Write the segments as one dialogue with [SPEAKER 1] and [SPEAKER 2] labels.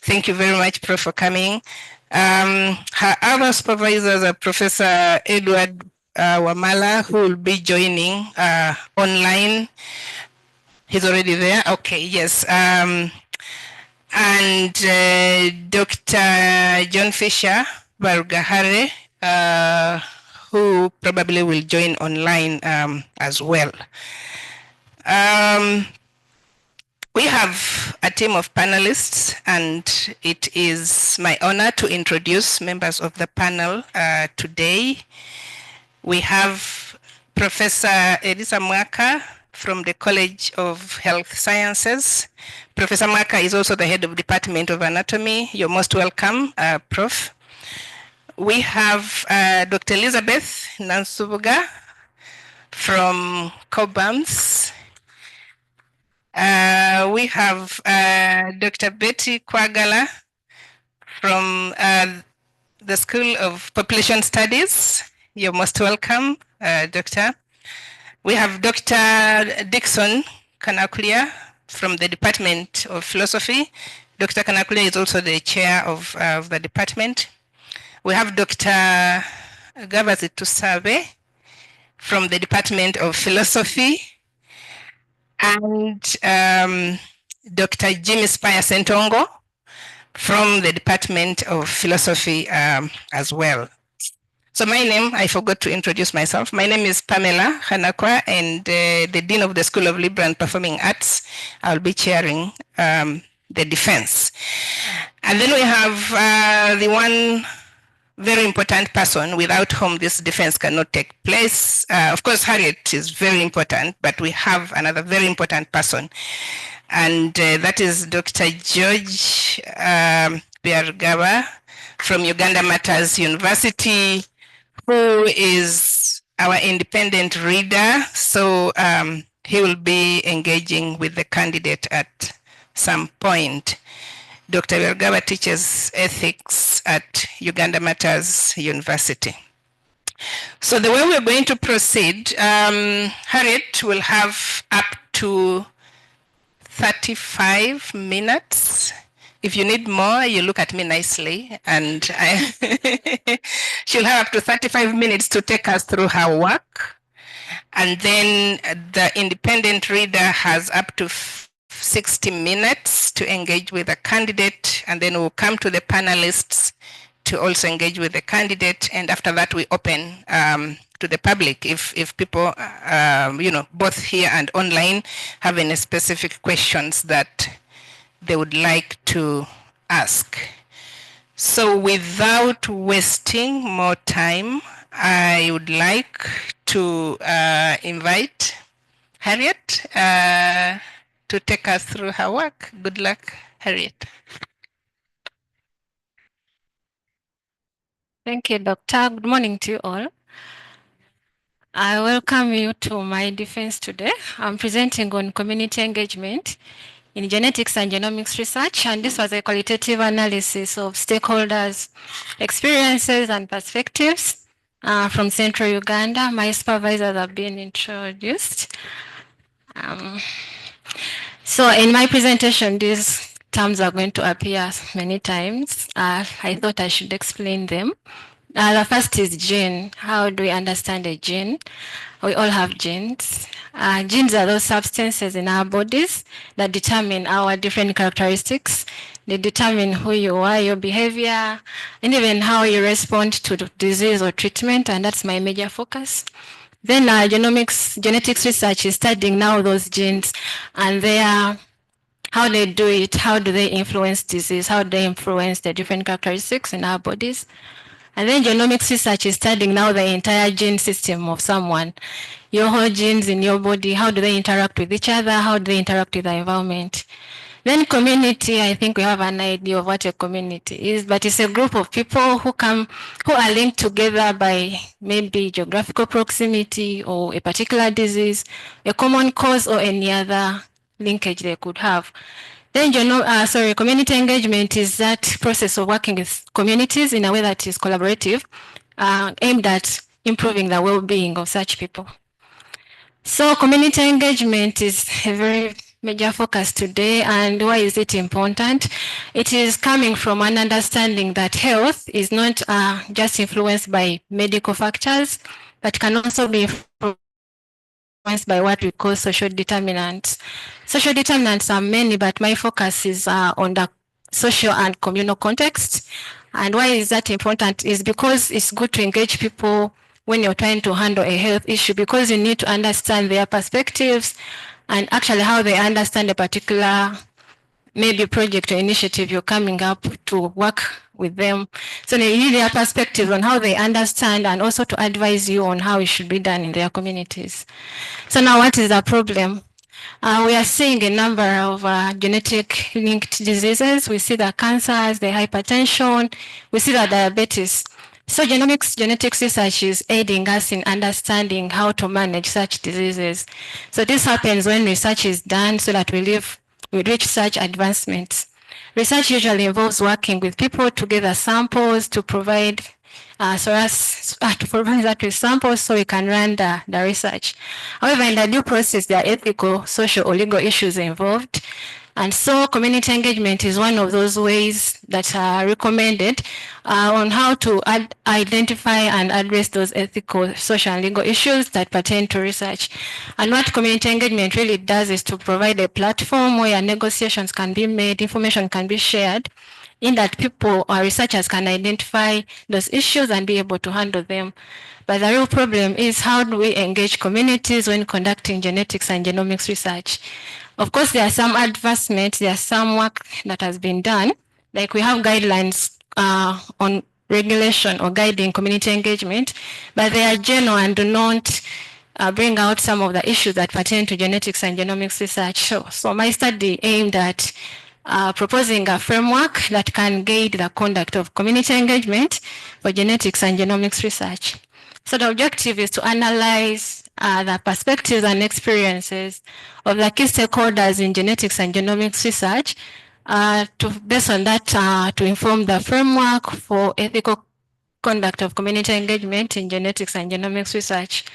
[SPEAKER 1] Thank you very much, Prof, for coming. Her other supervisors are Professor Edward Wamala, who will be joining online. He's already there? Okay, yes. And Dr. John Fisher, Barugahare, who probably will join online as well. We have a team of panelists, and it is my honor to introduce members of the panel today. We have Professor Elisa Mwaka from the College of Health Sciences. Professor Mwaka is also the head of Department of Anatomy. You're most welcome, Prof. We have Dr. Elizabeth Nansubuga from Cobams. We have Dr. Betty Kwagala from the School of Population Studies. You're most welcome, Doctor. We have Dr. Dixon Kanakulia from the Department of Philosophy. Dr. Kanakulia is also the chair of the department. We have Dr. Gabazi Tusabe from the Department of Philosophy. And Dr. Jimmy Pius Sentongo from the Department of Philosophy as well. So my name, I forgot to introduce myself. My name is Pamela Hanakwa, and the Dean of the School of Liberal and Performing Arts. I'll be chairing the defense. And then we have the one very important person without whom this defense cannot take place. Of course, Harriet is very important, but we have another very important person. And that is Dr. George Byarugaba from Uganda Matters University, who is our independent reader. So he will be engaging with the candidate at some point. Dr. Byarugaba teaches ethics at Uganda Matters University. So the way we're going to proceed, Harriet will have up to 35 minutes. If you need more, you look at me nicely, and she'll have up to 35 minutes to take us through her work. And then the independent reader has up to 60 minutes to engage with the candidate, and then we'll come to the panelists to also engage with the candidate. And after that, we open to the public if people, both here and online, have any specific questions that they would like to ask. So without wasting more time, I would like to invite Harriet to take us through her work. Good luck, Harriet.
[SPEAKER 2] Thank you, Doctor. Good morning to you all. I welcome you to my defense today. I'm presenting on community engagement in genetics and genomics research, and this was a qualitative analysis of stakeholders' experiences and perspectives from Central Uganda. My supervisors have been introduced. So in my presentation, these terms are going to appear many times. I thought I should explain them. The first is gene. How do we understand a gene? We all have genes. Genes are those substances in our bodies that determine our different characteristics. They determine who you are, your behavior, and even how you respond to disease or treatment, and that's my major focus. Then genetics research is studying now those genes and how they do it, how do they influence disease, how do they influence the different characteristics in our bodies. And then genomics research is studying now the entire gene system of someone. Your whole genes in your body, how do they interact with each other, how do they interact with the environment. Then community, I think we have an idea of what a community is, but it's a group of people who are linked together by maybe geographical proximity or a particular disease, a common cause, or any other linkage they could have. Then community engagement is that process of working with communities in a way that is collaborative, aimed at improving the well-being of such people. So community engagement is a very major focus today. And why is it important? It is coming from an understanding that health is not just influenced by medical factors, but can also be influenced by what we call social determinants. Social determinants are many, but my focus is on the social and communal context. And why is that important is because it's good to engage people when you're trying to handle a health issue, because you need to understand their perspectives and actually how they understand a particular maybe project or initiative you're coming up to work with them. So they need their perspective on how they understand and also to advise you on how it should be done in their communities. So now what is the problem? We are seeing a number of genetic linked diseases. We see the cancers, the hypertension, we see the diabetes. So genetics research is aiding us in understanding how to manage such diseases. So this happens when research is done so that we reach such advancements. Research usually involves working with people to gather samples to provide to provide that with samples so we can run the research. However, in the due process, there are ethical, social, or legal issues involved. And so community engagement is one of those ways that are recommended on how to identify and address those ethical, social, and legal issues that pertain to research. And what community engagement really does is to provide a platform where negotiations can be made, information can be shared, in that people or researchers can identify those issues and be able to handle them. But the real problem is how do we engage communities when conducting genetics and genomics research? Of course, there are some advancements, there's some work that has been done, like we have guidelines on regulation or guiding community engagement, but they are general and do not bring out some of the issues that pertain to genetics and genomics research. So my study aimed at proposing a framework that can guide the conduct of community engagement for genetics and genomics research. So the objective is to analyze the perspectives and experiences of the key stakeholders in genetics and genomics research based on that to inform the framework for ethical conduct of community engagement in genetics and genomics research.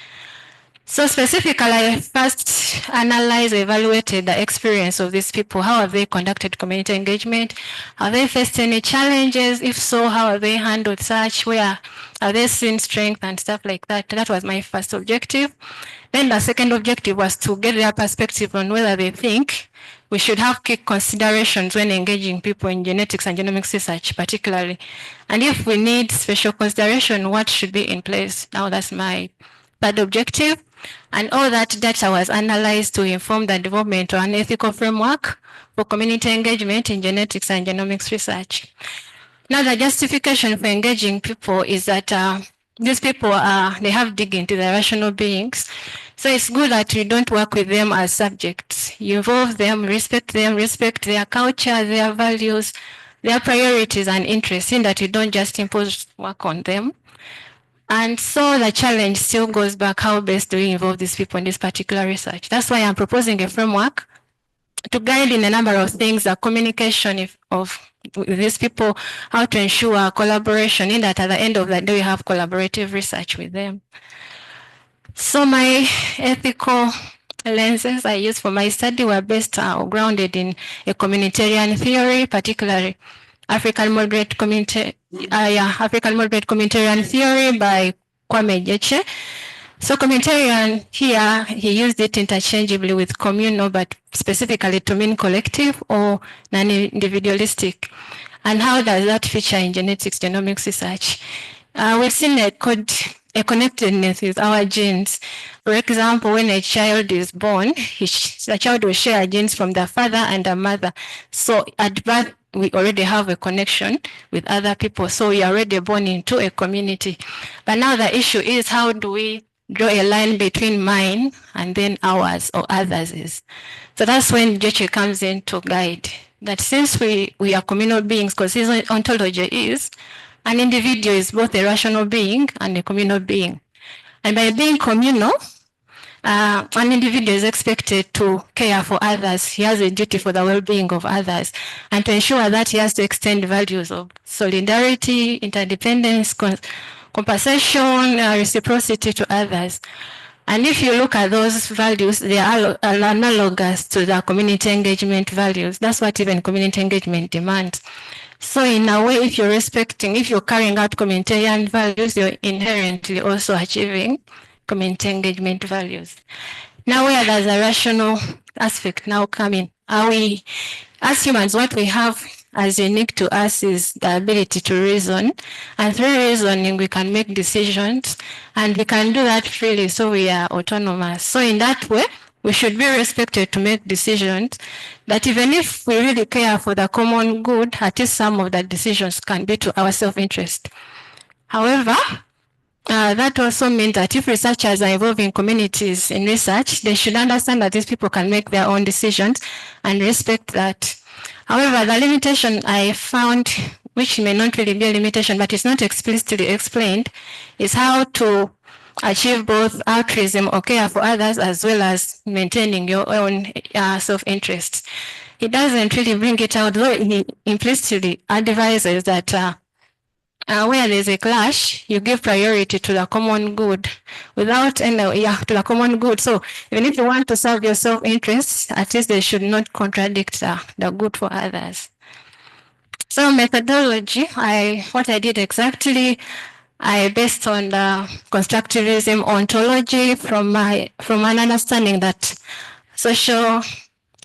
[SPEAKER 2] So specifically, I first analyzed, evaluated the experience of these people. How have they conducted community engagement? Have they faced any challenges? If so, how have they handled such? Where have they seen strength and stuff like that? That was my first objective. Then the second objective was to get their perspective on whether they think we should have key considerations when engaging people in genetics and genomics research particularly. And if we need special consideration, what should be in place? Now that's my third objective. And all that data was analyzed to inform the development of an ethical framework for community engagement in genetics and genomics research. Now, the justification for engaging people is that these people they have dignity, they're rational beings. So it's good that we don't work with them as subjects. You involve them, respect their culture, their values, their priorities and interests, in that you don't just impose work on them. And so the challenge still goes back, how best do we involve these people in this particular research? That's why I'm proposing a framework to guide in a number of things, the communication of these people, how to ensure collaboration, in that at the end of the day we have collaborative research with them. So my ethical lenses I used for my study were based or grounded in a communitarian theory, particularly African moderate communitarian theory by Kwame Jeche. So communitarian here, he used it interchangeably with communal, but specifically to mean collective or non-individualistic. And how does that feature in genetics genomics research? We've seen a connectedness with our genes. For example, when a child is born, the child will share genes from the father and the mother. So at birth, we already have a connection with other people. So we are already born into a community. But now the issue is, how do we draw a line between mine and then ours or others is? So that's when Jeche comes in to guide. That since we are communal beings, because his ontology is, an individual is both a rational being and a communal being. And by being communal, an individual is expected to care for others. He has a duty for the well-being of others, and to ensure that he has to extend values of solidarity, interdependence, compensation, reciprocity to others. And if you look at those values, they are analogous to the community engagement values. That's what even community engagement demands. So in a way, if you're carrying out communitarian values, you're inherently also achieving community engagement values. Now where does a rational aspect now come in? Are we, as humans, what we have as unique to us is the ability to reason. And through reasoning, we can make decisions, and we can do that freely, so we are autonomous. So in that way, we should be respected to make decisions, but even if we really care for the common good, at least some of the decisions can be to our self-interest. However, that also means that if researchers are involving communities in research, they should understand that these people can make their own decisions and respect that. However, the limitation I found, which may not really be a limitation, but it's not explicitly explained, is how to achieve both altruism or care for others as well as maintaining your own self-interest. It doesn't really bring it out, though he implicitly advises that where there's a clash, you give priority to the common good without to the common good. So even if you want to serve your self-interest, at least they should not contradict the good for others. So methodology, what I did exactly, I based on the constructivism ontology from an understanding that social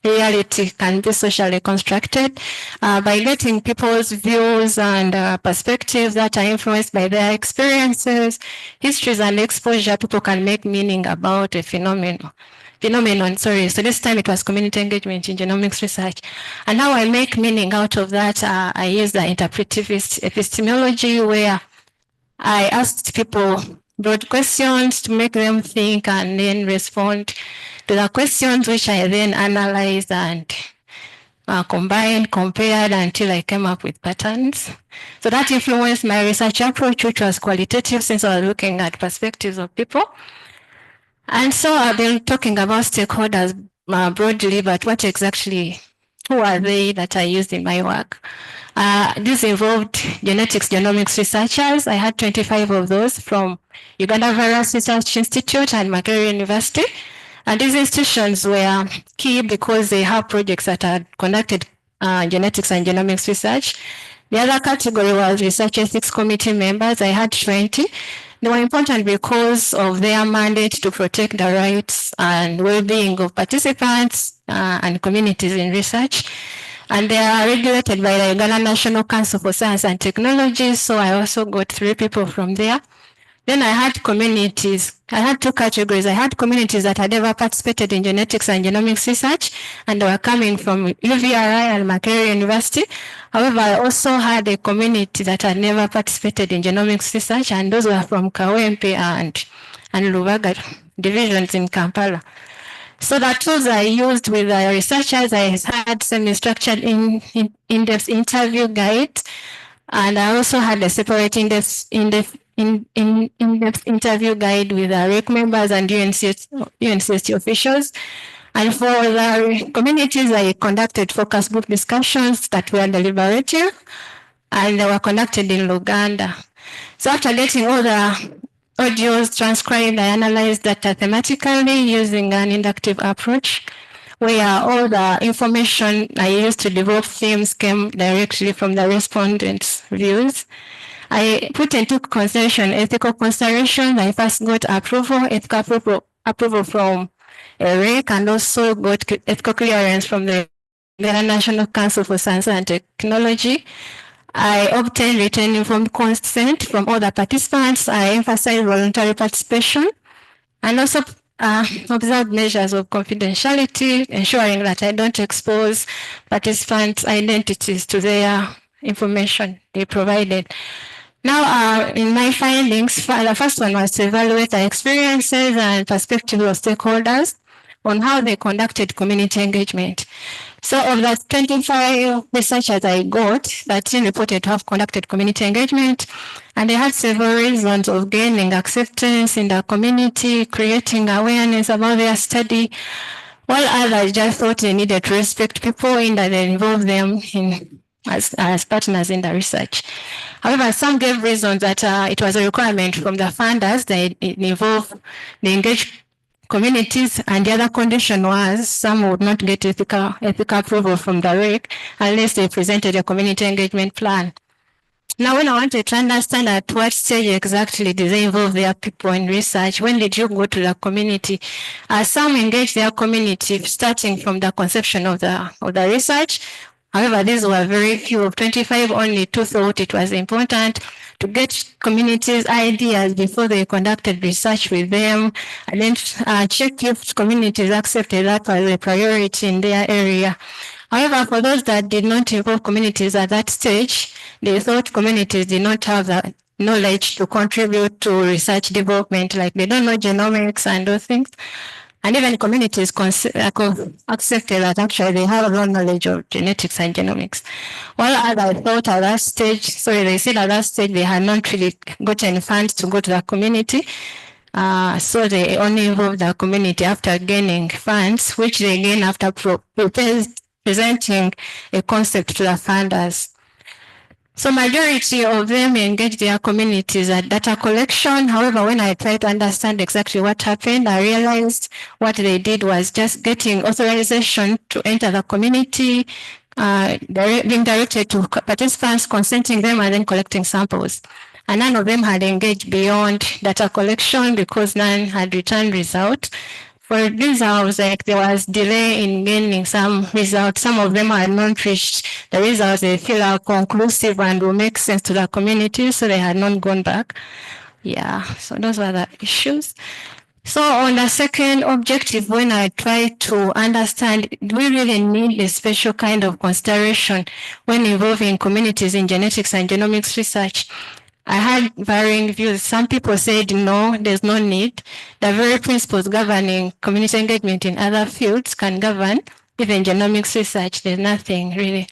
[SPEAKER 2] reality can be socially constructed by getting people's views and perspectives that are influenced by their experiences, histories, and exposure. People can make meaning about a phenomenon. So this time it was community engagement in genomics research. And how I make meaning out of that, I use the interpretivist epistemology, where I asked people broad questions to make them think and then respond to the questions, which I then analyzed and combined, compared until I came up with patterns. So that influenced my research approach, which was qualitative, since I was looking at perspectives of people. And so I've been talking about stakeholders broadly, but what exactly, who are they that I used in my work? This involved genetics, genomics researchers. I had 25 of those from Uganda Virus Research Institute and Makerere University. And these institutions were key because they have projects that are conducted genetics and genomics research. The other category was research ethics committee members. I had 20. They were important because of their mandate to protect the rights and well-being of participants and communities in research. And they are regulated by the Uganda National Council for Science and Technology, so I also got 3 people from there. Then I had communities. I had 2 categories. I had communities that had ever participated in genetics and genomics research, and they were coming from UVRI and Makerere University. However, I also had a community that had never participated in genomics research, and those were from Kawempe and Lubaga divisions in Kampala. So the tools I used with the researchers, I had semi-structured in-depth interview guide, and I also had a separate in-depth interview guide with REC members and UNCST officials. And for the communities, I conducted focus group discussions that were deliberative, and they were conducted in Uganda. So after getting all the audios transcribed, I analyzed data thematically using an inductive approach, where all the information I used to develop themes came directly from the respondents' views. I put into consideration ethical considerations. I first got ethical approval from REC, and also got ethical clearance from the Ghana National Council for Science and Technology. I obtained written informed consent from all the participants. I emphasized voluntary participation, and also observed measures of confidentiality, ensuring that I don't expose participants' identities to their information they provided. Now, in my findings, the first one was to evaluate the experiences and perspectives of stakeholders on how they conducted community engagement. So of the 25 researchers I got, 13 reported to have conducted community engagement, and they had several reasons of gaining acceptance in the community, creating awareness about their study, while others just thought they needed to respect people and that they involve them as partners in the research. However, some gave reasons that it was a requirement from the funders that they engage communities, and the other condition was some would not get ethical approval from the REC unless they presented a community engagement plan. Now, when I wanted to understand at what stage exactly did they involve their people in research, when did you go to the community? Some engaged their community starting from the conception of the research. However, these were very few. Of 25, only 2 thought it was important to get communities' ideas before they conducted research with them, and then check if communities accepted that as a priority in their area. However, for those that did not involve communities at that stage, they thought communities did not have the knowledge to contribute to research development, like they don't know genomics and those things. And even communities accepted that actually they have no knowledge of genetics and genomics. While others thought at that stage, they said at that stage they had not really gotten funds to go to the community. So they only involved the community after gaining funds, which they gain after presenting a concept to the funders. So majority of them engage their communities at data collection. However, when I tried to understand exactly what happened, I realized what they did was just getting authorization to enter the community, being directed to participants, consenting them, and then collecting samples. And none of them had engaged beyond data collection because none had returned result. For this, I was like, there was delay in gaining some results. Some of them had not reached the results they feel are conclusive and will make sense to the community, so they had not gone back. Yeah, so those were the issues. So on the second objective, when I tried to understand, do we really need a special kind of consideration when involving communities in genetics and genomics research? I had varying views. Some people said, no, there's no need. The very principles governing community engagement in other fields can govern even genomics research. There's nothing really.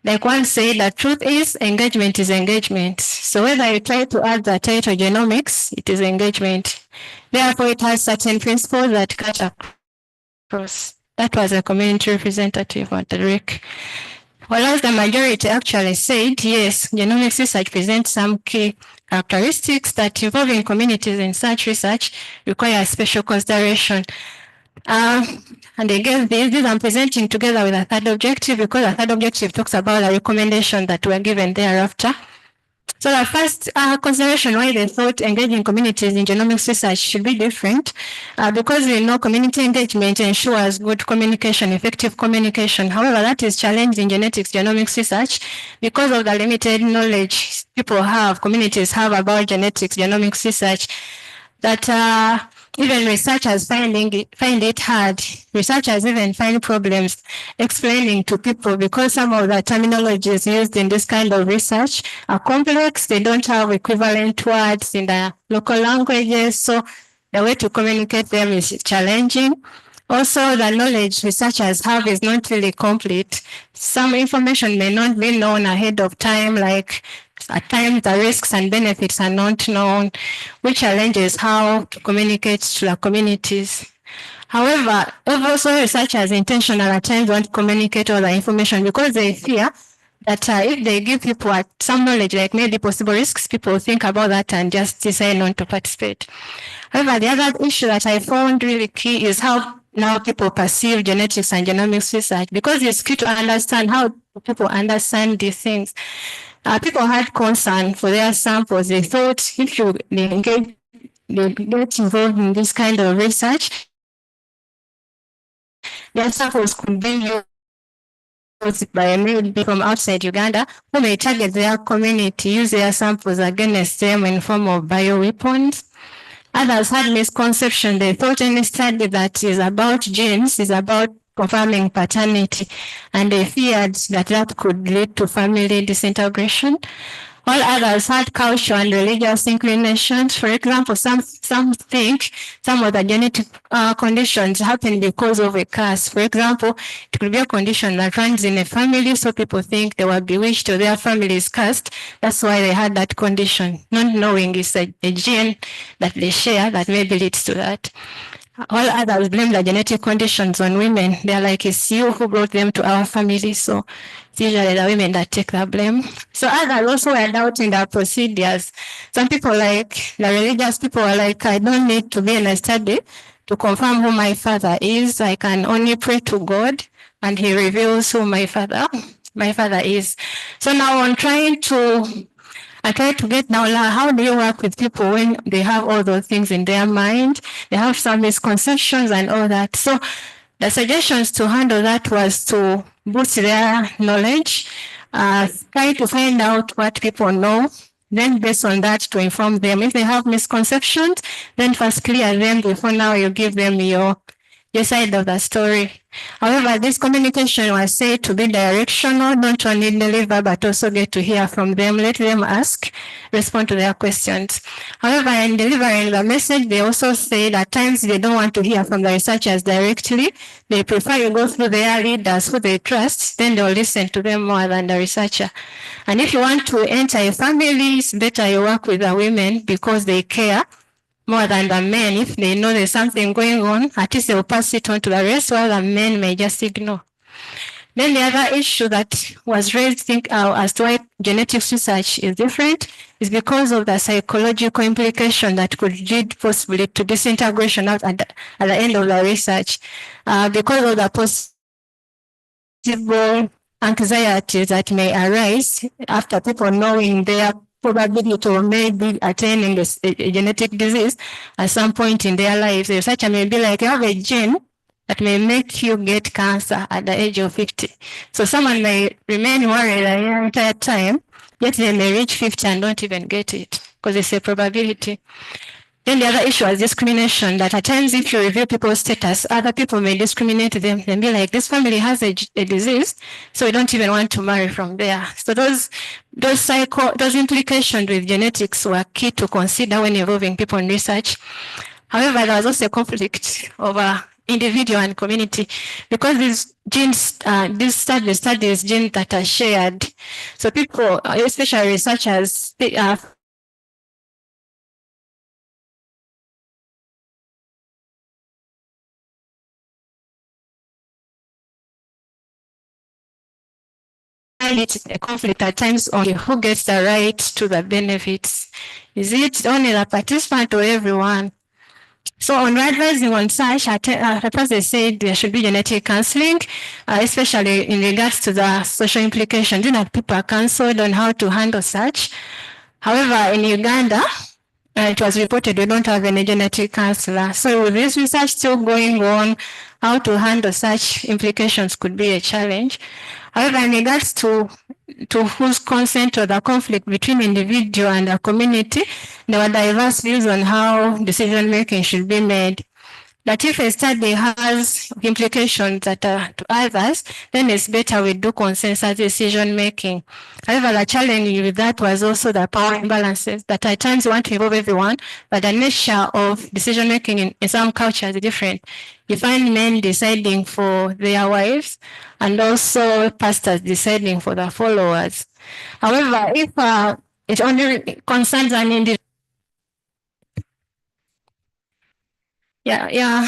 [SPEAKER 2] Like one said, the truth is engagement is engagement. So whether you try to add the title genomics, it is engagement. Therefore, it has certain principles that cut across. That was a community representative at the REC. Whereas the majority actually said, yes, genomics research presents some key characteristics that involving communities in such research require special consideration. And again, these I'm presenting together with a third objective because the third objective talks about the recommendation that were given thereafter. So the first consideration why they thought engaging communities in genomics research should be different, because we know community engagement ensures good communication, effective communication. However, that is challenged in genetics genomics research because of the limited knowledge communities have about genetics genomics research, that even researchers find it hard. Researchers even find problems explaining to people because some of the terminologies used in this kind of research are complex. They don't have equivalent words in the local languages. So the way to communicate them is challenging. Also, the knowledge researchers have is not really complete. Some information may not be known ahead of time, like at times the risks and benefits are not known, which challenges how to communicate to the communities. However, also researchers intentionally at times want to communicate all the information because they fear that if they give people some knowledge, like maybe possible risks, people think about that and just decide not to participate. However, the other issue that I found really key is how now people perceive genetics and genomics research, because it's key to understand how people understand these things. People had concern for their samples. They thought if you get involved in this kind of research, their samples could be used by a male from outside Uganda who may target their community, use their samples against them in form of bioweapons. Others had misconception. They thought any study that is about genes is about confirming paternity, and they feared that could lead to family disintegration. While others had cultural and religious inclinations. For example, some think some of the genetic conditions happen because of a curse. For example, it could be a condition that runs in a family, so people think they were bewitched or their family is cursed. That's why they had that condition, not knowing it's a gene that they share that maybe leads to that. All others blame the genetic conditions on women. They're like, it's you who brought them to our family, so it's usually the women that take the blame. So others also were doubting the procedures. Some people, like the religious people, are like, I don't need to be in a study to confirm who my father is. I can only pray to God and he reveals who my father is. So now I try to get now, how do you work with people when they have all those things in their mind? They have some misconceptions and all that. So the suggestions to handle that was to boost their knowledge, try to find out what people know, then based on that to inform them. If they have misconceptions, then first clear them before now you give them your side of the story. However, this communication was said to be directional, not only deliver, but also get to hear from them, let them ask, respond to their questions. However, in delivering the message, they also said at times they don't want to hear from the researchers directly. They prefer you go through their leaders who they trust, then they'll listen to them more than the researcher. And if you want to enter a family, it's better you work with the women because they care more than the men. If they know there's something going on, at least they'll pass it on to the rest, while the men may just ignore. Then the other issue that was raised as to why genetics research is different is because of the psychological implication that could lead possibly to disintegration at the end of the research, because of the possible anxieties that may arise after people knowing their probability of maybe attaining a genetic disease at some point in their lives. The researcher may be like, you have a gene that may make you get cancer at the age of 50. So someone may remain worried the entire time, yet they may reach 50 and don't even get it because it's a probability. Then the other issue is discrimination, that at times if you review people's status, other people may discriminate them and be like, this family has a disease, so we don't even want to marry from there. So those implications with genetics were key to consider when involving people in research. However, there was also a conflict over individual and community because these genes, these studies genes that are shared. So people, especially researchers, it's a conflict at times on who gets the right to the benefits. Is it only the participant or everyone? So on advising on such, at first they said there should be genetic counseling, especially in regards to the social implications, that people are counseled on how to handle such. However, in Uganda, it was reported we don't have any genetic counselor. So with this research still going on, how to handle such implications could be a challenge. However, in regards to whose consent or the conflict between individual and the community, there were diverse views on how decision-making should be made. That if a study has implications that are to others, then it's better we do consensus decision-making. However, the challenge with that was also the power imbalances, that at times you want to involve everyone, but the nature of decision-making in some cultures is different. You find men deciding for their wives and also pastors deciding for the followers. However, if it only concerns an individual, yeah.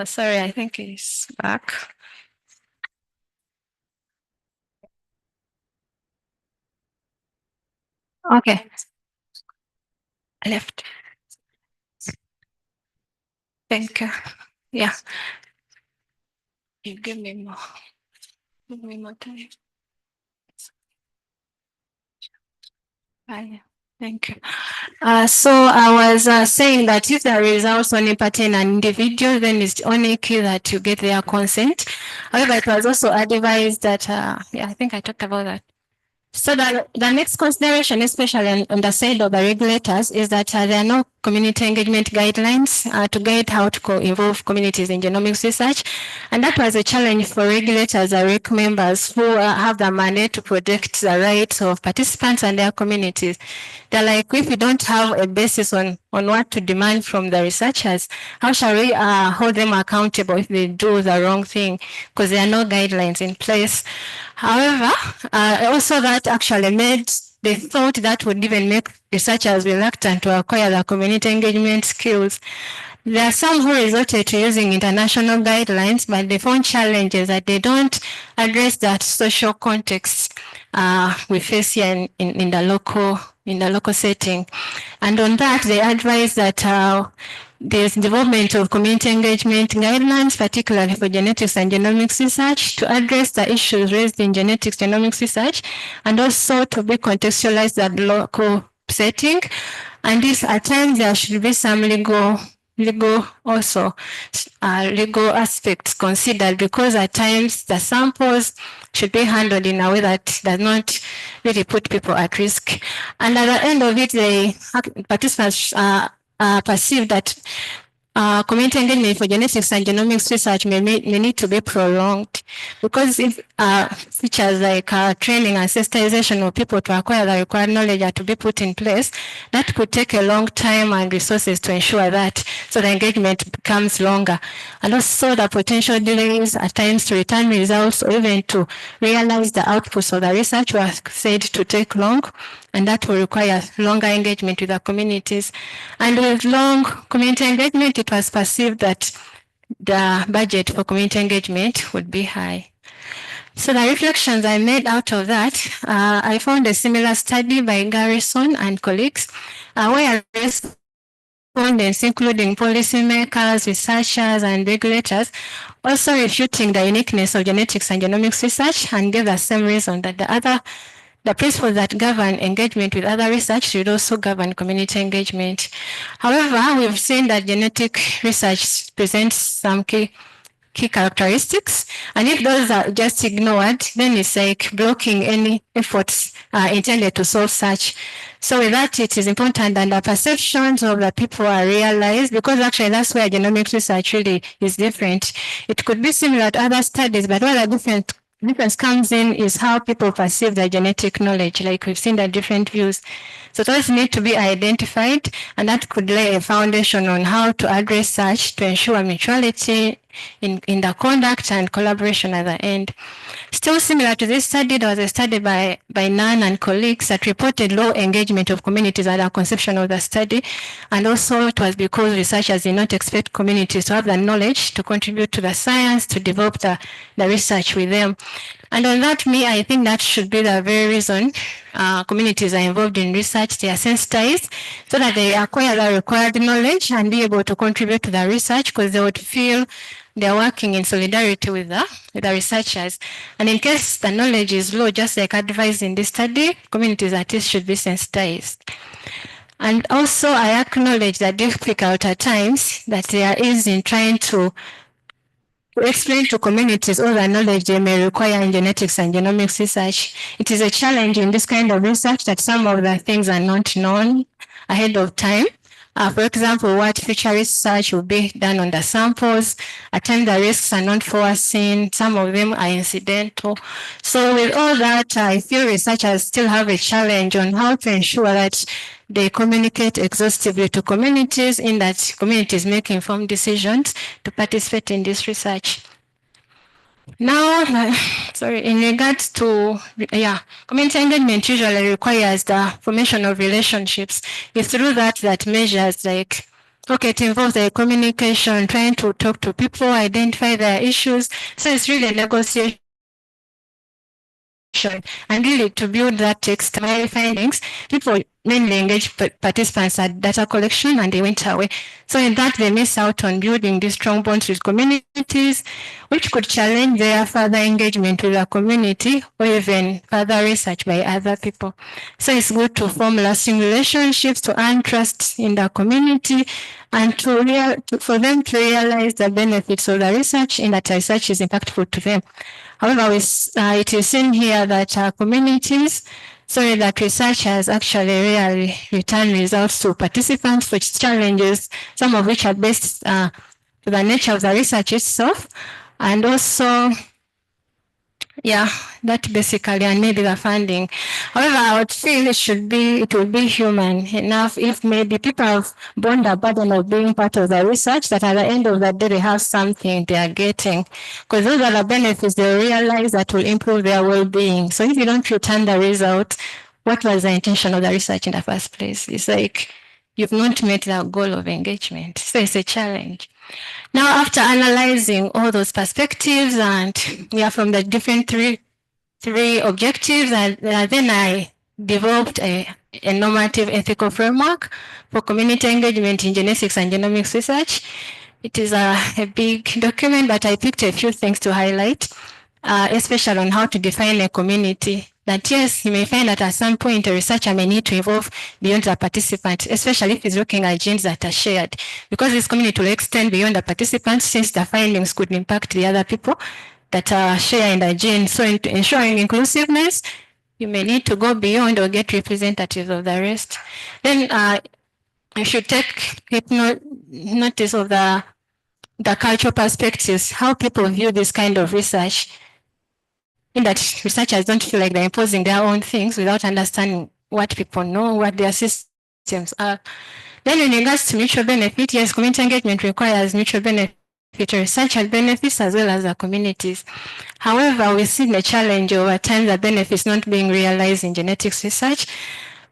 [SPEAKER 2] Sorry, I think it's back. Okay. Left. Thank you. Yeah. You give me more. Give me more time. Bye. Thank you. So I was saying that if the results only pertain an individual, then it's only key that you get their consent. However, it was also advised that, I think I talked about that. So the next consideration, especially on the side of the regulators, is that there are no community engagement guidelines to guide how to involve communities in genomics research. And that was a challenge for regulators and REC members who have the mandate to protect the rights of participants and their communities. They're like, if we don't have a basis on what to demand from the researchers, how shall we hold them accountable if they do the wrong thing? Because there are no guidelines in place. However, also that actually made, they thought that would even make researchers reluctant to acquire the community engagement skills. There are some who resorted to using international guidelines, but they found challenges that they don't address that social context we face here in the local in the local setting. And on that, they advise that there's development of community engagement guidelines, particularly for genetics and genomics research, to address the issues raised in genetics genomics research, and also to be contextualized at the local setting. And this, at times, there should be some legal aspects considered, because at times the samples should be handled in a way that does not really put people at risk. And at the end of it, the participants perceive that community engagement for genetics and genomics research may need to be prolonged, because if features like training and sensitization of people to acquire the required knowledge are to be put in place, that could take a long time and resources to ensure that, so the engagement becomes longer. And also the potential delays at times to return results, or even to realize the outputs of the research were said to take long, and that will require longer engagement with the communities. And with long community engagement, it was perceived that the budget for community engagement would be high. So the reflections I made out of that, I found a similar study by Garrison and colleagues, where respondents, including policymakers, researchers, and regulators, also refuting the uniqueness of genetics and genomics research, and gave the same reason that the principles that govern engagement with other research should also govern community engagement. However, we've seen that genetic research presents some key characteristics, and if those are just ignored, then it's like blocking any efforts intended to solve such. So with that, it is important that the perceptions of the people are realized, because actually that's where genomics research really is different. It could be similar to other studies, but where the difference comes in is how people perceive the genetic knowledge. Like we've seen the different views. So those need to be identified, and that could lay a foundation on how to address such to ensure mutuality in the conduct and collaboration at the end. Still similar to this study, there was a study by Nan and colleagues that reported low engagement of communities at the conception of the study. And also it was because researchers did not expect communities to have the knowledge to contribute to the science, to develop the research with them. And on that, I think that should be the very reason communities are involved in research. They are sensitized so that they acquire the required knowledge and be able to contribute to the research, because they would feel they are working in solidarity with the researchers. And in case the knowledge is low, just like advised in this study, communities at least should be sensitized. And also I acknowledge the difficult at times that there is in trying to explain to communities all the knowledge they may require in genetics and genomics research. It is a challenge in this kind of research that some of the things are not known ahead of time. For example, what future research will be done on the samples. At times the risks are not foreseen. Some of them are incidental. So with all that, I feel researchers still have a challenge on how to ensure that they communicate exhaustively to communities, in that communities make informed decisions to participate in this research. Now, in regards to, community engagement usually requires the formation of relationships. It's through that measures like, it involves the communication, trying to talk to people, identify their issues. So it's really a negotiation. And really to build that text, my findings, people mainly engage participants at data collection and they went away. So in that, they miss out on building these strong bonds with communities, which could challenge their further engagement with the community or even further research by other people. So it's good to form lasting relationships, to earn trust in the community, and for them to realize the benefits of the research, in that research is impactful to them. However, it is seen here that communities, that researchers actually rarely return results to participants, which challenges, some of which are based to the nature of the research itself, and also, that basically, and maybe the funding. However, I would feel it would be human enough if maybe people have borne the burden of being part of the research, that at the end of the day they have something they are getting, because those are the benefits they realize that will improve their well-being. So if you don't return the result, what was the intention of the research in the first place? It's like you've not met the goal of engagement. So it's a challenge. Now, after analyzing all those perspectives and from the different three objectives, and then I developed a normative ethical framework for community engagement in genetics and genomics research. It is a big document, but I picked a few things to highlight, especially on how to define a community. That yes, you may find that at some point a researcher may need to evolve beyond the participant, especially if he's looking at genes that are shared, because this community will extend beyond the participants since the findings could impact the other people that are sharing the gene. So in ensuring inclusiveness, you may need to go beyond or get representatives of the rest. Then you should take notice of the cultural perspectives, how people view this kind of research, in that researchers don't feel like they're imposing their own things without understanding what people know, what their systems are. Then in regards to mutual benefit, yes, community engagement requires mutual benefit to researcher benefits as well as the communities. However, we see the challenge over time the benefits not being realized in genetics research.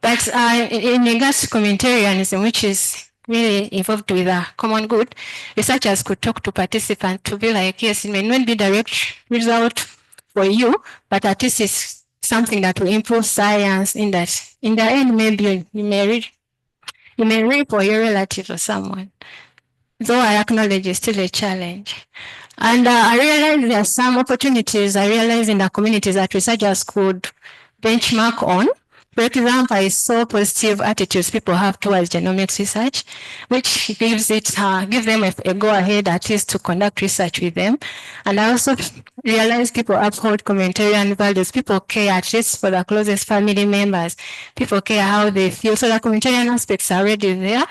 [SPEAKER 2] But in regards to communitarianism, which is really involved with a common good, researchers could talk to participants to be like, yes, it may not be direct result for you, but at least it's something that will improve science in that in the end, maybe you may read for your relative or someone. Though I acknowledge it's still a challenge. And I realize there are some opportunities I realize in the communities that researchers could benchmark on. For example, I saw positive attitudes people have towards genomics research, which gives them a go-ahead at least to conduct research with them. And I also realize people uphold communitarian values. People care at least for the closest family members. People care how they feel. So the communitarian aspects are already there.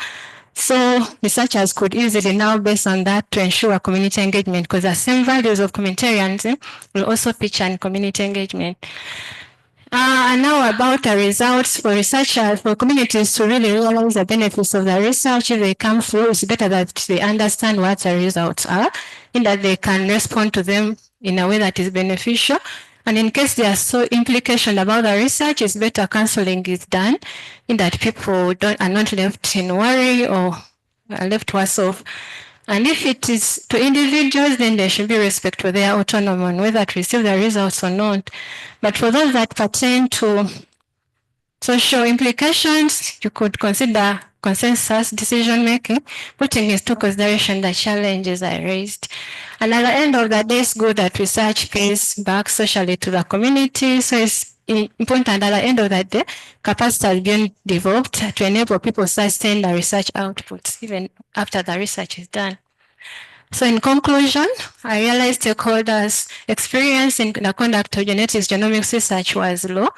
[SPEAKER 2] So researchers could easily now, based on that, to ensure community engagement, because the same values of communitarianism will also feature in community engagement. And now about the results for researchers, for communities to really realize the benefits of the research, if they come through, it's better that they understand what the results are, in that they can respond to them in a way that is beneficial. And in case there are so implications about the research, it's better counseling is done, in that people are not left in worry or are left worse off. And if it is to individuals, then there should be respect for their autonomy on whether to receive the results or not. But for those that pertain to social implications, you could consider consensus decision making, putting into consideration the challenges I raised. And at the end of the day, it's good that research pays back socially to the community. So it's important at the end of the day, capacity has been developed to enable people to sustain the research outputs even after the research is done. So in conclusion, I realized stakeholders' experience in the conduct of genetics genomics research was low.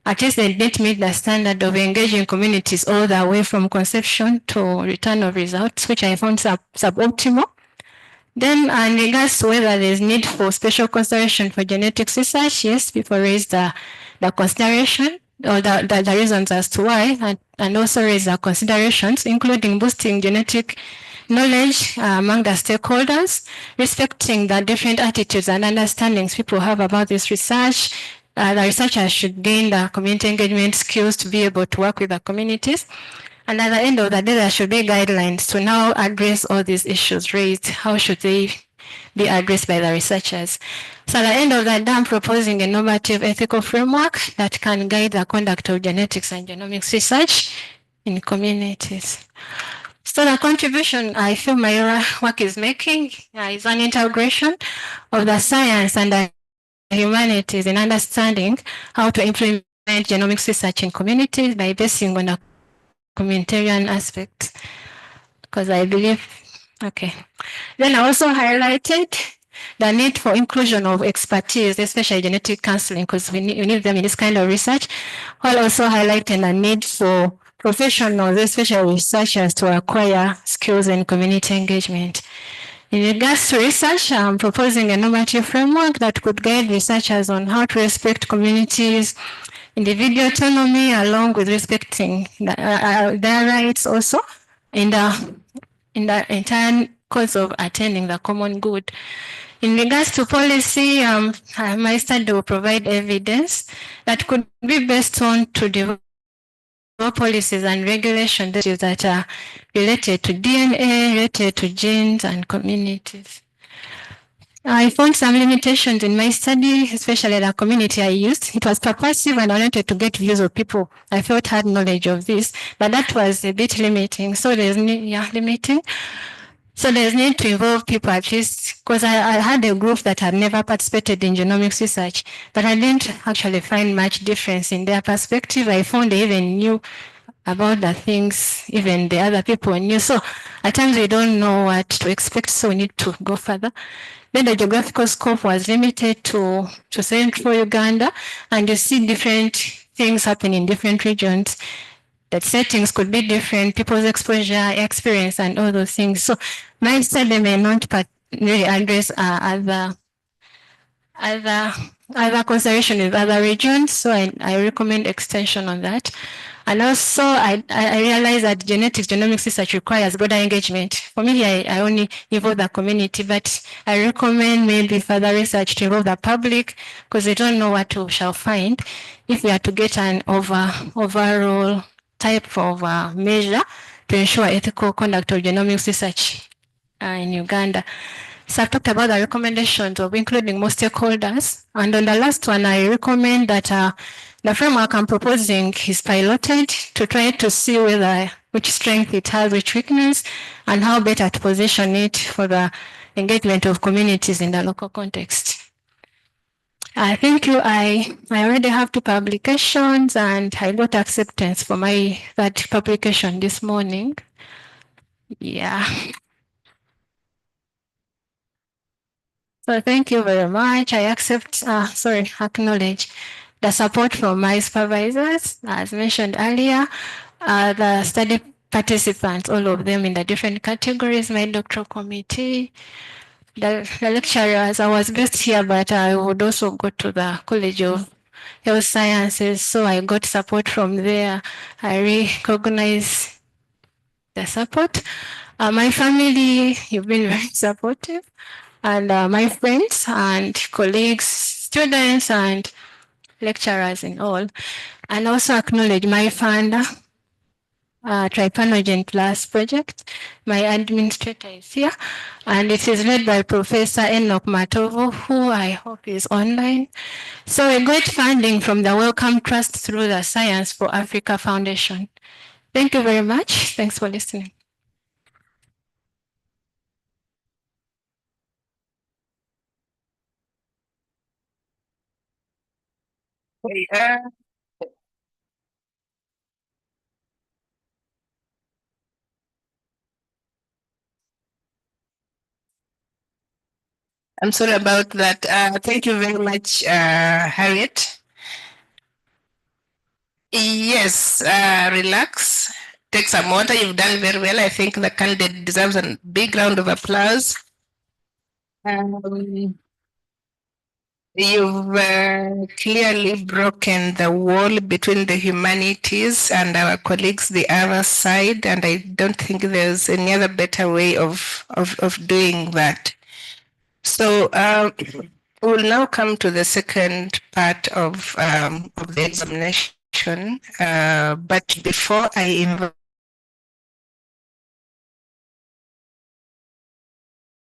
[SPEAKER 2] At least they didn't meet the standard of engaging communities all the way from conception to return of results, which I found suboptimal. Then in regards to whether there's need for special consideration for genetics research, yes, people raised the consideration or the reasons as to why, and also raised the considerations, including boosting genetic knowledge among the stakeholders, respecting the different attitudes and understandings people have about this research. The researchers should gain the community engagement skills to be able to work with the communities. And at the end of the day, there should be guidelines to now address all these issues raised. How should they be addressed by the researchers? So at the end of the day, I'm proposing a normative ethical framework that can guide the conduct of genetics and genomics research in communities. So the contribution I feel my work is making is an integration of the science and the humanities in understanding how to implement genomics research in communities by basing on a communitarian aspect, because I believe, okay. Then I also highlighted the need for inclusion of expertise, especially genetic counseling, because we need them in this kind of research, while also highlighting the need for professionals, especially researchers, to acquire skills in community engagement. In regards to research, I'm proposing a normative framework that could guide researchers on how to respect communities' individual autonomy, along with respecting their rights also in the entire course of attaining the common good. In regards to policy, my study will provide evidence that could be based on to develop policies and regulations that are related to DNA, related to genes and communities. I found some limitations in my study, especially the community I used. It was purposive and I wanted to get views of people I felt had knowledge of this, but that was a bit limiting. So there's limiting. So there's need to involve people at least, because I had a group that had never participated in genomics research, but I didn't actually find much difference in their perspective. I found they even knew about the things even the other people knew. So at times we don't know what to expect, so we need to go further. Then the geographical scope was limited to central Uganda, and you see different things happen in different regions. That settings could be different, people's exposure, experience, and all those things. So my study may not really address other consideration with other regions, so I recommend extension on that. And also, I realize that genomics research requires broader engagement. For me, I only involve the community, but I recommend maybe further research to involve the public, because they don't know what we shall find if we are to get an overall type of measure to ensure ethical conduct of genomics research in Uganda. So I've talked about the recommendations of including more stakeholders. And on the last one, I recommend that the framework I'm proposing is piloted to try to see which strength it has, which weakness, and how better to position it for the engagement of communities in the local context. Thank you. I already have 2 publications and I got acceptance for my third publication this morning. Yeah. So thank you very much. I acknowledge the support from my supervisors, as mentioned earlier, the study participants, all of them in the different categories, my doctoral committee, the lecturers. I was based here, but I would also go to the College of Health Sciences, so I got support from there. I recognize the support. My family, you've been very supportive, and my friends and colleagues, students and lecturers and all. And also acknowledge my founder, Tripanogen Plus project. My administrator is here, and it is led by Professor Enoch Matovo, who I hope is online. So we got funding from the Wellcome Trust through the Science for Africa Foundation. Thank you very much. Thanks for listening.
[SPEAKER 1] I'm sorry about that. Thank you very much, Harriet. Yes, relax. Take some water. You've done very well. I think the candidate deserves a big round of applause. You've clearly broken the wall between the humanities and our colleagues, the other side, and I don't think there's any other better way of doing that. So we'll now come to the second part of the examination. But before I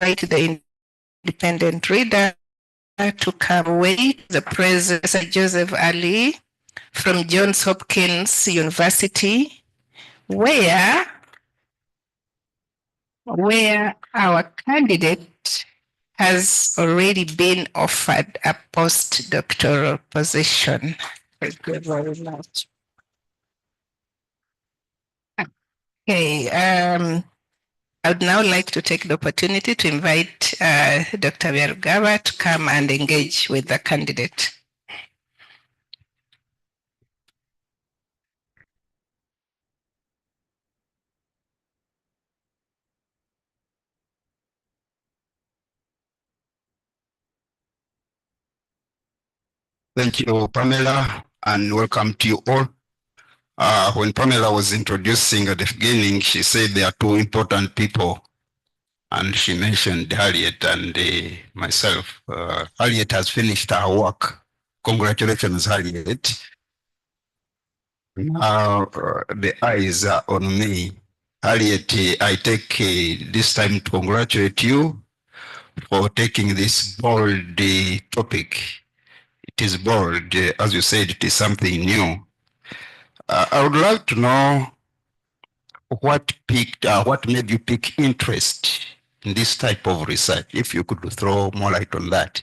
[SPEAKER 1] invite the independent reader to come away, the Professor Joseph Ali from Johns Hopkins University, where our candidate has already been offered a postdoctoral position. Thank you very much. Okay, I would now like to take the opportunity to invite Dr. Barugahare to come and engage with the candidate.
[SPEAKER 3] Thank you, Pamela, and welcome to you all. When Pamela was introducing at the beginning, she said there are 2 important people, and she mentioned Harriet and myself. Harriet has finished her work. Congratulations, Harriet. Now the eyes are on me. Harriet, I take this time to congratulate you for taking this bold topic. It is bold, as you said, it is something new. I would like to know what made you pick interest in this type of research, if you could throw more light on that.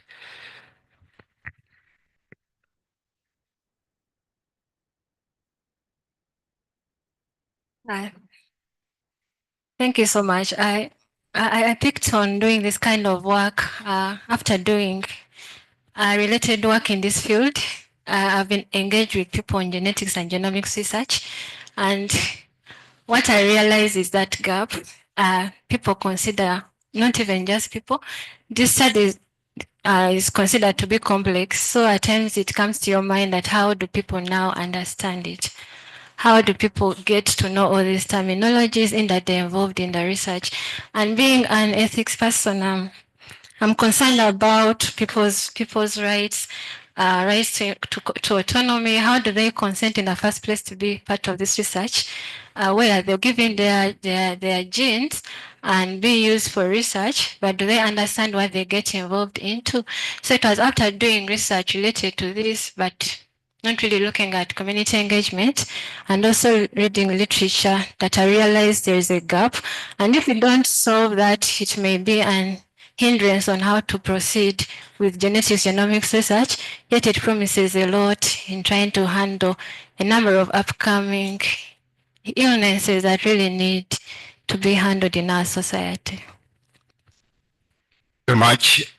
[SPEAKER 2] Thank you so much. I picked on doing this kind of work after doing related work in this field. I've been engaged with people in genetics and genomics research, and what I realize is that gap people consider, not even just people, this study is considered to be complex. So at times it comes to your mind that how do people now understand it? How do people get to know all these terminologies in that they're involved in the research? And being an ethics person, I'm concerned about people's rights, rights to autonomy. How do they consent in the first place to be part of this research? Where they're given their genes and be used for research, but do they understand what they get involved into? So it was after doing research related to this, but not really looking at community engagement and also reading literature that I realized there is a gap. And if we don't solve that, it may be an hindrance on how to proceed with genetics genomics research, yet it promises a lot in trying to handle a number of upcoming illnesses that really need to be handled in our society.
[SPEAKER 3] Very much.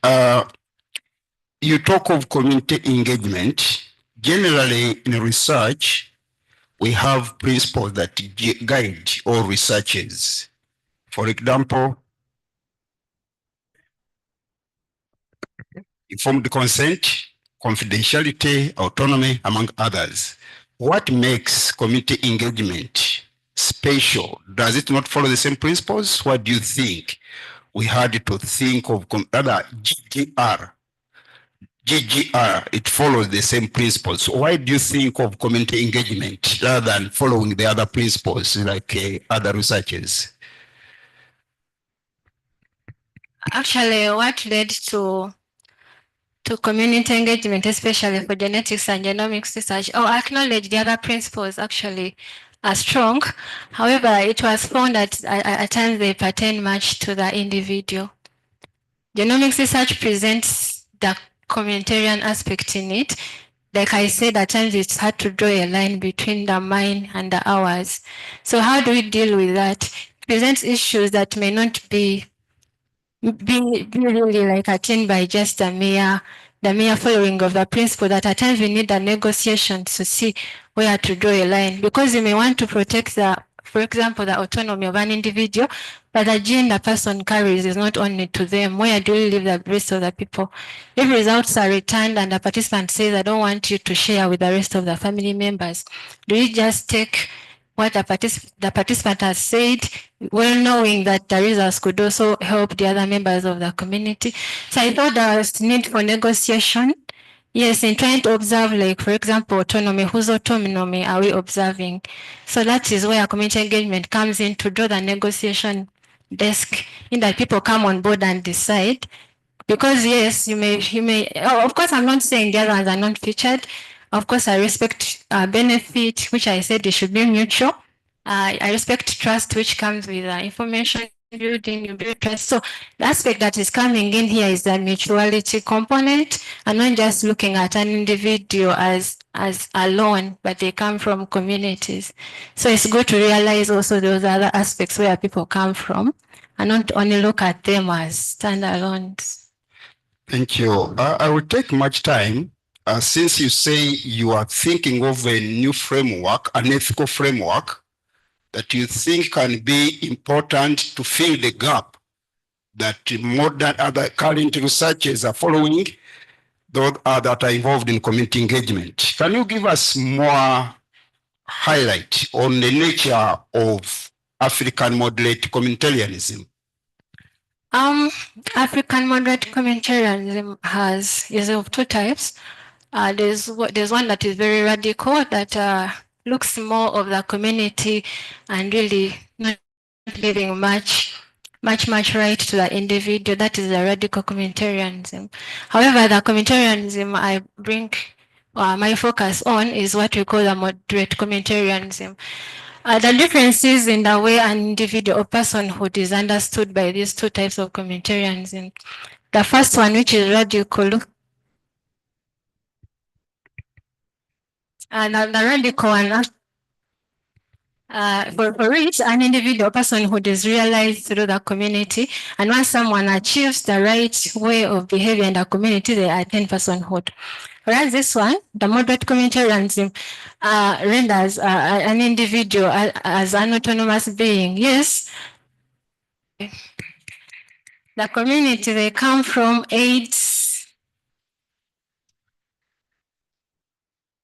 [SPEAKER 3] You talk of community engagement. Generally, in research, we have principles that guide all researchers. For example, informed consent, confidentiality, autonomy, among others. What makes community engagement special? Does it not follow the same principles? What do you think? We had to think of other GGR. GGR, it follows the same principles. So why do you think of community engagement rather than following the other principles like other researchers?
[SPEAKER 2] Actually, what led to community engagement, especially for genetics and genomics research, acknowledge the other principles actually are strong. However, it was found that at times they pertain much to the individual. Genomics research presents the communitarian aspect in it. Like I said, at times it's hard to draw a line between the mine and the ours. So how do we deal with that? It presents issues that may not be really like attained by just the mere following of the principle, that at times we need a negotiation to see where to draw a line, because you may want to protect for example, the autonomy of an individual, but the gene the person carries is not only to them. Where do you leave the rest of the people? If results are returned and the participant says, I don't want you to share with the rest of the family members, do you just take what the participant has said, well knowing that the results could also help the other members of the community? So I thought there was need for negotiation. Yes, in trying to observe, like, for example, autonomy, whose autonomy are we observing? So that is where community engagement comes in, to draw the negotiation desk, in that people come on board and decide. Because yes, you may, of course, I'm not saying the other ones are not featured. Of course, I respect benefit, which I said it should be mutual. I respect trust, which comes with information building, you build trust. So the aspect that is coming in here is the mutuality component, and not just looking at an individual as alone, but they come from communities. So it's good to realize also those other aspects where people come from, and not only look at them as standalones.
[SPEAKER 3] Thank you. I will take much time. Since you say you are thinking of a new framework, an ethical framework that you think can be important to fill the gap that modern other current researchers are following, those that are involved in community engagement. Can you give us more highlight on the nature of African moderate communitarianism?
[SPEAKER 2] African moderate communitarianism is of two types. There's one that is very radical, that looks more of the community and really not leaving much much right to the individual. That is the radical communitarianism. However, the communitarianism I bring my focus on is what we call the moderate communitarianism. The differences in the way an individual or personhood is understood by these two types of communitarianism. The first one, which is radical, and the radical one, for which an individual personhood is realized through the community, and once someone achieves the right way of behavior in the community, they attain personhood. Whereas this one, the moderate communitarianism, renders an individual as an autonomous being. Yes, the community they come from aids.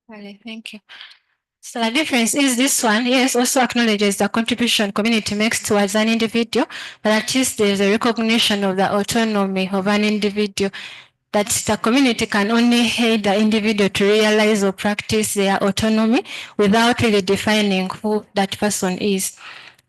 [SPEAKER 2] Thank you. So the difference is this one, yes, also acknowledges the contribution community makes towards an individual, but at least there's a recognition of the autonomy of an individual, that the community can only aid the individual to realize or practice their autonomy without really defining who that person is.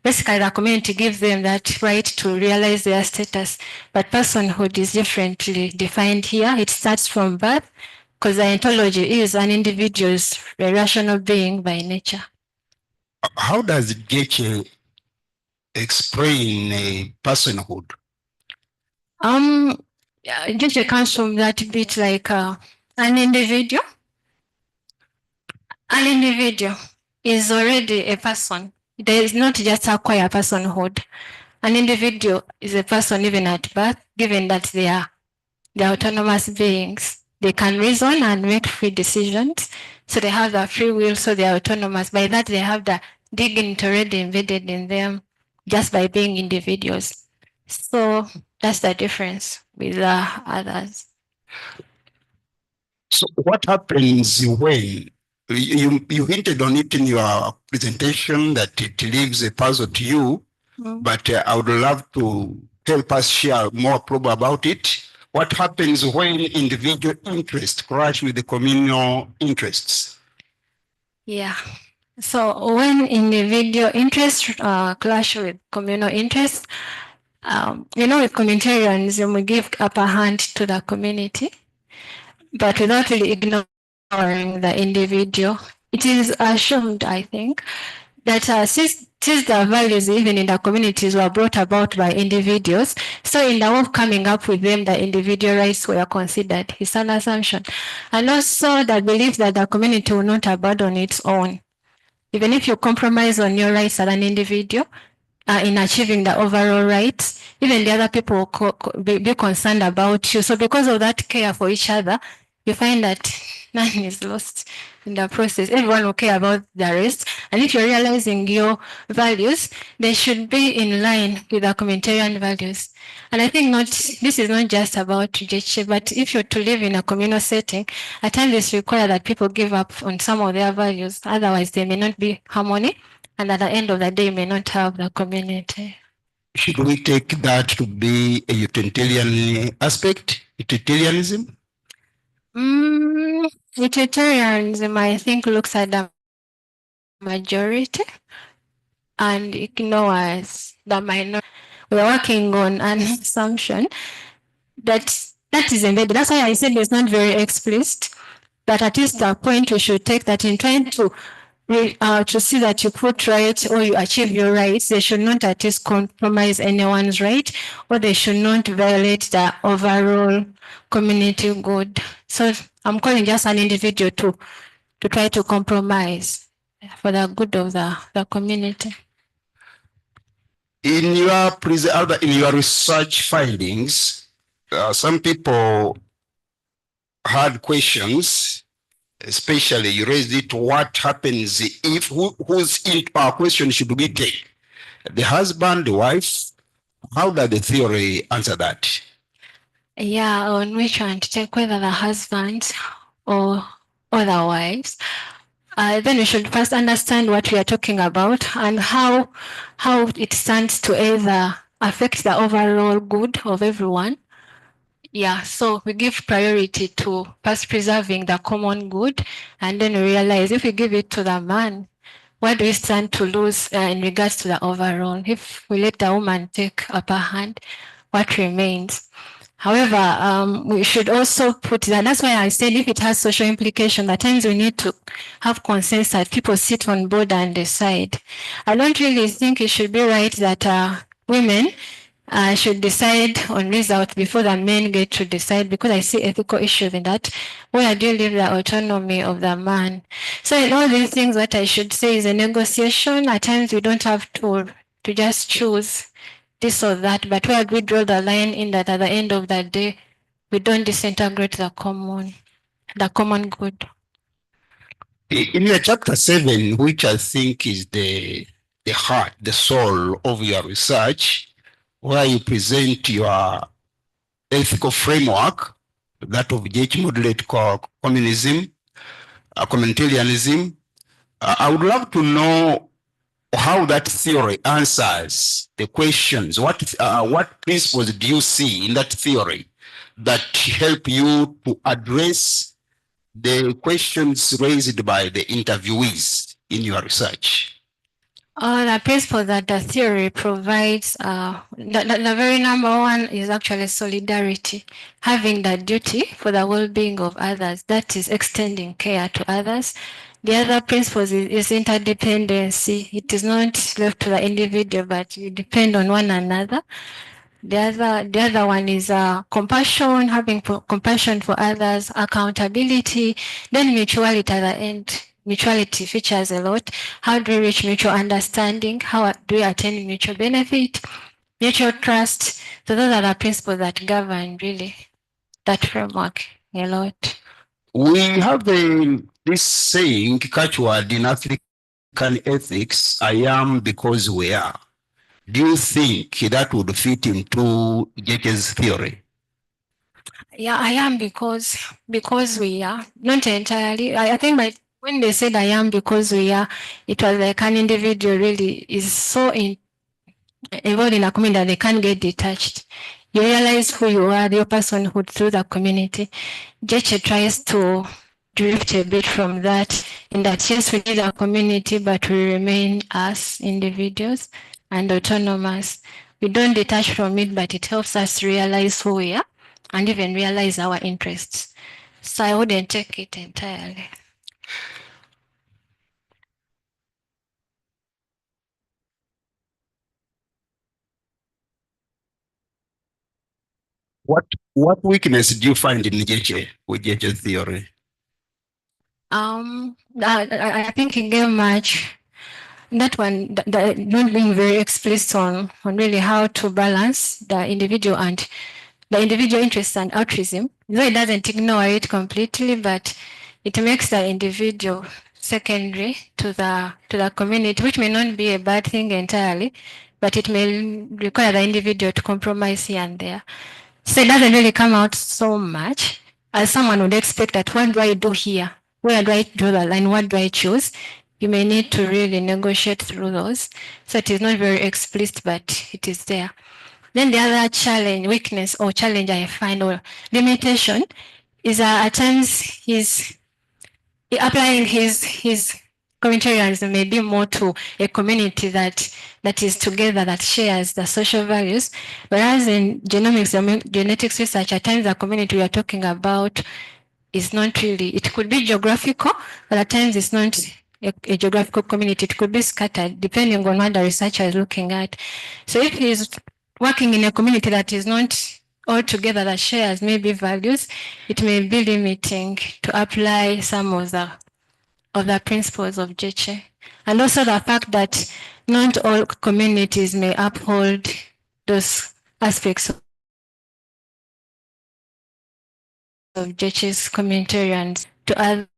[SPEAKER 2] Basically, the community gives them that right to realize their status, but personhood is differently defined here. It starts from birth, because the ontology is an individual's rational being by nature.
[SPEAKER 3] How does Geche explain a personhood?
[SPEAKER 2] Geche comes from that bit like an individual. An individual is already a person. There is not just acquire personhood. An individual is a person even at birth, given that they are autonomous beings. They can reason and make free decisions. So they have the free will, so they are autonomous. By that, they have the dignity already embedded in them just by being individuals. So that's the difference with the others.
[SPEAKER 3] So what happens when you hinted on it in your presentation that it leaves a puzzle to you, but I would love to help us share more probe about it. What happens when individual interests clash with the communal interests?
[SPEAKER 2] Yeah. So when individual interests clash with communal interests, with communitarianism, we give upper hand to the community, but without really ignoring the individual. It is assumed, I think, that since the values even in the communities were brought about by individuals, so in the way of coming up with them, the individual rights were considered. It's an assumption. And also the belief that the community will not abandon its own. Even if you compromise on your rights as an individual, in achieving the overall rights, even the other people will be concerned about you. So because of that care for each other, you find that none is lost in the process. Everyone will care about the rest. And if you're realizing your values, they should be in line with the communitarian values. And I think this is not just about Geche, but if you're to live in a communal setting, at times it's required that people give up on some of their values. Otherwise, there may not be harmony. And at the end of the day, may not have the community.
[SPEAKER 3] Should we take that to be a utilitarian aspect, utilitarianism?
[SPEAKER 2] Utilitarianism, I think, looks at the majority and ignores the minority. We're working on an assumption that is embedded. That's why I said it's not very explicit, but at least the point we should take that in trying to see that you put right or you achieve your rights, they should not at least compromise anyone's right, or they should not violate the overall community good. So I'm calling just an individual to try to compromise for the good of the community.
[SPEAKER 3] In your research findings, some people had questions. Especially, you raised it, what happens if, whose question should we take? The husband, the wife? How does the theory answer that?
[SPEAKER 2] Yeah, on which one to take, whether the husband or the wives. Then we should first understand what we are talking about and how it stands to either affect the overall good of everyone. Yeah, so we give priority to first preserving the common good, and then we realize if we give it to the man, what do we stand to lose in regards to the overall? If we let the woman take upper hand, what remains? However, we should also put that. That's why I said if it has social implication, at times we need to have consensus that people sit on board and decide. I don't really think it should be right that women should decide on results before the men get to decide, because I see ethical issues in that. Where do you leave the autonomy of the man? So in all these things, what I should say is a negotiation. At times we don't have to just choose this or that, but where we draw the line in that at the end of the day, we don't disintegrate the common good.
[SPEAKER 3] In your chapter 7, which I think is the heart, the soul of your research, where you present your ethical framework, that of JH moderate communism, communitarianism, I would love to know how that theory answers the questions. What principles do you see in that theory that help you to address the questions raised by the interviewees in your research?
[SPEAKER 2] The principle that the theory provides, the very number one is actually solidarity, having the duty for the well-being of others, that is extending care to others. The other principle is interdependency. It is not left to the individual, but you depend on one another. The other one is compassion, having compassion for others, accountability, then mutuality at the end. Mutuality features a lot. How do we reach mutual understanding? How do we attain mutual benefit? Mutual trust. So those are the principles that govern really that framework a lot.
[SPEAKER 3] We have this saying, catchword in African ethics, I am because we are. Do you think that would fit into Jeke's theory?
[SPEAKER 2] Yeah, I am because we are. Not entirely. I think when they said I am because we are, it was like an individual really is so involved in a community that they can't get detached. You realize who you are, your personhood through the community. Jeche tries to drift a bit from that, in that yes, we need a community, but we remain us individuals and autonomous. We don't detach from it, but it helps us realize who we are and even realize our interests. So I wouldn't take it entirely.
[SPEAKER 3] What weakness do you find in Jeche with Jeche's theory?
[SPEAKER 2] I think he gave much that one, not being very explicit on really how to balance the individual interests and altruism. Though it doesn't ignore it completely, but it makes the individual secondary to the community, which may not be a bad thing entirely, but it may require the individual to compromise here and there. So it doesn't really come out so much as someone would expect that what do I do here? Where do I draw the line? What do I choose? You may need to really negotiate through those. So it is not very explicit, but it is there. Then the other challenge, weakness or challenge I find or limitation is at times he's applying his communitarianism maybe more to a community that is together, that shares the social values. Whereas in genomics, genetics research, at times the community we are talking about is not really, it could be geographical, but at times it's not a geographical community. It could be scattered depending on what the researcher is looking at. So if he's working in a community that is not all together, that shares maybe values, it may be limiting to apply some of the principles of Jeche. And also the fact that not all communities may uphold those aspects of Jeche's communitarians to other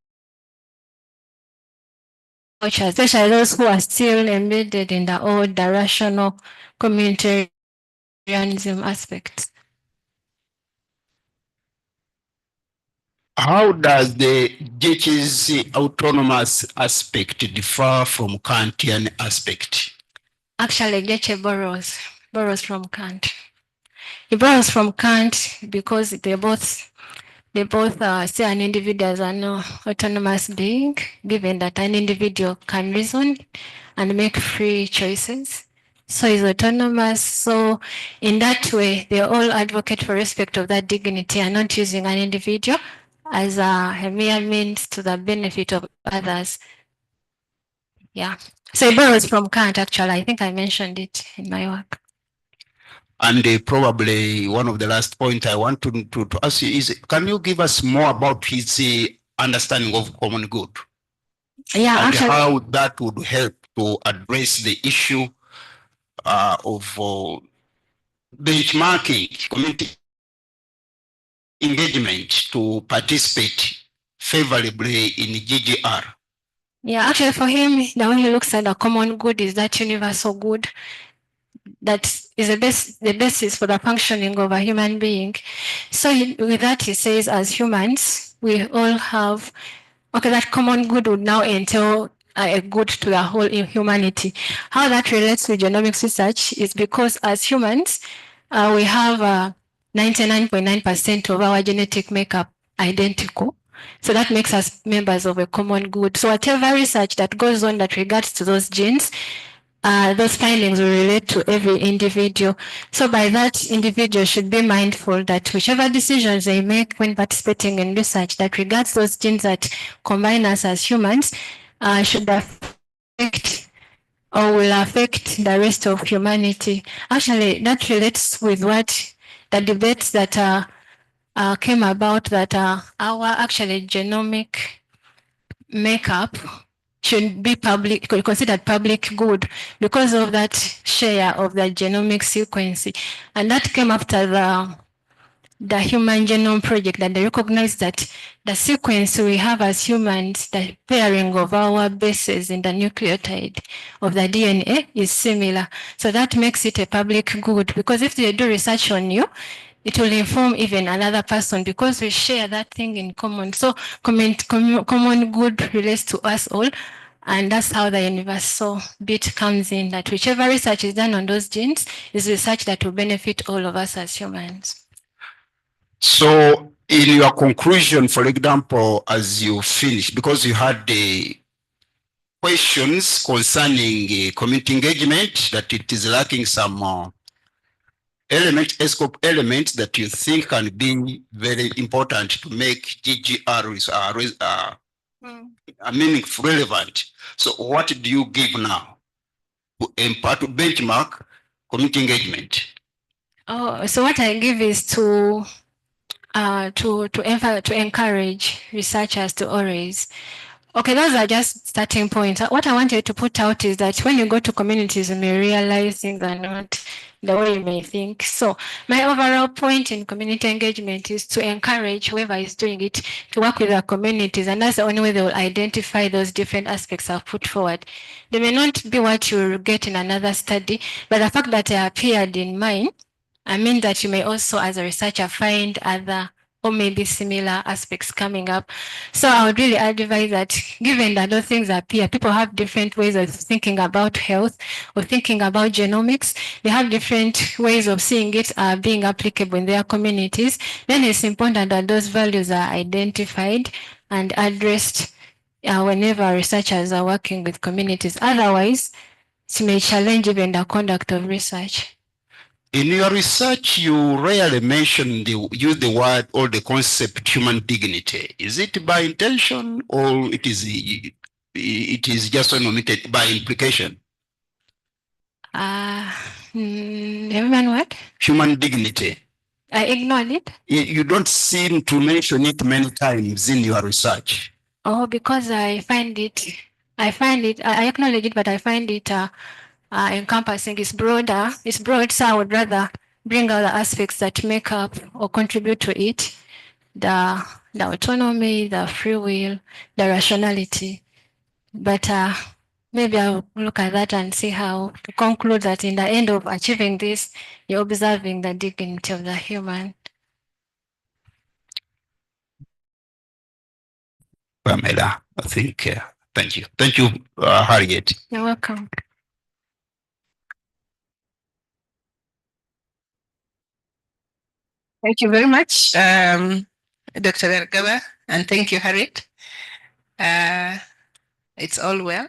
[SPEAKER 2] cultures, especially those who are still embedded in the old, the rational communitarianism aspects.
[SPEAKER 3] How does the Jeche's autonomous aspect differ from Kantian aspect?
[SPEAKER 2] Actually, Jeche borrows from Kant. He borrows from Kant because they both they both see an individual as an autonomous being, given that an individual can reason and make free choices. So is autonomous. So in that way, they all advocate for respect of that dignity and not using an individual as a mere means to the benefit of others. Yeah. So it borrows from Kant, actually. I think I mentioned it in my work.
[SPEAKER 3] And probably one of the last point I want to ask you is, can you give us more about his understanding of common good?
[SPEAKER 2] Yeah,
[SPEAKER 3] and
[SPEAKER 2] actually,
[SPEAKER 3] how that would help to address the issue of benchmarking community engagement to participate favorably in GGR.
[SPEAKER 2] yeah, actually for him, the way he looks at the common good is that universal good that is the basis for the functioning of a human being. So with that, he says, as humans, we all have, okay, that common good would now entail a good to the whole humanity. How that relates to genomics research is because as humans, we have 99.9% of our genetic makeup identical. So that makes us members of a common good. So whatever research that goes on that regards to those genes, those findings will relate to every individual. So by that, individual should be mindful that whichever decisions they make when participating in research that regards those genes that combine us as humans should affect or will affect the rest of humanity. Actually, that relates with what the debates that came about that our actually genomic makeup should be considered public good because of that share of the genomic sequence. And that came after the Human Genome Project, that they recognized that the sequence we have as humans, the pairing of our bases in the nucleotide of the DNA is similar. So that makes it a public good, because if they do research on you, it will inform even another person because we share that thing in common. So common good relates to us all. And that's how the universal bit comes in, that whichever research is done on those genes is research that will benefit all of us as humans.
[SPEAKER 3] So in your conclusion, for example, as you finish, because you had the questions concerning community engagement, that it is lacking some elements that you think can be very important to make GGR meaningful, relevant. So what do you give now to benchmark community engagement?
[SPEAKER 2] Oh, so what I give is to encourage researchers to always. Okay, those are just starting points. What I wanted to put out is that when you go to communities, you may realize things are not the way you may think. So my overall point in community engagement is to encourage whoever is doing it to work with their communities, and that's the only way they will identify those different aspects I've put forward. They may not be what you get in another study, but the fact that they appeared in mine, I mean that you may also, as a researcher, find other or maybe similar aspects coming up. So I would really advise that, given that those things appear, people have different ways of thinking about health or thinking about genomics. They have different ways of seeing it being applicable in their communities. Then it's important that those values are identified and addressed whenever researchers are working with communities. Otherwise, it may challenge even the conduct of research.
[SPEAKER 3] In your research, you rarely use the word or the concept human dignity. Is it by intention, or it is just omitted by implication?
[SPEAKER 2] Human what?
[SPEAKER 3] Human dignity.
[SPEAKER 2] I ignored it.
[SPEAKER 3] You don't seem to mention it many times in your research.
[SPEAKER 2] Oh, because I acknowledge it, but I find it encompassing. It's broader. It's broad, so I would rather bring out the aspects that make up or contribute to it: the autonomy, the free will, the rationality. But maybe I'll look at that and see how to conclude that in the end of achieving this, you're observing the dignity of the human.
[SPEAKER 3] Wamala, I think. Thank you. Thank you, Harriet.
[SPEAKER 2] You're welcome.
[SPEAKER 1] Thank you very much. Dr. Barugahare, and thank you, Harriet. It's all well.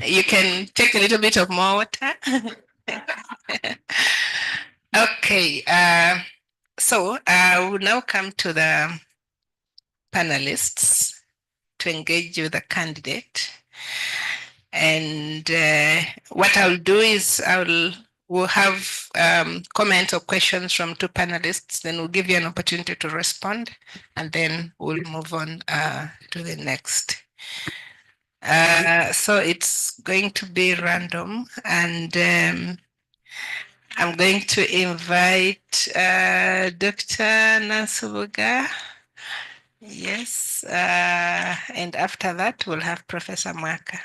[SPEAKER 1] You can take a little bit of more water. Okay, so we'll now come to the panelists to engage with the candidate. And what I'll do is we'll have comments or questions from two panelists, then we'll give you an opportunity to respond, and then we'll move on to the next. So it's going to be random, and I'm going to invite Dr. Nasubuga. Yes, and after that, we'll have Professor Mwaka.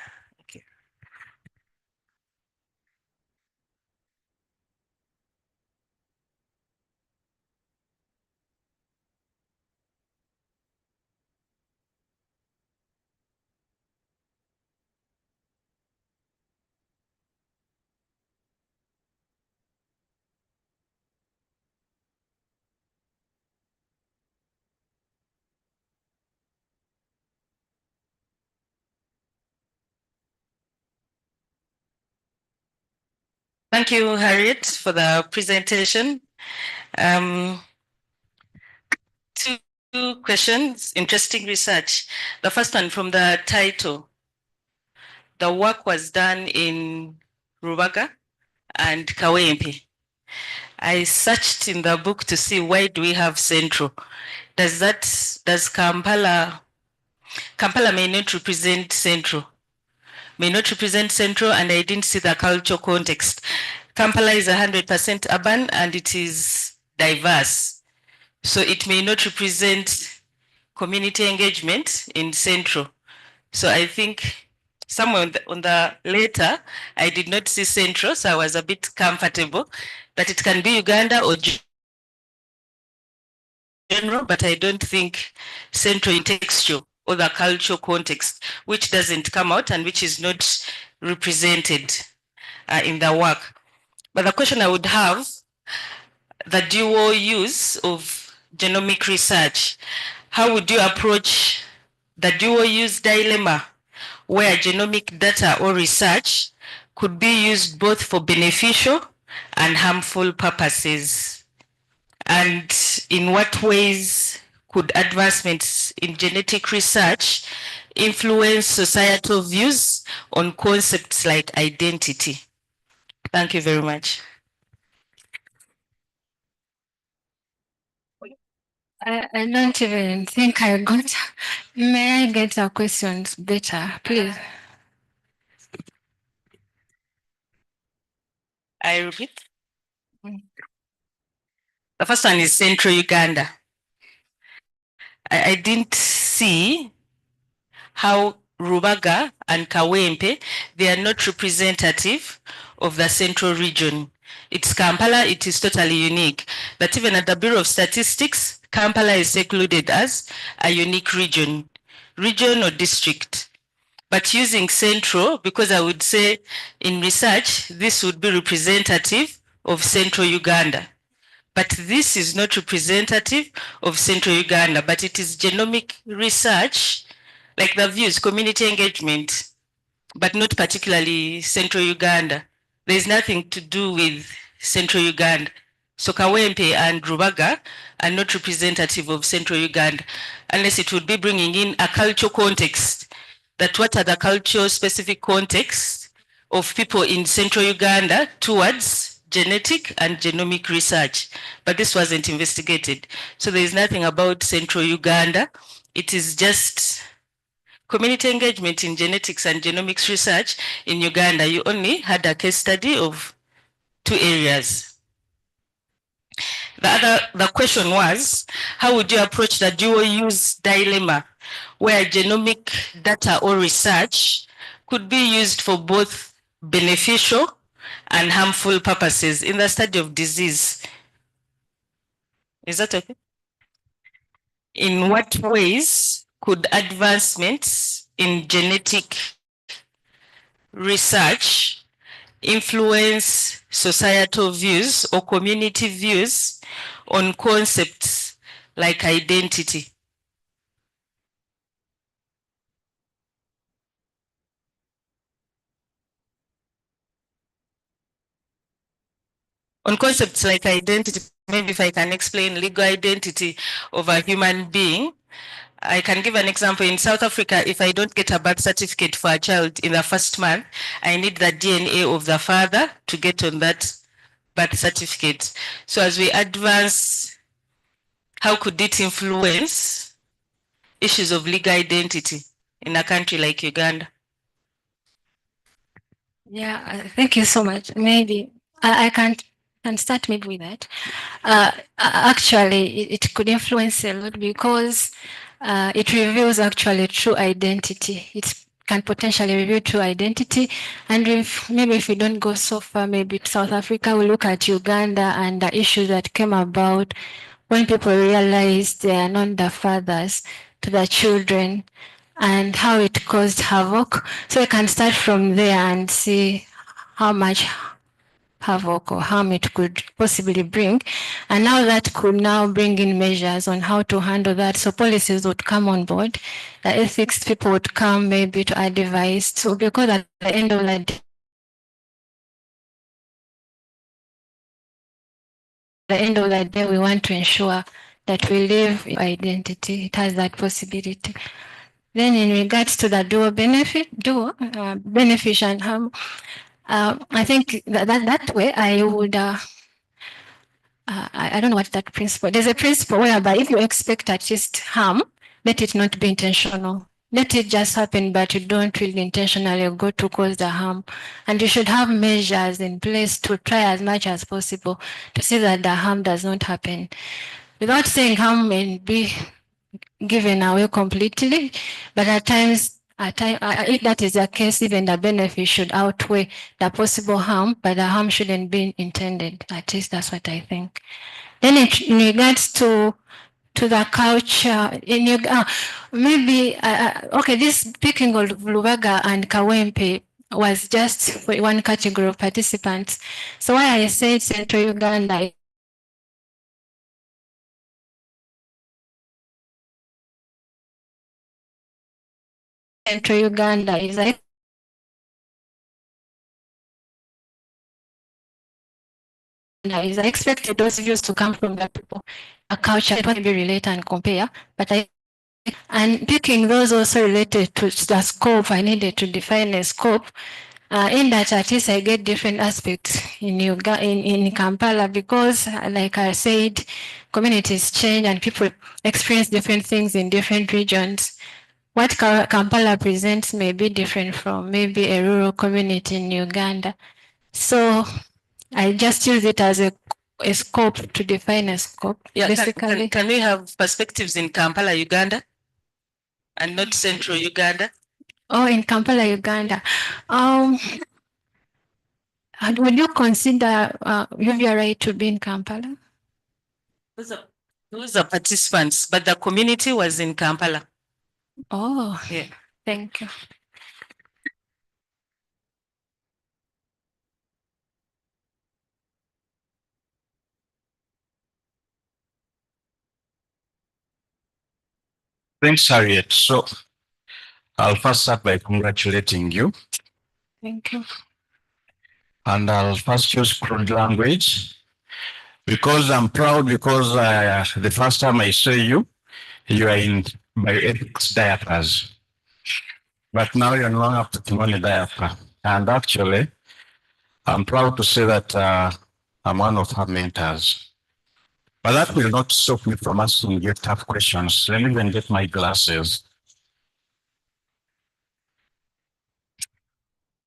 [SPEAKER 4] Thank you, Harriet, for the presentation. Two questions, interesting research. The first one from the title. The work was done in Rubaga and Kawempe. I searched in the book to see why do we have Central. Does Kampala may not represent Central? May not represent Central, and I didn't see the cultural context. Kampala is 100% urban and it is diverse. So it may not represent community engagement in Central. So I think somewhere on the later, I did not see Central, so I was a bit comfortable that it can be Uganda or general, but I don't think Central in textual or the cultural context, which doesn't come out and which is not represented in the work. But the question I would have, the dual use of genomic research, how would you approach the dual use dilemma where genomic data or research could be used both for beneficial and harmful purposes? And in what ways could advancements in genetic research influence societal views on concepts like identity? Thank you very much.
[SPEAKER 2] I don't even think I got. May I get the questions better, please?
[SPEAKER 4] I repeat. The first one is Central Uganda. I didn't see how Rubaga and Kawempe, they are not representative of the Central region. It's Kampala, it is totally unique. But even at the Bureau of Statistics, Kampala is secluded as a unique region or district. But using Central, because I would say in research, this would be representative of Central Uganda. But this is not representative of Central Uganda, but it is genomic research, like the views, community engagement, but not particularly Central Uganda. There's nothing to do with Central Uganda. So Kawempe and Rubaga are not representative of Central Uganda, unless it would be bringing in a cultural context, that what are the cultural specific contexts of people in Central Uganda towards genetic and genomic research. But this wasn't investigated. So there is nothing about Central Uganda. It is just community engagement in genetics and genomics research in Uganda. You only had a case study of 2 areas. The question was, how would you approach the dual use dilemma where genomic data or research could be used for both beneficial and harmful purposes in the study of disease? Is that okay? In what ways could advancements in genetic research influence societal views or community views on concepts like identity. On concepts like identity, maybe if I can explain legal identity of a human being, I can give an example. In South Africa, if I don't get a birth certificate for a child in the first month, I need the DNA of the father to get on that birth certificate. So as we advance, how could it influence issues of legal identity in a country like Uganda?
[SPEAKER 2] Yeah, thank you so much. Maybe I can start maybe with that. Actually, it could influence a lot because it reveals actually true identity. It can potentially reveal true identity. And if maybe if we don't go so far, maybe to South Africa, we look at Uganda and the issues that came about when people realized they are not the fathers to the children and how it caused havoc. So we can start from there and see how much havoc or harm it could possibly bring. And now that could now bring in measures on how to handle that. So policies would come on board, the ethics people would come maybe to advise. So because at the end of the day, we want to ensure that we live in identity. It has that possibility. Then in regards to the dual benefit and harm, I think that way I would, I don't know what that principle, there's a principle whereby if you expect at least harm, let it not be intentional. Let it just happen, but you don't really intentionally go to cause the harm. And you should have measures in place to try as much as possible to see that the harm does not happen. Without saying harm may be given away completely, but at times, if that is the case, even the benefit should outweigh the possible harm, but the harm shouldn't be intended. At least that's what I think. Then in regards to the culture, maybe, okay, this speaking of Lubaga and Kawempe was just for one category of participants. So why I said Central Uganda, Central Uganda is like I expected those views to come from the people, a culture that can be relate and compare, but and picking those also related to the scope, I needed to define a scope. In that at least I get different aspects in Kampala because like I said, communities change and people experience different things in different regions. What Kampala presents may be different from maybe a rural community in Uganda. So I just use it as a scope to define a scope.
[SPEAKER 4] Yeah,
[SPEAKER 2] basically.
[SPEAKER 4] Can we have perspectives in Kampala, Uganda, and not Central Uganda?
[SPEAKER 2] Oh, in Kampala, Uganda. Would you consider you have your right to be in Kampala?
[SPEAKER 4] Those are participants, but the community was in Kampala.
[SPEAKER 2] Oh,
[SPEAKER 4] yeah.
[SPEAKER 2] Thank you.
[SPEAKER 3] Thanks, Harriet. So I'll first start by congratulating you.
[SPEAKER 2] Thank you.
[SPEAKER 3] And I'll first use crude language because I'm proud because the first time I saw you, you are in bioethics diapers. But now you're no longer putting on a diaper. And actually, I'm proud to say that I'm one of her mentors. But that will not stop me from asking you tough questions. Let me even get my glasses.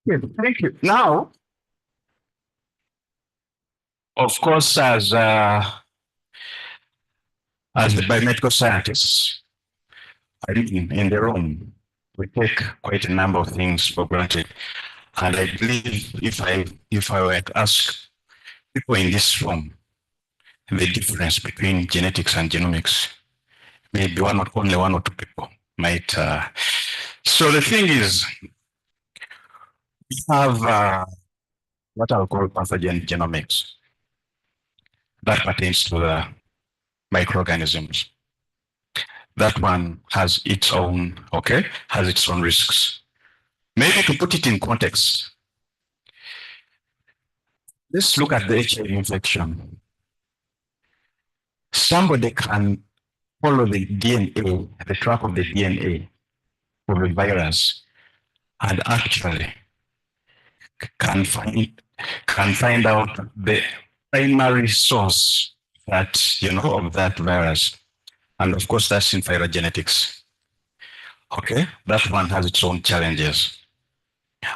[SPEAKER 3] Thank you. Now, of course, as the biomedical scientists in the room, we take quite a number of things for granted. And I believe if I were to ask people in this room the difference between genetics and genomics, maybe only one or two people might. So the thing is, we have what I'll call pathogen genomics that pertains to the microorganisms. that one has its own, has its own risks. Maybe to put it in context, let's look at the HIV infection. Somebody can follow the DNA, the track of the DNA of a virus, and actually can find out the primary source that, of that virus. And of course, that's in phylogenetics. Okay, that one has its own challenges.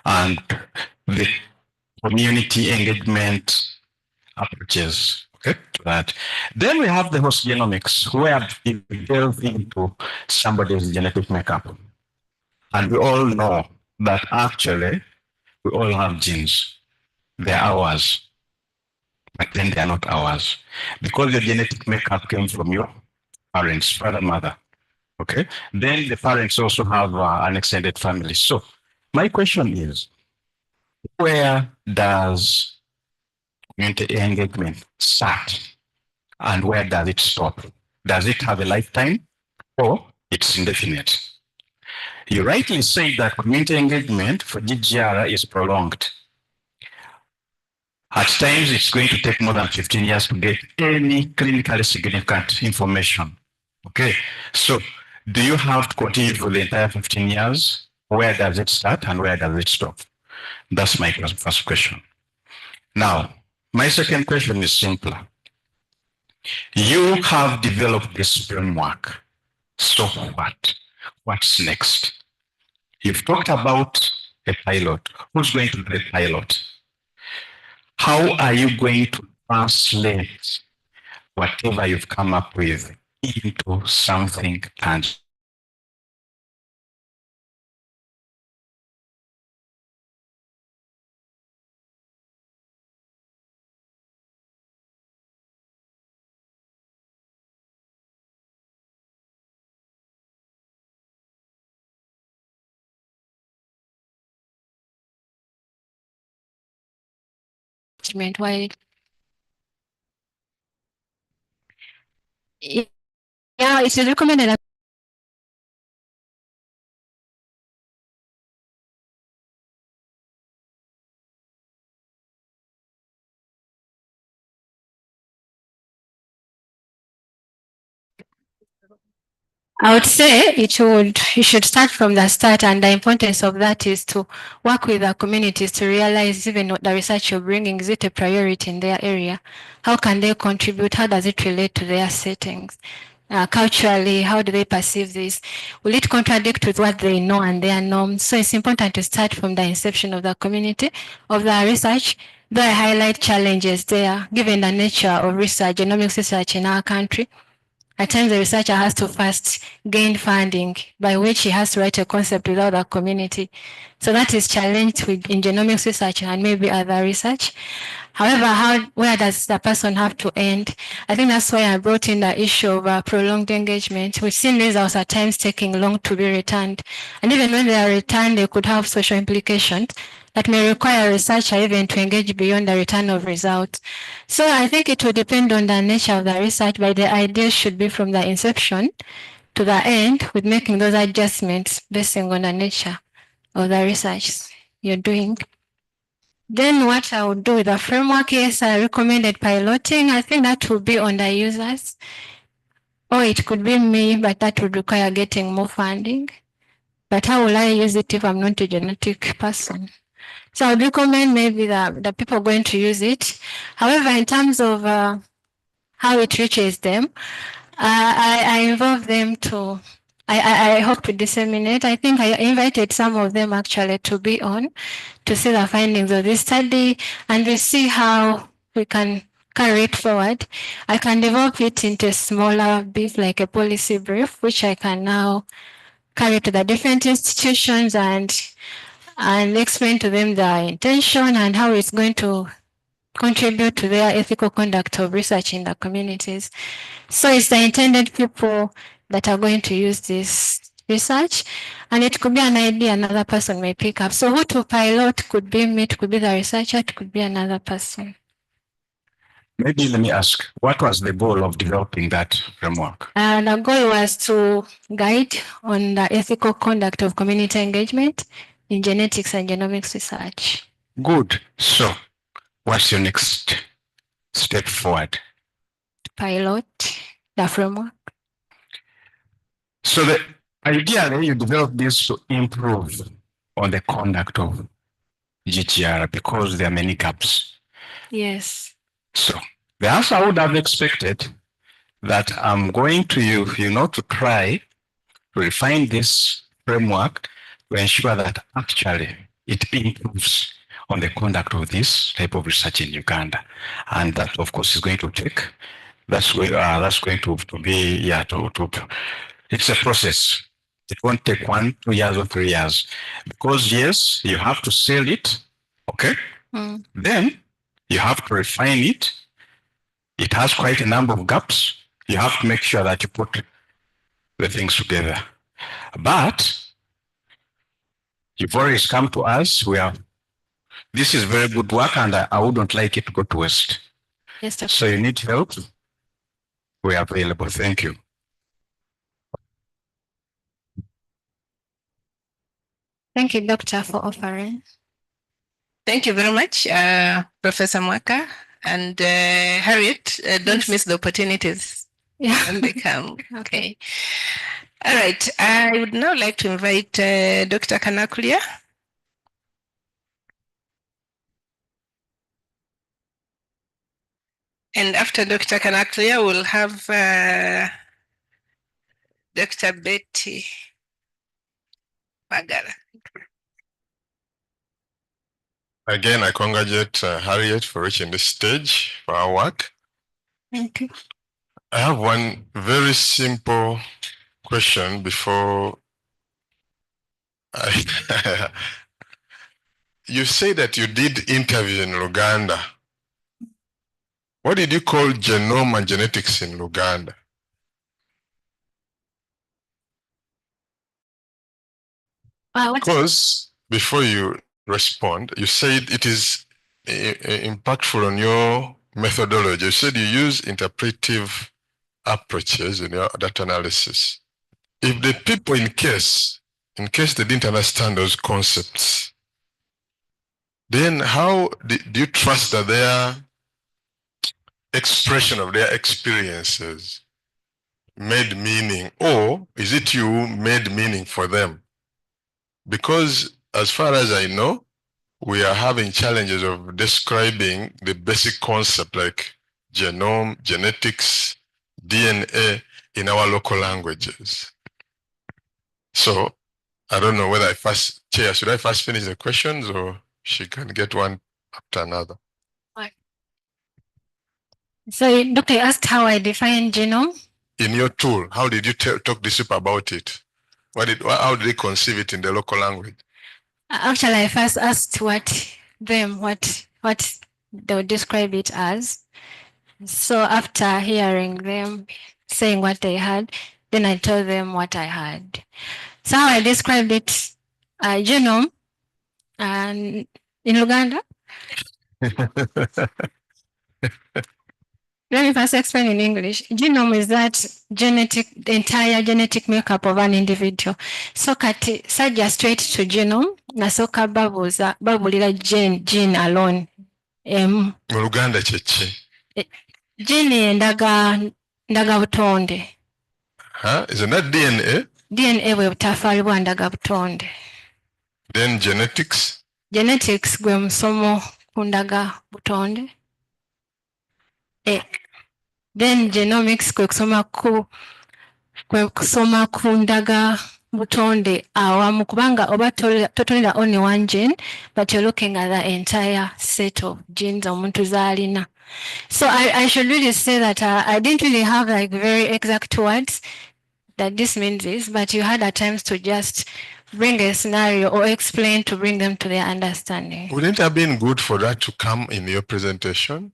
[SPEAKER 3] And the community engagement approaches, to that. Then we have the host genomics, where we delve into somebody's genetic makeup. And we all know that actually we all have genes. They're ours, but then they're not ours. Because your genetic makeup came from your parents, father, mother. Okay, then the parents also have an extended family. So my question is, where does community engagement start and where does it stop? Does it have a lifetime or it's indefinite? You rightly say that community engagement for GGR is prolonged. At times, it's going to take more than 15 years to get any clinically significant information. Okay, so do you have to continue for the entire 15 years? Where does it start and where does it stop? That's my first question. Now, my second question is simpler. You have developed this framework. So what? What's next? You've talked about a pilot. Who's going to do the pilot? How are you going to translate whatever you've come up with into something tangible?
[SPEAKER 2] Why? Yeah, it is recommended. I would say you should start from the start, and the importance of that is to work with the communities to realize even what the research you're bringing, is it a priority in their area? How can they contribute? How does it relate to their settings? Culturally, how do they perceive this? Will it contradict with what they know and their norms? So it's important to start from the inception of the community, of the research. Though I highlight challenges there, given the nature of research, genomics research in our country. At times, the researcher has to first gain funding, by which he has to write a concept without a community. So that is challenged in genomics research and maybe other research. However, where does the person have to end? I think that's why I brought in the issue of prolonged engagement. We've seen results at times taking long to be returned. And even when they are returned, they could have social implications that may require a researcher even to engage beyond the return of results. So I think it will depend on the nature of the research, but the idea should be from the inception to the end, with making those adjustments based on the nature of the research you're doing. Then what I would do with the framework is I recommended piloting. I think that would be on the users. Or it could be me, but that would require getting more funding. But how will I use it if I'm not a genetic person? So I would recommend maybe the people going to use it. However, in terms of how it reaches them, I involve them to, I hope to disseminate. I think I invited some of them actually to be on to see the findings of this study, and we see how we can carry it forward. I can develop it into a smaller brief, like a policy brief, which I can now carry to the different institutions and explain to them the intention and how it's going to contribute to their ethical conduct of research in the communities. So it's the intended people that are going to use this research, and it could be an idea another person may pick up. So who to pilot could be me, it could be the researcher, it could be another person.
[SPEAKER 3] Maybe let me ask, what was the goal of developing that framework?
[SPEAKER 2] The goal was to guide on the ethical conduct of community engagement in genetics and genomics research.
[SPEAKER 3] Good. So, what's your next step forward?
[SPEAKER 2] Pilot the framework.
[SPEAKER 3] So, the ideally, you develop this to improve on the conduct of GTR because there are many gaps.
[SPEAKER 2] Yes.
[SPEAKER 3] So, the answer I would have expected that I'm going to to try to refine this framework to ensure that actually it improves on the conduct of this type of research in Uganda. And that, of course, is going to take, that's going to be, it's a process. It won't take 1, 2 years or 3 years. Because yes, you have to sell it, okay? Then you have to refine it. It has quite a number of gaps. You have to make sure that you put the things together. But you've always come to us. This is very good work, and I wouldn't like it to go to waste.
[SPEAKER 2] Yes, Dr.
[SPEAKER 3] So you need help. We are available. Thank you.
[SPEAKER 2] Thank you, Doctor, for offering.
[SPEAKER 1] Thank you very much, Professor Mwaka and Harriet. Don't miss the opportunities when they come. Okay. All right. I would now like to invite Dr. Kanakulia. And after Dr. Kanakulia, we'll have Dr. Betty Bagara.
[SPEAKER 5] Again, I congratulate Harriet for reaching this stage for our work.
[SPEAKER 2] Thank you.
[SPEAKER 5] I have one very simple question before you say that you did interviews in Uganda. What did you call genome and genetics in Uganda? Because before you respond, you said it is impactful on your methodology. You said you use interpretive approaches in your data analysis. If the people in case they didn't understand those concepts, then how do you trust that their expression of their experiences made meaning, or is it you made meaning for them? Because as far as I know, we are having challenges of describing the basic concept like genome, genetics, DNA in our local languages. So I don't know whether should I first finish the questions or she can get one after another?
[SPEAKER 2] So, Doctor, you asked how I define genome? In
[SPEAKER 5] your tool, how did you talk this up about it? How did they conceive it in the local language?
[SPEAKER 2] Actually, I first asked what they would describe it as. So after hearing them saying what they had, then I told them what I had. So how I described it, genome, and in Uganda. Let me first explain in English. Genome is that the entire genetic makeup of an individual. So kati sajja straight to genome, nasoka babulira gene alone.
[SPEAKER 5] Mu Luganda kyeki?
[SPEAKER 2] Gene ndaga butonde.
[SPEAKER 5] Is it not DNA?
[SPEAKER 2] DNA bwe butafaalibwa ndaga butonde.
[SPEAKER 5] Then genetics?
[SPEAKER 2] Genetics gwe musomo ku ndaga butonde. Then genomics kwe kusoma ku ndaga butonde awamu kubanga oba totonera only one gene, but you're looking at the entire set of genes omuntu zalina. So I should really say that I didn't really have like very exact words that this means this, but you had at times to just bring a scenario or explain to bring them to their understanding.
[SPEAKER 5] Wouldn't it have been good for that to come in your presentation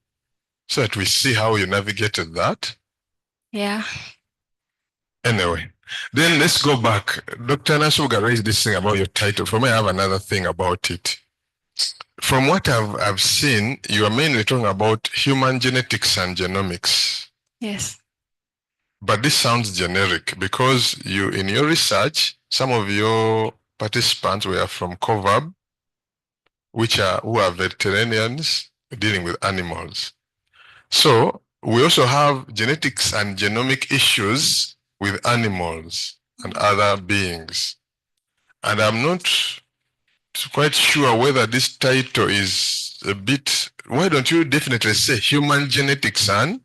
[SPEAKER 5] so that we see how you navigated that?
[SPEAKER 2] Yeah.
[SPEAKER 5] Anyway, then let's go back. Dr. Nasuga raised this thing about your title. For me, I have another thing about it. from what I've seen, you are mainly talking about human genetics and genomics.
[SPEAKER 2] Yes.
[SPEAKER 5] But this sounds generic because you, in your research, some of your participants were from COVAB, who are veterinarians dealing with animals. So we also have genetics and genomic issues with animals and other beings. And I'm not quite sure whether this title is a bit, why don't you definitely say human genetics and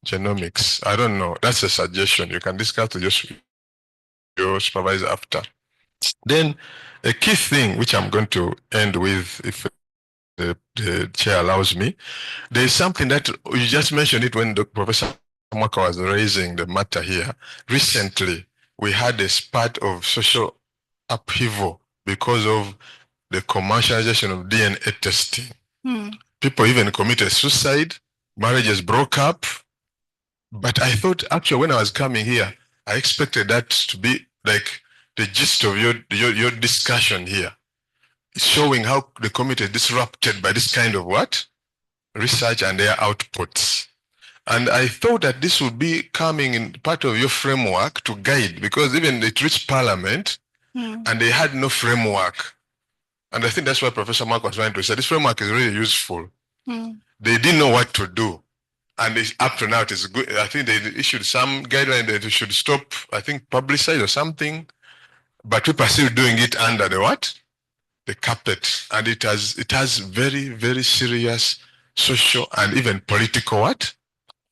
[SPEAKER 5] genomics? I don't know. That's a suggestion. You can discuss with your supervisor after. Then a key thing, which I'm going to end with, if the chair allows me, there is something that you just mentioned it when Professor Mwaka was raising the matter here. Recently, we had a spurt of social upheaval because of the commercialization of DNA testing. People even committed suicide, marriages broke up. But I thought, actually, when I was coming here, I expected that to be like the gist of your discussion here, showing how the community is disrupted by this kind of what? Research and their outputs. And I thought that this would be coming in part of your framework to guide, because even it reached Parliament and they had no framework. And I think that's what Professor Mark was trying to say. This framework is really useful. They didn't know what to do. And it's up to now, it is good. I think they issued some guideline that they should stop, I think, publicize or something. But people are still doing it under the what? The carpet. And it has very, very serious social and even political what?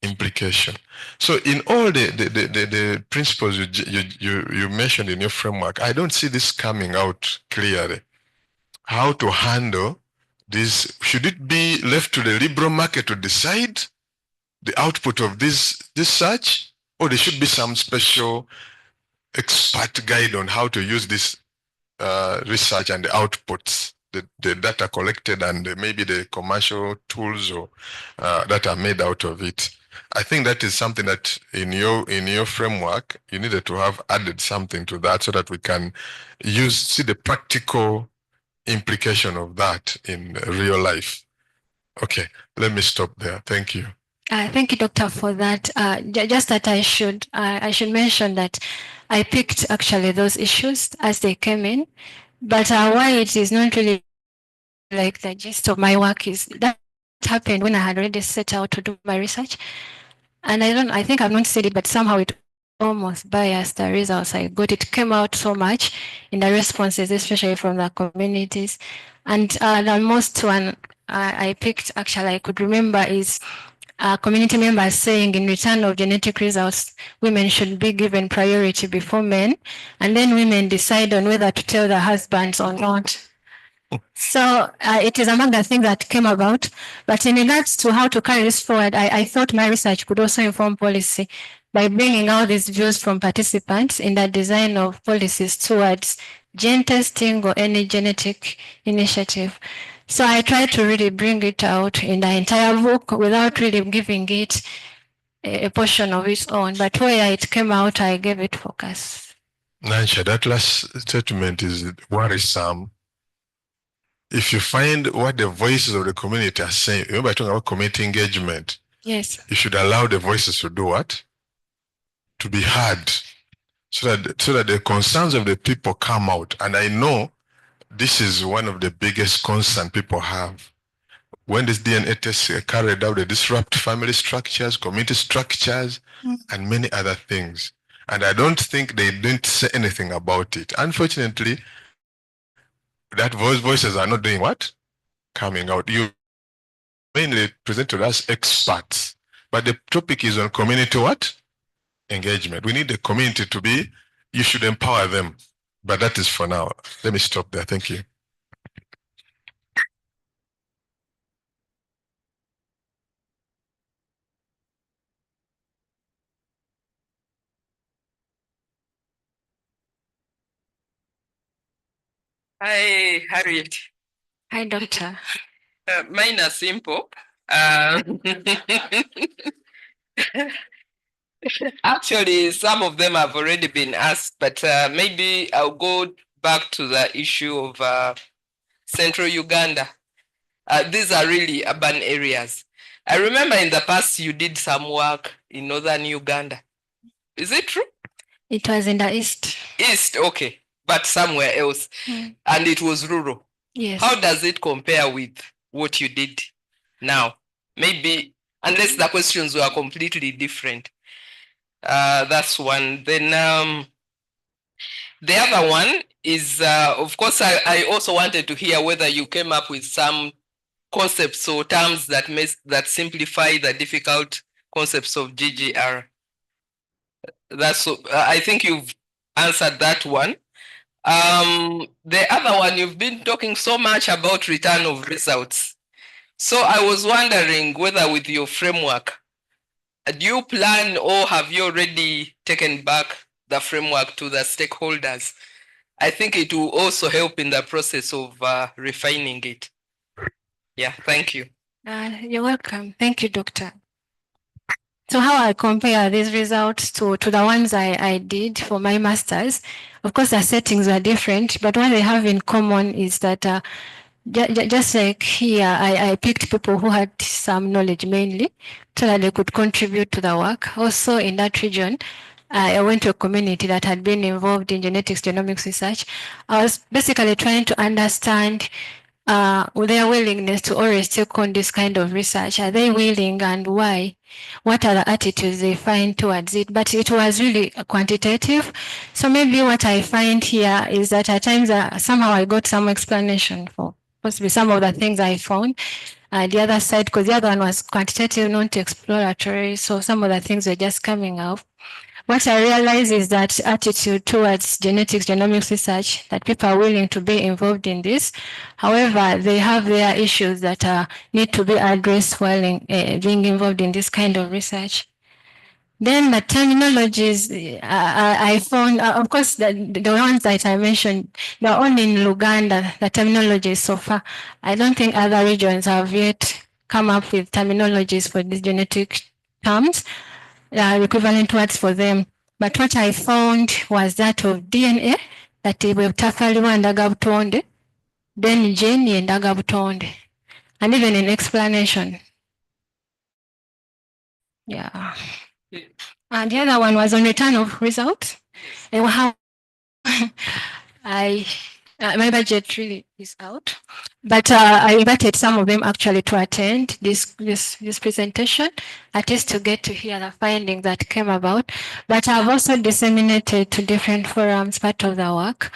[SPEAKER 5] Implication. So in all the principles you mentioned in your framework, I don't see this coming out clearly. How to handle this? Should it be left to the liberal market to decide the output of this search, or there should be some special expert guide on how to use this research and the outputs, the data collected and maybe the commercial tools or that are made out of it? I think that is something that in your framework you needed to have added something to that so that we can see the practical implication of that in real life. Okay, let me stop there. Thank you.
[SPEAKER 2] Thank you, Doctor, for that. Just that I should mention that I picked actually those issues as they came in, but why it is not really like the gist of my work is that happened when I had already set out to do my research, and I think I've not said it, but somehow it almost biased the results I got. It came out so much in the responses, especially from the communities, and the most one I picked actually I could remember is community members saying in return of genetic results, women should be given priority before men, and then women decide on whether to tell their husbands or not. So it is among the things that came about. But in regards to how to carry this forward, I thought my research could also inform policy by bringing out these views from participants in the design of policies towards gene testing or any genetic initiative. So I tried to really bring it out in the entire book without really giving it a portion of its own. But where it came out, I gave it focus.
[SPEAKER 5] Nankya, that last statement is worrisome. If you find what the voices of the community are saying, remember talking about community engagement.
[SPEAKER 2] Yes.
[SPEAKER 5] You should allow the voices to do what? To be heard, so that the concerns of the people come out. And I know this is one of the biggest concerns people have. When this DNA tests are carried out, they disrupt family structures, community structures, and many other things. And I don't think they didn't say anything about it. Unfortunately, that voices are not doing what? Coming out. You mainly presented as experts, but the topic is on community what? Engagement. We need the community to be, you should empower them. But that is for now. Let me stop there. Thank you.
[SPEAKER 6] Hi, Harriet.
[SPEAKER 2] Hi, Doctor.
[SPEAKER 6] Mine are simple. Actually, some of them have already been asked, but maybe I'll go back to the issue of Central Uganda. These are really urban areas. I remember in the past you did some work in northern Uganda. Is it true?
[SPEAKER 2] It was in the east.
[SPEAKER 6] East, okay, but somewhere else. And it was rural.
[SPEAKER 2] Yes.
[SPEAKER 6] How does it compare with what you did now? Maybe, unless the questions were completely different. That's one. Then the other one is, of course, I also wanted to hear whether you came up with some concepts or terms that simplify the difficult concepts of GGR. That's I think you've answered that one. The other one, you've been talking so much about return of results. So I was wondering whether with your framework, do you plan or have you already taken back the framework to the stakeholders? I think it will also help in the process of refining it. Yeah, thank you.
[SPEAKER 2] You're welcome. Thank you, Doctor. So how I compare these results to the ones I did for my master's, of course the settings were different, but what they have in common is that just like here, I picked people who had some knowledge mainly so that they could contribute to the work. Also in that region, I went to a community that had been involved in genetics genomics research. I was basically trying to understand their willingness to always take on this kind of research. Are they willing, and why? What are the attitudes they find towards it? But it was really quantitative. So maybe what I find here is that at times somehow I got some explanation for possibly some of the things I found. The other side, because the other one was quantitative, not exploratory. So some of the things were just coming out. What I realize is that attitude towards genetics, genomics research, that people are willing to be involved in this. However, they have their issues that need to be addressed while being involved in this kind of research. Then the terminologies I found, of course, the ones that I mentioned, they're only in Uganda, the terminologies so far. I don't think other regions have yet come up with terminologies for these genetic terms. Equivalent words for them. But what I found was that of DNA, that bwebutafaliwo ndaga butonde, then gene yendaga butonde, and even in explanation. Yeah. And the other one was on return of results. And how my budget really is out, but I invited some of them actually to attend this presentation, at least to get to hear the findings that came about. But I've also disseminated to different forums part of the work.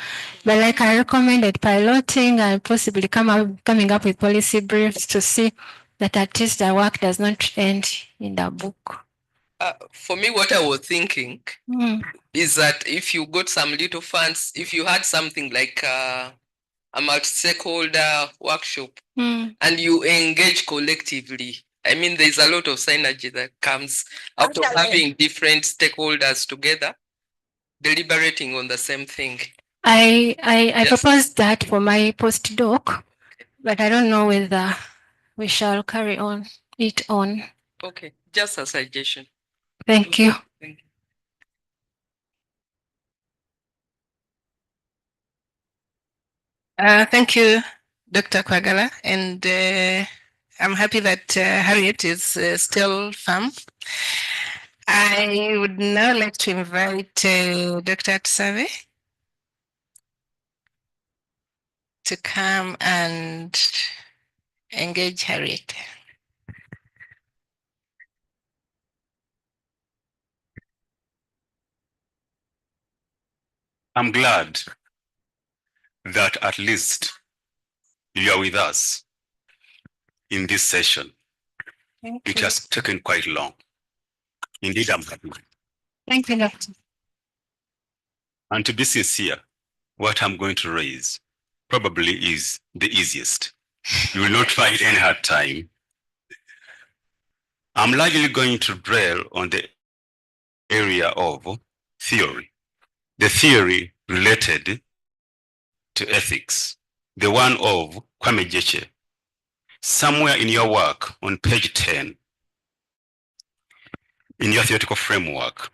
[SPEAKER 2] But like I recommended piloting and possibly coming up with policy briefs to see that at least the work does not end in the book.
[SPEAKER 6] For me, what I was thinking is that if you got some little funds, if you had something like a multi-stakeholder workshop and you engage collectively, I mean, there's a lot of synergy that comes out of having different stakeholders together, deliberating on the same thing.
[SPEAKER 2] I proposed that for my postdoc, but I don't know whether we shall carry on it on.
[SPEAKER 6] Okay, just a suggestion.
[SPEAKER 2] Thank you.
[SPEAKER 6] Thank you.
[SPEAKER 1] Thank you, Dr. Kwagala, and I'm happy that Harriet is still firm. I would now like to invite Dr. Tsave to come and engage Harriet.
[SPEAKER 7] I'm glad that at least you are with us in this session. It has taken quite long. Indeed, I'm happy.
[SPEAKER 2] Thank you, Doctor.
[SPEAKER 7] And to be sincere, what I'm going to raise probably is the easiest. You will not find any hard time. I'm largely going to dwell on the area of theory. The theory related to ethics, the one of Kwame Gyekye. Somewhere in your work on page 10, in your theoretical framework,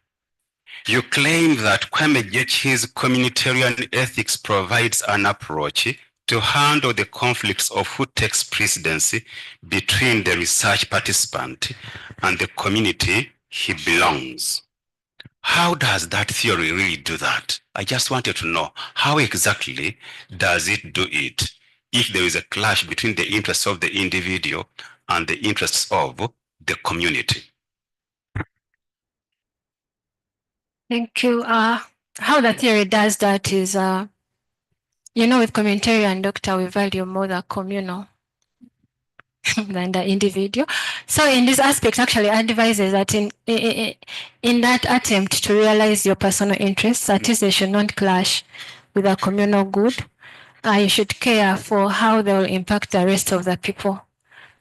[SPEAKER 7] you claim that Kwame Gyekye's communitarian ethics provides an approach to handle the conflicts of who takes precedence between the research participant and the community he belongs. How does that theory really do that? I just wanted to know, how exactly does it do it if there is a clash between the interests of the individual and the interests of the community?
[SPEAKER 2] Thank you. How the theory does that is, with communitarian doctor, we value more the communal than the individual. So in this aspect, actually advises that in that attempt to realize your personal interests, at least they should not clash with a communal good. You should care for how they will impact the rest of the people.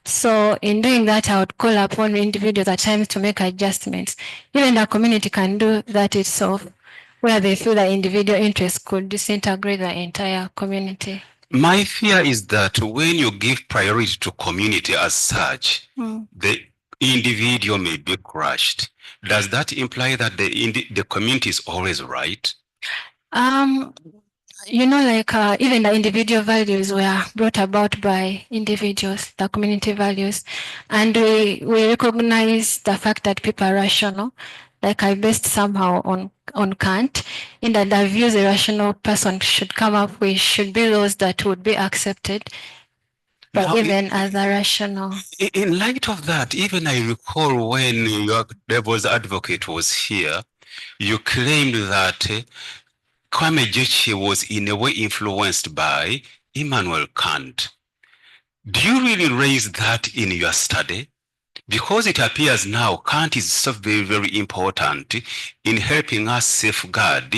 [SPEAKER 2] So in doing that, I would call upon individuals at times to make adjustments. Even the community can do that itself, where they feel that individual interests could disintegrate the entire community.
[SPEAKER 7] My fear is that when you give priority to community as such, the individual may be crushed. Does that imply that the community is always right?
[SPEAKER 2] Even the individual values were brought about by individuals, the community values, and we recognize the fact that people are rational. Like I based somehow on Kant, in that the views a rational person should come up with should be those that would be accepted, but now, even as a rational.
[SPEAKER 7] In light of that, even I recall when your devil's advocate was here, you claimed that Kwame Gyekye was in a way influenced by Immanuel Kant. Do you really raise that in your study? Because it appears now Kant is so very, very important in helping us safeguard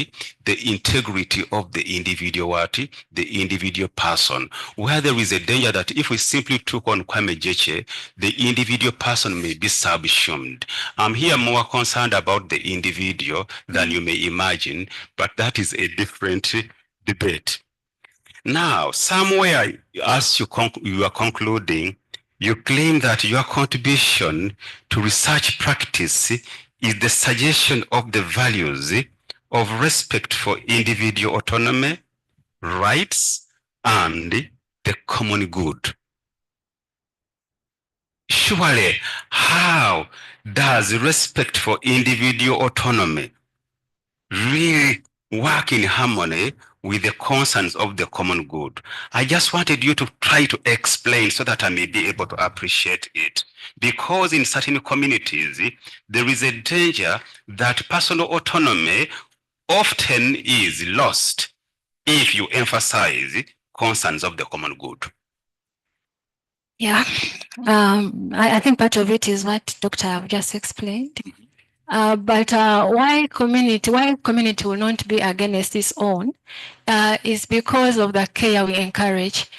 [SPEAKER 7] the integrity of the individuality, the individual person, where there is a danger that if we simply took on Kwame Gyekye, the individual person may be subsumed. I'm here more concerned about the individual than you may imagine, but that is a different debate. Now, somewhere as you are concluding, you claim that your contribution to research practice is the suggestion of the values of respect for individual autonomy, rights, and the common good. Surely, how does respect for individual autonomy really work in harmony with the concerns of the common good? I just wanted you to try to explain so that I may be able to appreciate it. Because in certain communities, there is a danger that personal autonomy often is lost if you emphasize concerns of the common good.
[SPEAKER 2] Yeah, I think part of it is what Dr. have just explained. But why community will not be against its own is because of the care we encourage.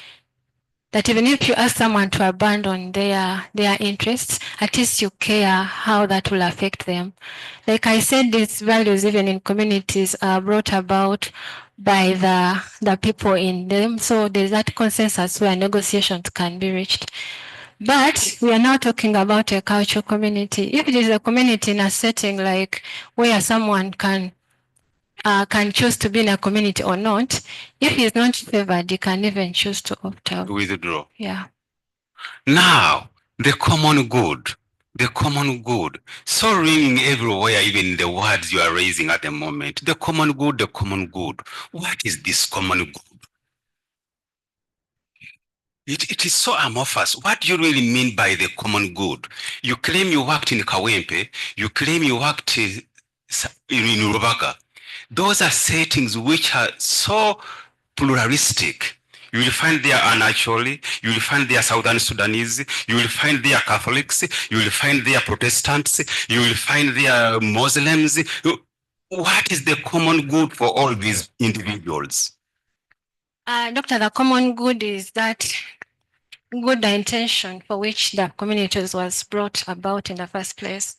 [SPEAKER 2] That even if you ask someone to abandon their interests, at least you care how that will affect them. Like I said, these values even in communities are brought about by the people in them. So there's that consensus where negotiations can be reached. But we are now talking about a cultural community. If it is a community in a setting like where someone can choose to be in a community or not, if he is not favored, he can even choose to opt out.
[SPEAKER 7] Withdraw.
[SPEAKER 2] Yeah.
[SPEAKER 7] Now, the common good. The common good. So ringing everywhere, even the words you are raising at the moment. The common good, the common good. What is this common good? It is so amorphous. What do you really mean by the common good? You claim you worked in Kawempe. You claim you worked in Rubaga. Those are settings which are so pluralistic. You will find there Anacholi, you will find there Southern Sudanese, you will find there Catholics, you will find there Protestants, you will find there Muslims. What is the common good for all these individuals?
[SPEAKER 2] Doctor, the common good is that good intention for which the communities was brought about in the first place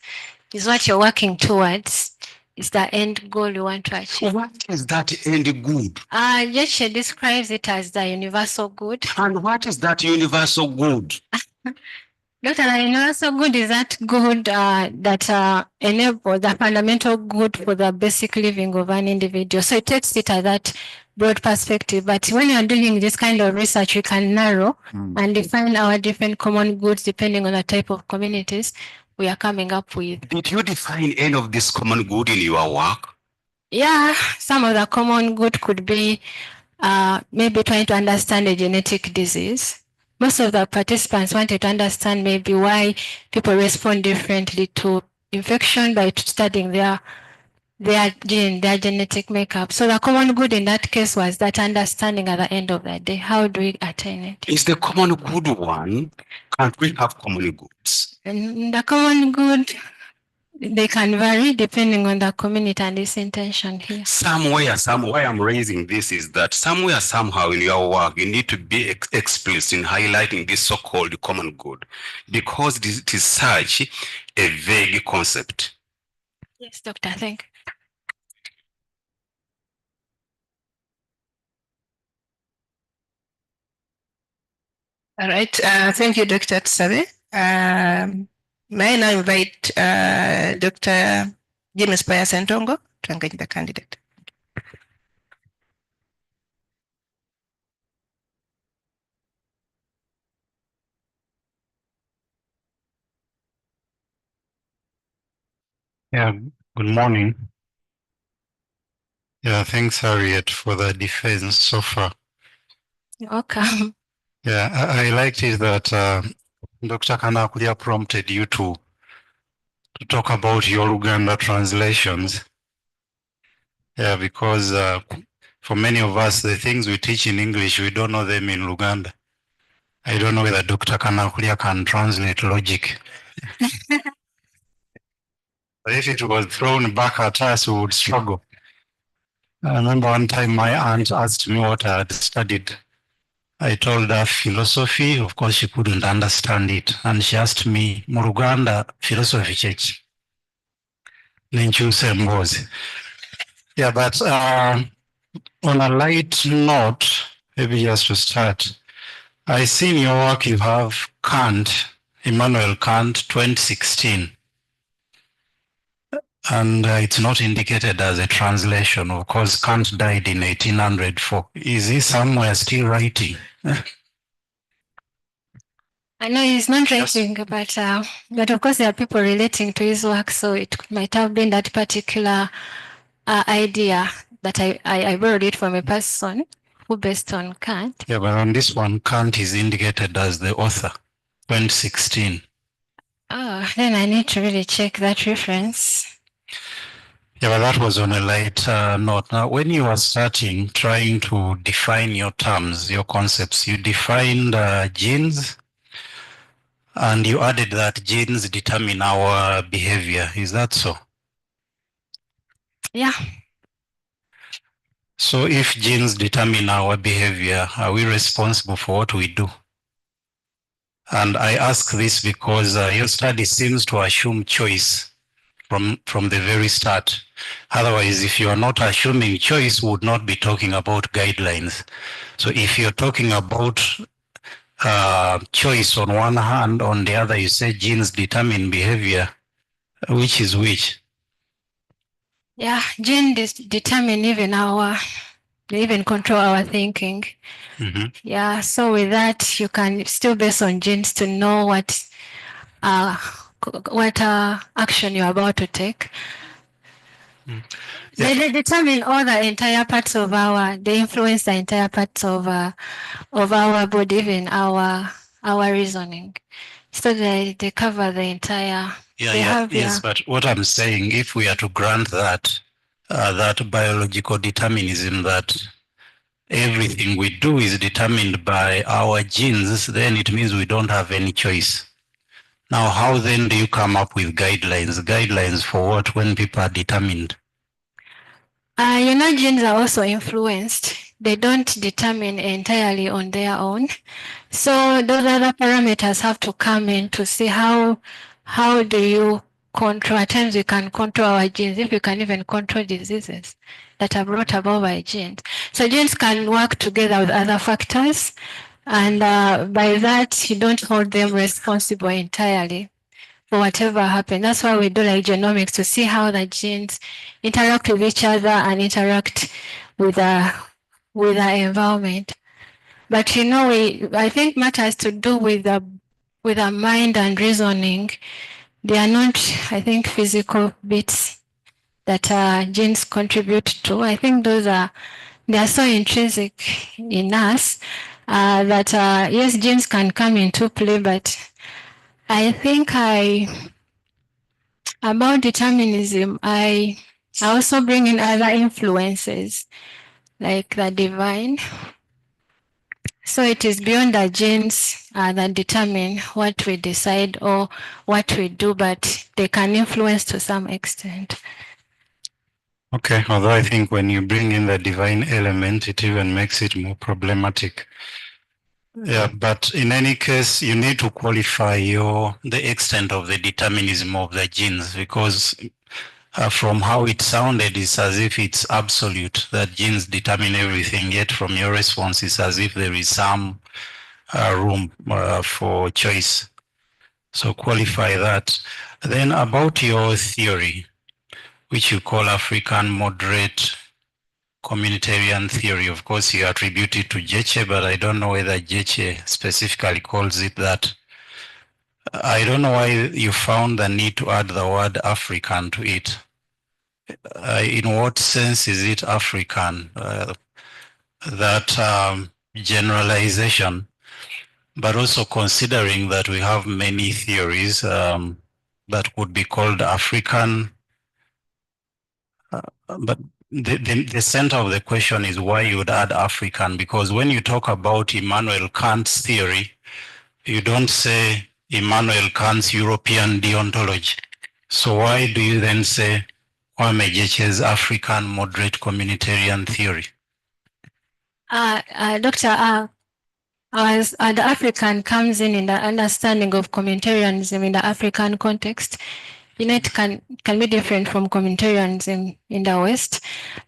[SPEAKER 2] is what you're working towards. Is the end goal you want to achieve.
[SPEAKER 7] What is that end good?
[SPEAKER 2] Gyekye describes it as the universal good.
[SPEAKER 7] And what is that universal good?
[SPEAKER 2] Doctor, the universal good is that good that enables the fundamental good for the basic living of an individual. So it takes it as that broad perspective. But when you're doing this kind of research, we can narrow and define our different common goods depending on the type of communities we are coming up with.
[SPEAKER 7] Did you define any of this common good in your work?
[SPEAKER 2] Yeah, some of the common good could be maybe trying to understand a genetic disease. Most of the participants wanted to understand maybe why people respond differently to infection by studying their gene, their genetic makeup. So the common good in that case was that understanding at the end of the day. How do we attain it?
[SPEAKER 7] Is the common good one? Can't we have common goods?
[SPEAKER 2] And the common good, they can vary depending on the community and its intention here.
[SPEAKER 7] Somewhere, why I'm raising this is that somewhere, somehow in your work, you need to be explicit in highlighting this so-called common good, because it is such a vague concept.
[SPEAKER 2] Yes, Doctor, thank you.
[SPEAKER 1] All right. Thank you, Dr. Tsabe. May I now invite Dr. James Pius to engage the candidate.
[SPEAKER 8] Yeah, good morning. Yeah, thanks, Harriet, for the defense so far.
[SPEAKER 2] You're welcome.
[SPEAKER 8] Yeah, I liked it that Dr. Kanakulia prompted you to talk about your Uganda translations. Yeah, because for many of us, the things we teach in English, we don't know them in Uganda. I don't know whether Dr. Kanakulia can translate logic. If it was thrown back at us, we would struggle. I remember one time my aunt asked me what I had studied. I told her philosophy. Of course, she couldn't understand it. And she asked me, Muruganda philosophy church. Yeah, but on a light note, maybe just to start, I see in your work you have Kant, Immanuel Kant, 2016. And it's not indicated as a translation. Of course, Kant died in 1804. Is he somewhere still writing?
[SPEAKER 2] I know he's not writing, but of course there are people relating to his work, so it might have been that particular idea that I borrowed it from a person who based on Kant.
[SPEAKER 8] Yeah, but on this one, Kant is indicated as the author, 2016.
[SPEAKER 2] Oh, then I need to really check that reference.
[SPEAKER 8] Yeah, but that was on a light note. Now, when you were starting, trying to define your terms, your concepts, you defined genes, and you added that genes determine our behavior. Is that so?
[SPEAKER 2] Yeah.
[SPEAKER 8] So if genes determine our behavior, are we responsible for what we do? And I ask this because your study seems to assume choice from the very start. Otherwise, if you are not assuming choice, we would not be talking about guidelines. So if you're talking about choice on one hand, on the other you say genes determine behavior, which is which?
[SPEAKER 2] Yeah, genes determine even control our thinking.
[SPEAKER 8] Mm-hmm.
[SPEAKER 2] Yeah, so with that you can still base on genes to know what action you're about to take. Yeah. They determine all the entire parts of they influence the entire parts of our body, even our reasoning. So they cover the entire.
[SPEAKER 8] Yes, but what I'm saying, if we are to grant that, that biological determinism, that everything we do is determined by our genes, then it means we don't have any choice. Now, how then do you come up with guidelines? Guidelines for what when people are determined?
[SPEAKER 2] Genes are also influenced. They don't determine entirely on their own. So those other parameters have to come in to see how do you control. At times we can control our genes, if we can even control diseases that are brought about by genes. So genes can work together with other factors, and by that you don't hold them responsible entirely for whatever happens. That's why we do like genomics, to see how the genes interact with each other and interact with with the environment. But you know, I think much has to do with the mind and reasoning. They are not, I think, physical bits that genes contribute to. I think they are so intrinsic in us that yes, genes can come into play, but I think about determinism, I also bring in other influences like the divine. So it is beyond the genes that determine what we decide or what we do, but they can influence to some extent.
[SPEAKER 8] Okay, although I think when you bring in the divine element, it even makes it more problematic. Yeah, but in any case, you need to qualify the extent of the determinism of the genes, because from how it sounded, it's as if it's absolute, that genes determine everything, yet from your response, it's as if there is some room for choice. So qualify that. Then about your theory, which you call African moderate communitarian theory. Of course, you attribute it to Jeche, but I don't know whether Jeche specifically calls it that. I don't know why you found the need to add the word African to it. In what sense is it African? That generalization, but also considering that we have many theories that would be called African, but the center of the question is why you would add African, because when you talk about Immanuel Kant's theory, you don't say Immanuel Kant's European deontology. So why do you then say Kwame Jeche's African moderate communitarian theory?
[SPEAKER 2] Doctor, as the African comes in the understanding of communitarianism in the African context, you know, it can be different from communitarianism in the West.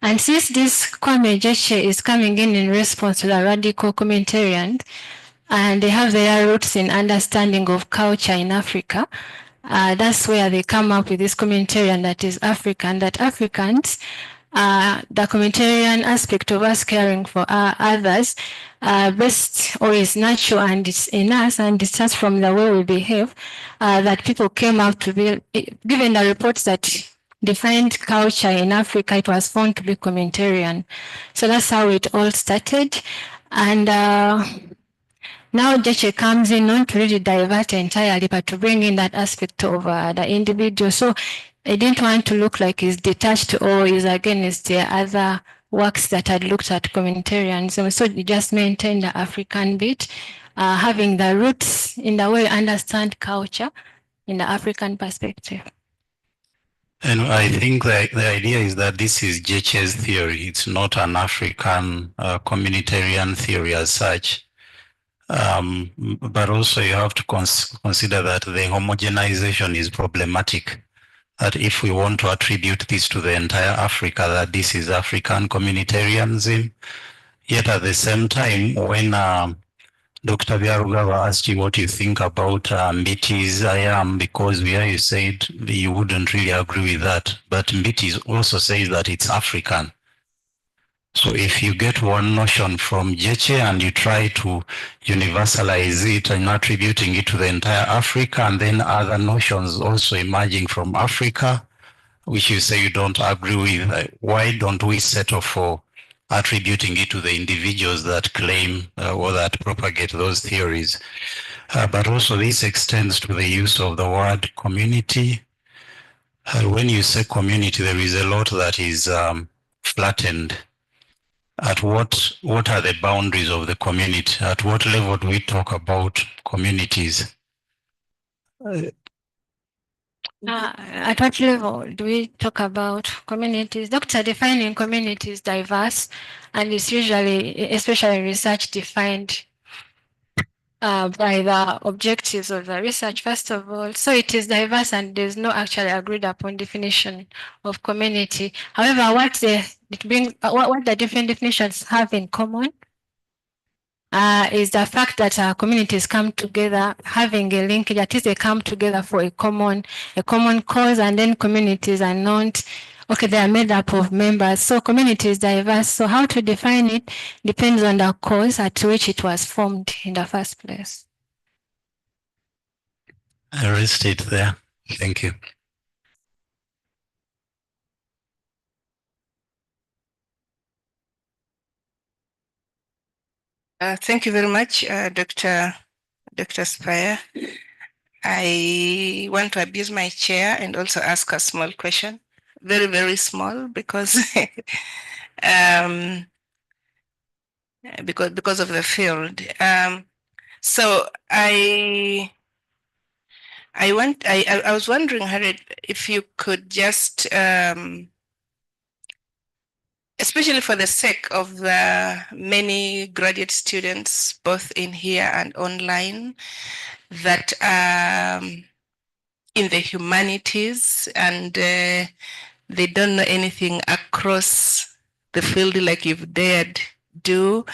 [SPEAKER 2] And since this Kwame Jeche is coming in response to the radical communitarian, and they have their roots in understanding of culture in Africa, that's where they come up with this communitarian that is African, that Africans, the communitarian aspect of us caring for others, best or is natural and it's in us, and it starts from the way we behave, that people came out to be, given the reports that defined culture in Africa, it was found to be communitarian. So that's how it all started. And now Jeche comes in not to really divert entirely, but to bring in that aspect of the individual. So I didn't want to look like he's detached or is against the other works that had looked at communitarianism. So you just maintain the African bit, having the roots in the way we understand culture in the African perspective.
[SPEAKER 8] And I think the idea is that this is Jeche's theory. It's not an African communitarian theory as such. But also you have to consider that the homogenization is problematic. That if we want to attribute this to the entire Africa, that this is African communitarianism, yet at the same time, when Dr. Barugahare asked you what you think about Mbiti's I am, because you said you wouldn't really agree with that, but Mbiti also says that it's African. So if you get one notion from Jeche and you try to universalize it and attributing it to the entire Africa, and then other notions also emerging from Africa, which you say you don't agree with, why don't we settle for attributing it to the individuals that claim or that propagate those theories? But also this extends to the use of the word community. When you say community, there is a lot that is flattened. At what are the boundaries of the community? At what level do we talk about communities?
[SPEAKER 2] At what level do we talk about communities? Doctor defining communities diverse, and it's usually, especially research, defined by the objectives of the research, first of all. So it is diverse and there's no actually agreed upon definition of community. However, what the different definitions have in common is the fact that communities come together, having a linkage, that is they come together for a common cause, and then communities are not okay, they are made up of members. So community is diverse. So how to define it depends on the cause at which it was formed in the first place.
[SPEAKER 8] I rest it there. Thank you.
[SPEAKER 1] Thank you very much, Dr. Spire. I want to abuse my chair and also ask a small question, very, very small, because because of the field. So I was wondering, Harriet, if you could just, especially for the sake of the many graduate students, both in here and online, that in the humanities and they don't know anything across the field like you've dared do.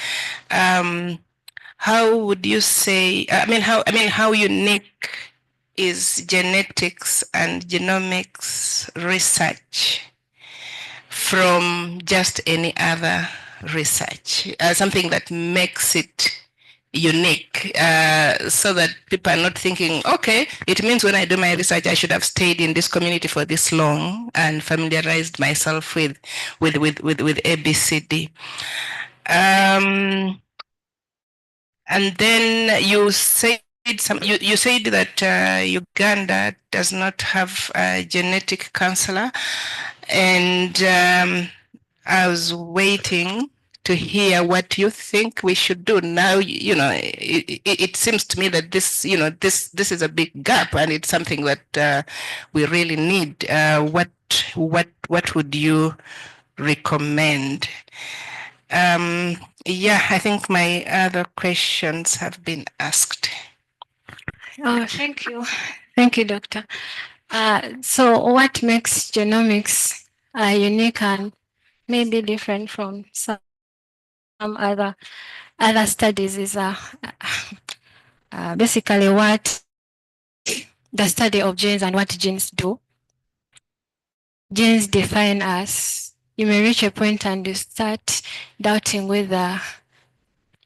[SPEAKER 1] How would you say? How unique is genetics and genomics research from just any other research? Something that makes it unique, so that people are not thinking, okay, it means when I do my research, I should have stayed in this community for this long and familiarized myself with ABCD. And then you said you said that Uganda does not have a genetic counselor, and I was waiting to hear what you think we should do now. It seems to me that this is a big gap, and it's something that we really need. What would you recommend? Yeah, I think my other questions have been asked.
[SPEAKER 2] Oh, thank you. Thank you, Doctor. So what makes genomics unique and maybe different from some other studies is basically what the study of genes and what genes do. Genes define us. You may reach a point and you start doubting whether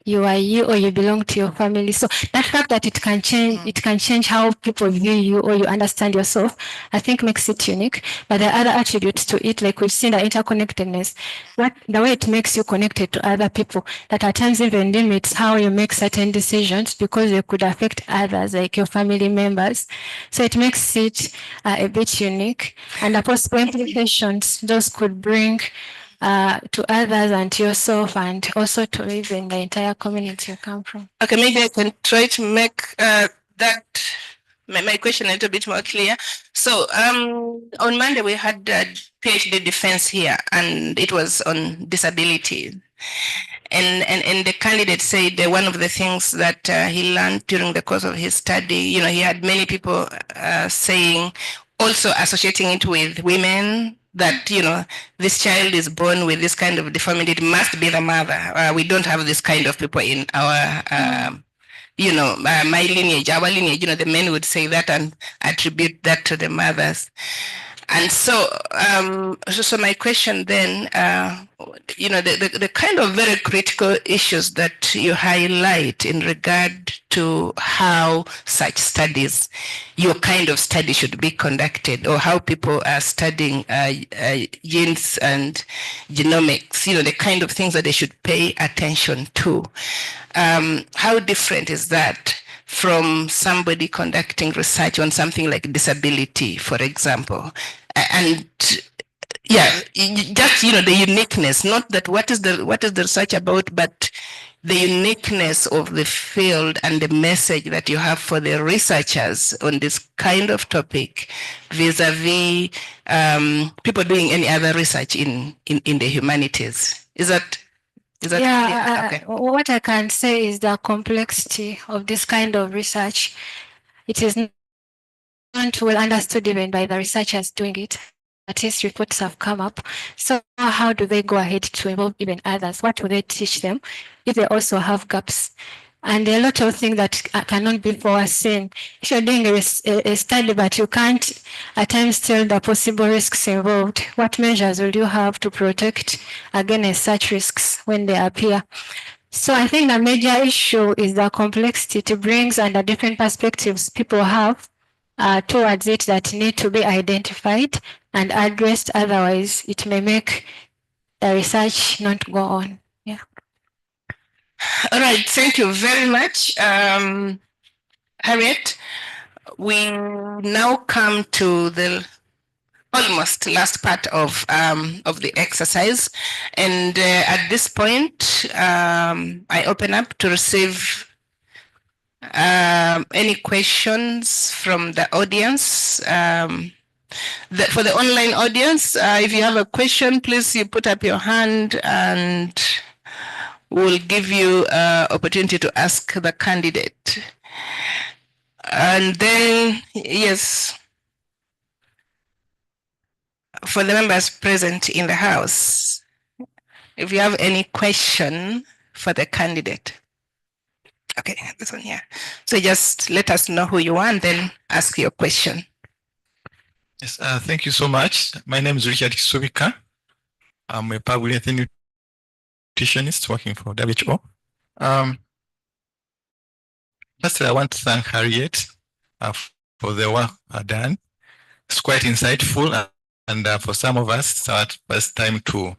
[SPEAKER 2] you are you or you belong to your family. So that fact that it can change how people view you or you understand yourself, I think makes it unique. But there are other attributes to it, like we've seen the interconnectedness, the way it makes you connected to other people, that at times even limits how you make certain decisions because they could affect others, like your family members. So it makes it a bit unique. And the possible implications those could bring to others and to yourself, and also to even the entire community you come from.
[SPEAKER 1] Okay, maybe I can try to make that my question a little bit more clear. So on Monday we had a PhD defense here, and it was on disability. And the candidate said that one of the things that he learned during the course of his study, he had many people saying, also associating it with women, that this child is born with this kind of deformity, it must be the mother. We don't have this kind of people in our my lineage, our lineage. The men would say that and attribute that to the mothers. And so so my question then, the kind of very critical issues that you highlight in regard to how such studies, your kind of study should be conducted, or how people are studying genes and genomics, the kind of things that they should pay attention to. How different is that from somebody conducting research on something like disability, for example? And yeah, just the uniqueness, not that what is the research about, but the uniqueness of the field and the message that you have for the researchers on this kind of topic vis-a-vis people doing any other research in the humanities. Is that
[SPEAKER 2] yeah,
[SPEAKER 1] okay?
[SPEAKER 2] What I can say is the complexity of this kind of research. It is not well understood even by the researchers doing it. At least reports have come up. So how do they go ahead to involve even others? What will they teach them if they also have gaps? and a lot of things that cannot be foreseen. If you're doing a study, but you can't at times tell the possible risks involved, what measures will you have to protect against such risks when they appear? So I think the major issue is the complexity it brings and the different perspectives people have towards it that need to be identified and addressed. Otherwise, it may make the research not go on. Yeah.
[SPEAKER 1] All right, thank you very much, Harriet. We now come to the almost last part of the exercise, and at this point, I open up to receive any questions from the audience. For the online audience, if you have a question, please you put up your hand and we'll give you opportunity to ask the candidate. And then, yes, for the members present in the house, if you have any question for the candidate. Okay, this one here. So just let us know who you are and then ask your question.
[SPEAKER 9] Yes, thank you so much. My name is Richard Kisubika. I'm a public health nutritionist working for WHO. Firstly, I want to thank Harriet for the work done. It's quite insightful, and for some of us, it's our first time to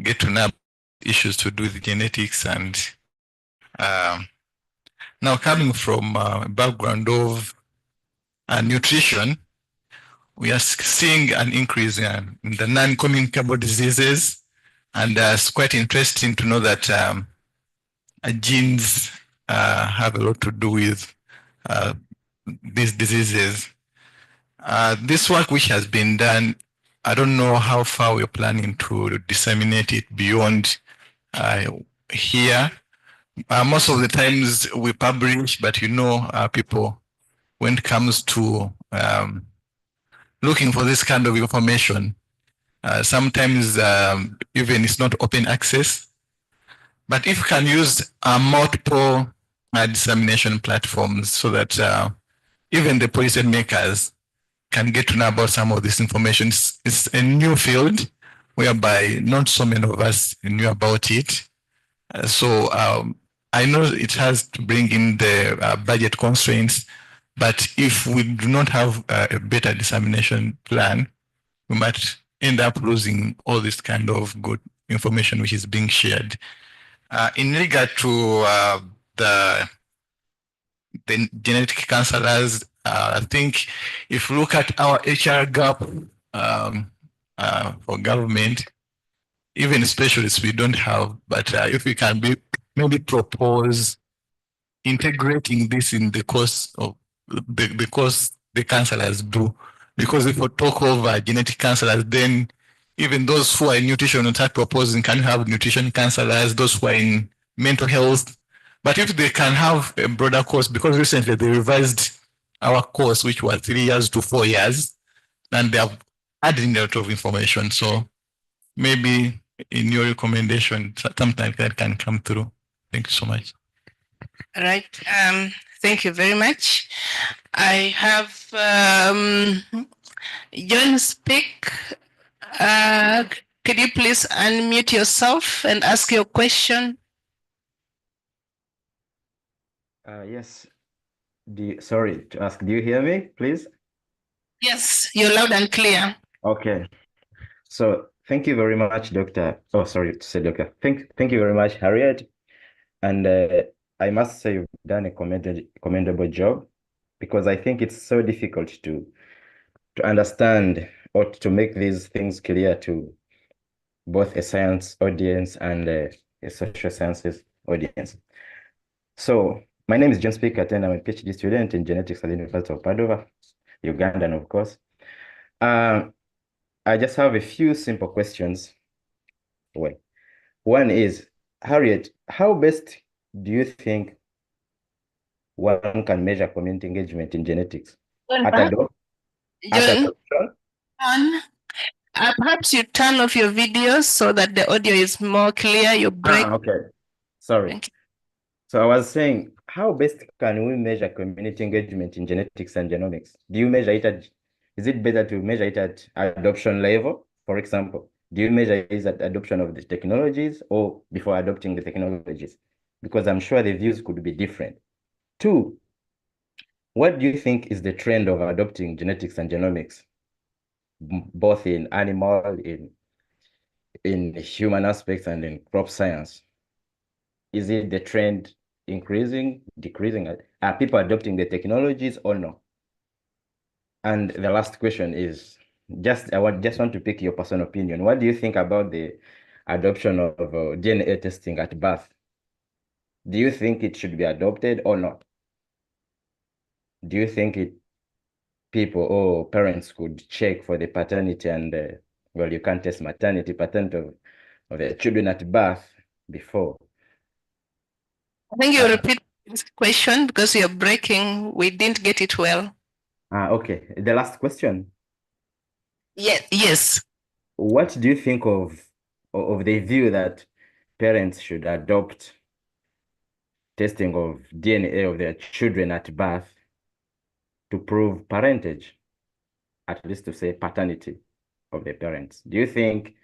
[SPEAKER 9] get to know issues to do with genetics. And now coming from a background of nutrition, we are seeing an increase in the non-communicable diseases, and it's quite interesting to know that genes have a lot to do with these diseases. This work which has been done, I don't know how far we're planning to disseminate it beyond here. Most of the times we publish, but people, when it comes to looking for this kind of information, sometimes even it's not open access. But if you can use multiple dissemination platforms so that even the policy makers can get to know about some of this information. It's a new field whereby not so many of us knew about it. So I know it has to bring in the budget constraints, but if we do not have a better dissemination plan, we might end up losing all this kind of good information which is being shared. In regard to the genetic counselors, I think if you look at our HR gap for government, even specialists we don't have, but if we can maybe propose integrating this in the course of the course the counselors do, because if we talk of genetic counselors, then even those who are in nutrition will start proposing can have nutrition counselors, those who are in mental health. But if they can have a broader course, because recently they revised our course, which was 3 years to 4 years, and they have added a lot of information. So maybe in your recommendation, something that can come through. Thank you so much.
[SPEAKER 1] All right. Thank you very much. I have John speak. Could you please unmute yourself and ask your question?
[SPEAKER 10] Yes. Sorry to ask, do you hear me, please?
[SPEAKER 1] Yes, you're loud and clear.
[SPEAKER 10] Okay. So thank you very much, Doctor. Oh, sorry to say Doctor. Thank you very much, Harriet. And I must say you've done a commendable job, because I think it's so difficult to understand or to make these things clear to both a science audience and a social sciences audience. So my name is John Speaker, and I'm a PhD student in genetics at the University of Padova, Ugandan, of course. I just have a few simple questions. Well, one is, Harriet, how best do you think one can measure community engagement in genetics?
[SPEAKER 1] Perhaps you turn off your video so that the audio is more clear. Your break.
[SPEAKER 10] Okay. Sorry. So I was saying, how best can we measure community engagement in genetics and genomics? Do you measure it at, is it better to measure it at adoption level, for example? Do you measure it at adoption of the technologies or before adopting the technologies? Because I'm sure the views could be different. 2, what do you think is the trend of adopting genetics and genomics, both in animal, in human aspects and in crop science? Is it the trend increasing, decreasing? Are people adopting the technologies or no? And the last question is, I just want to pick your personal opinion. What do you think about the adoption of DNA testing at birth? Do you think it should be adopted or not? Do you think people or parents could check for the paternity and well, you can't test paternity of the children at birth before?
[SPEAKER 1] I think you repeat this question because you're breaking. We didn't get it well.
[SPEAKER 10] Okay. The last question.
[SPEAKER 1] Yes.
[SPEAKER 10] What do you think of the view that parents should adopt testing of DNA of their children at birth to prove parentage, at least to say paternity of their parents? Do you think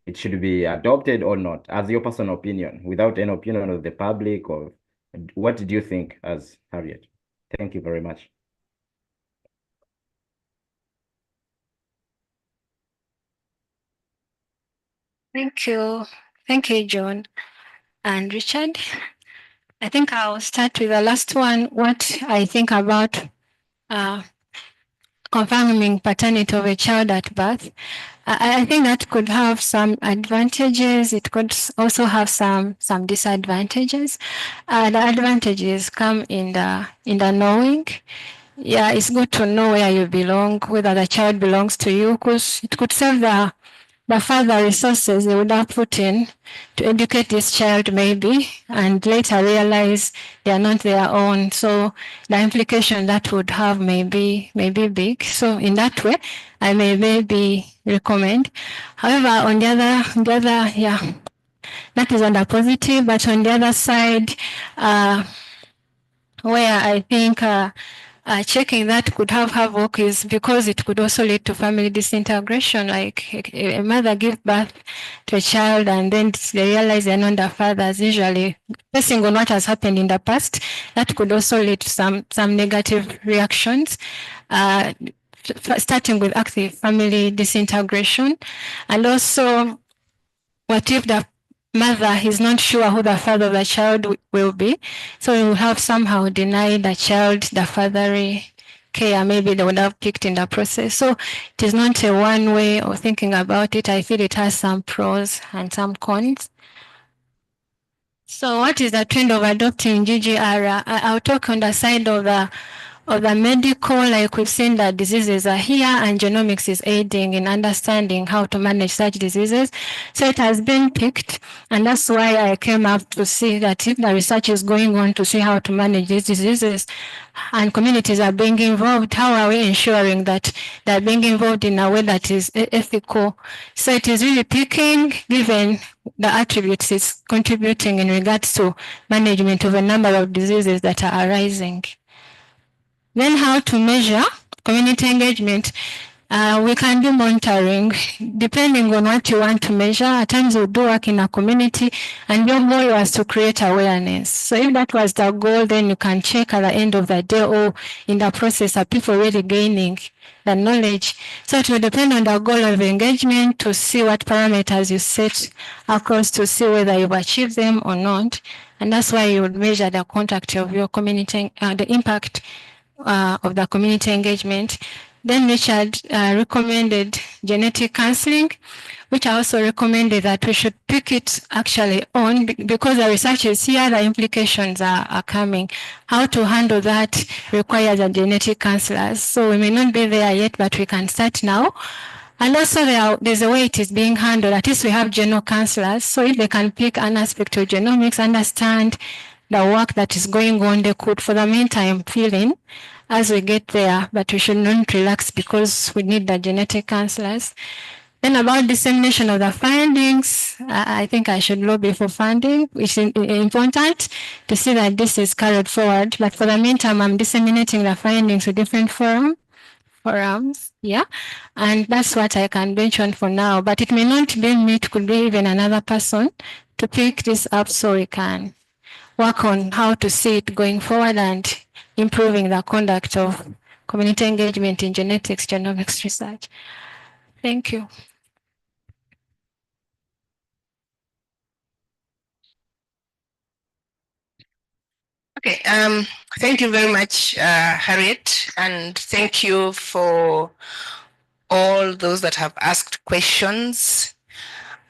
[SPEAKER 10] it should be adopted or not, as your personal opinion, without any opinion of the public? Or what do you think as Harriet? Thank you very much.
[SPEAKER 2] Thank you. Thank you, John and Richard. I think I'll start with the last one, what I think about confirming paternity of a child at birth. I think that could have some advantages. It could also have some disadvantages. The advantages come in the knowing. Yeah, it's good to know where you belong, whether the child belongs to you, because it could save the further resources they would have put in to educate this child maybe, and later realize they are not their own. So the implication that would have may be big. So in that way, I may maybe recommend. However, on the other, yeah, that is on the positive, but on the other side, where I think checking that could have havoc is because it could also lead to family disintegration. Like a mother gives birth to a child and then they realize they're not the fathers, usually basing on what has happened in the past. That could also lead to some negative reactions, starting with active family disintegration. And also, what if the mother is not sure who the father of the child will be, so he will have somehow denied the child the fatherly care maybe they would have picked in the process. So it is not a one way of thinking about it. I feel it has some pros and some cons. So what is the trend of adopting GGR? I'll talk on the side of the medical, like we've seen that diseases are here and genomics is aiding in understanding how to manage such diseases. So it has been picked, and that's why I came up to see that if the research is going on to see how to manage these diseases and communities are being involved, how are we ensuring that they're being involved in a way that is ethical? So it is really picking, given the attributes it's contributing in regards to management of a number of diseases that are arising. Then how to measure community engagement. We can do monitoring depending on what you want to measure. At times we do work in a community and your goal was to create awareness. So if that was the goal, then you can check at the end of the day or in the process, are people really gaining the knowledge? So it will depend on the goal of engagement to see what parameters you set across to see whether you've achieved them or not. And that's why you would measure the contact of your community, the impact of the community engagement. Then Richard recommended genetic counseling, which I also recommended that we should pick it actually on because the research is here, the implications are coming. How to handle that requires a genetic counselors. So we may not be there yet, but we can start now. And also there's a way it is being handled. At least we have genome counselors. So if they can pick an aspect of genomics, understand the work that is going on, they could, for the meantime, fill in as we get there, but we should not relax because we need the genetic counselors. Then about dissemination of the findings, I think I should lobby for funding, which is important to see that this is carried forward. But for the meantime, I'm disseminating the findings to different forums, yeah, and that's what I can mention for now. But it may not be me; it could be even another person to pick this up so we can work on how to see it going forward and improving the conduct of community engagement in genetics genomics research. Thank you.
[SPEAKER 1] Okay, thank you very much, Harriet, and thank you for all those that have asked questions.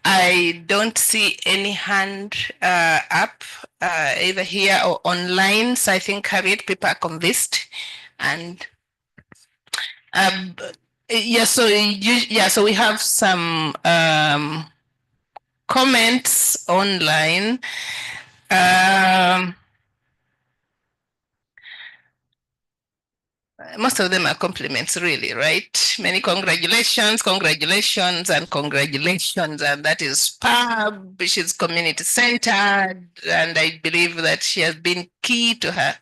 [SPEAKER 1] I don't see any hand up either here or online, so I think, Harriet, people are convinced. And so we have some comments online. Most of them are compliments, really, right? Many congratulations, congratulations, and congratulations. And that is superb. She's community centered. And I believe that she has been key to her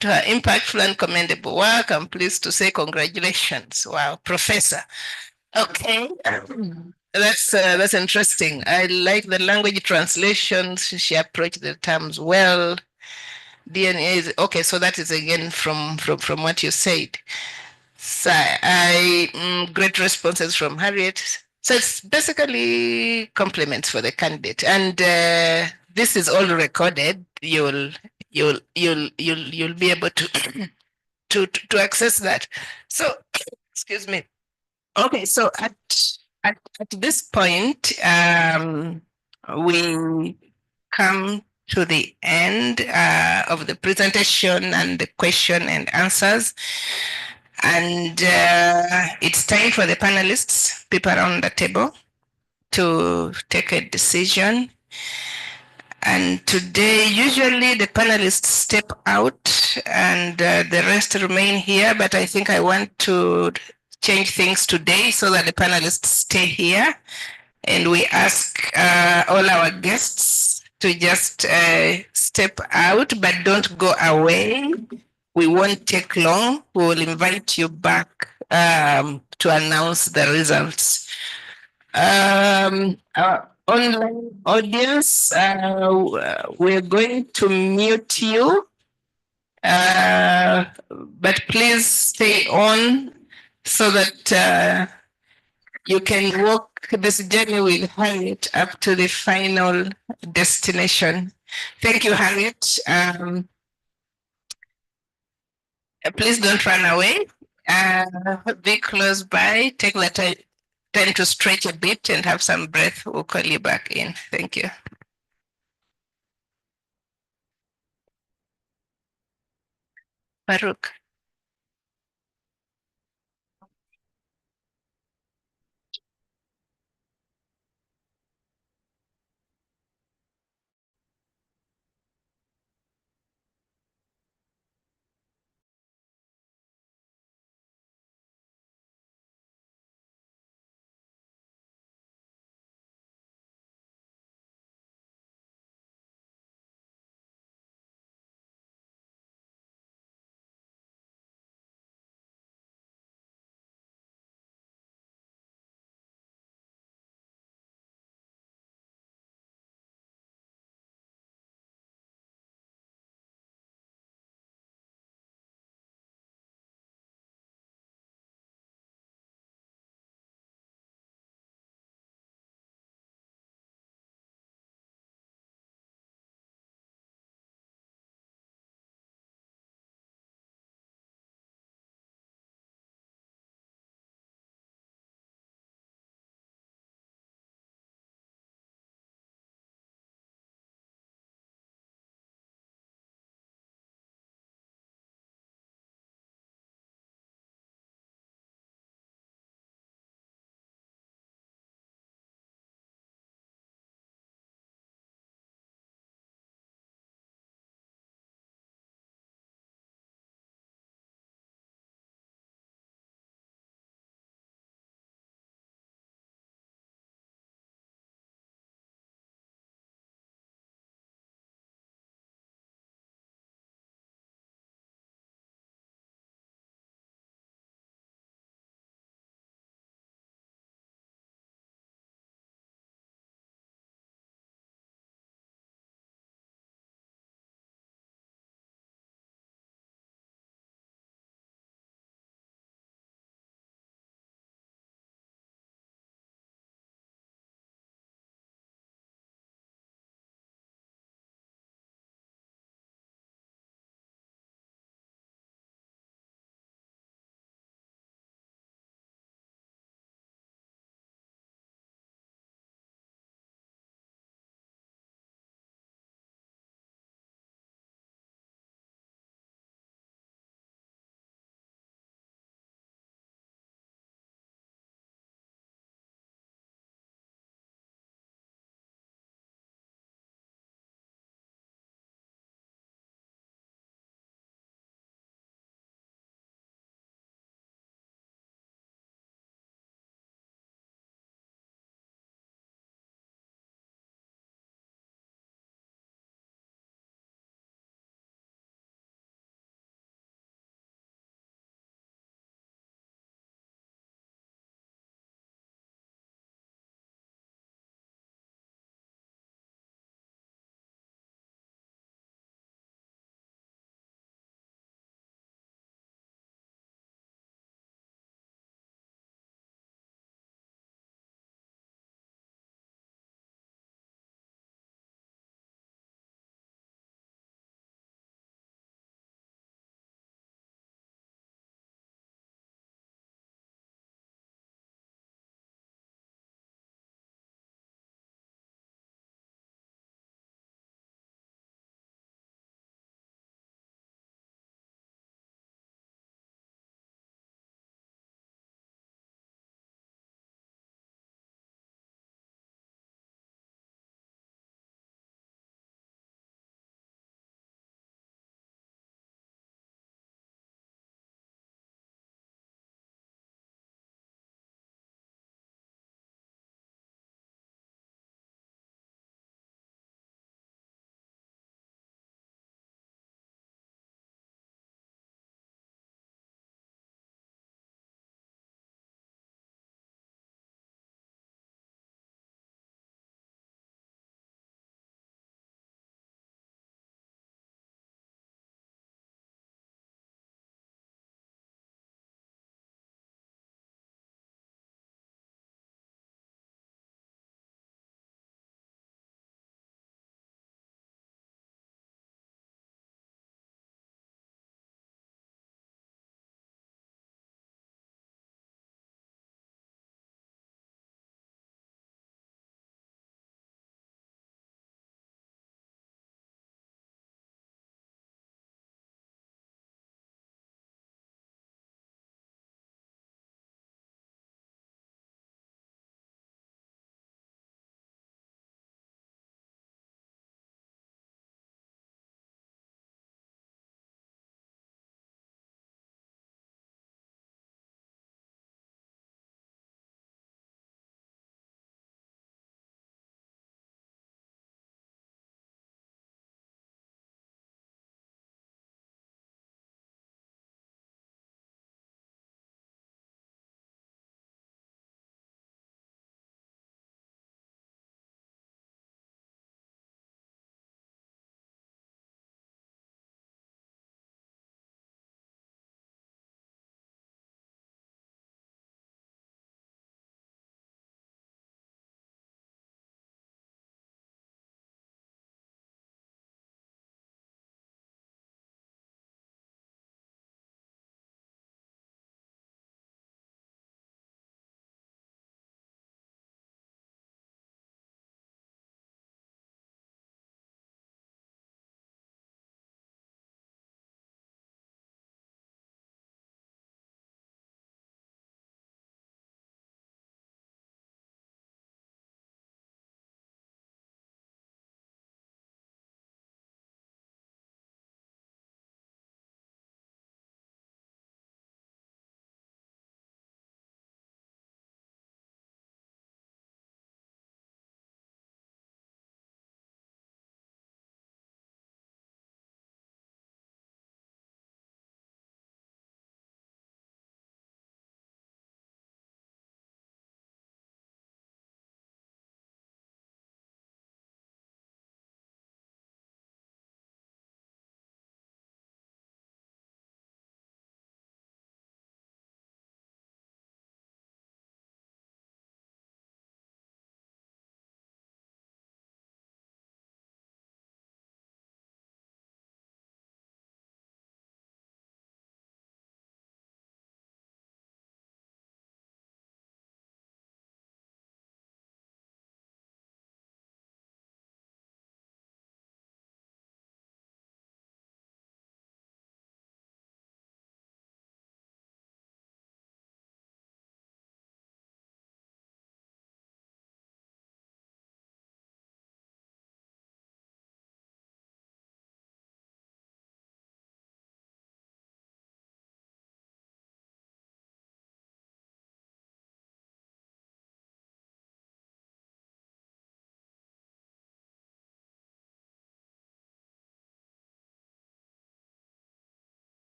[SPEAKER 1] impactful and commendable work. I'm pleased to say congratulations. Wow, Professor. Okay. That's interesting. I like the language translations. She approached the terms well. DNA is okay, so that is again from what you said. So great responses from Harriet. So it's basically compliments for the candidate, and this is all recorded. You'll be able to to access that. So excuse me. Okay, so at this point, we come to the end of the presentation and the question and answers. And it's time for the panelists, people around the table, to take a decision. And today, usually the panelists step out and the rest remain here, but I think I want to change things today so that the panelists stay here. And we ask all our guests to just step out, but don't go away. We won't take long. We will invite you back to announce the results. Our online audience, we're going to mute you, but please stay on so that you can walk this journey with Harriet up to the final destination. Thank you, Harriet. Please don't run away. Be close by. Take the time to stretch a bit and have some breath. We'll call you back in. Thank you. Baruch.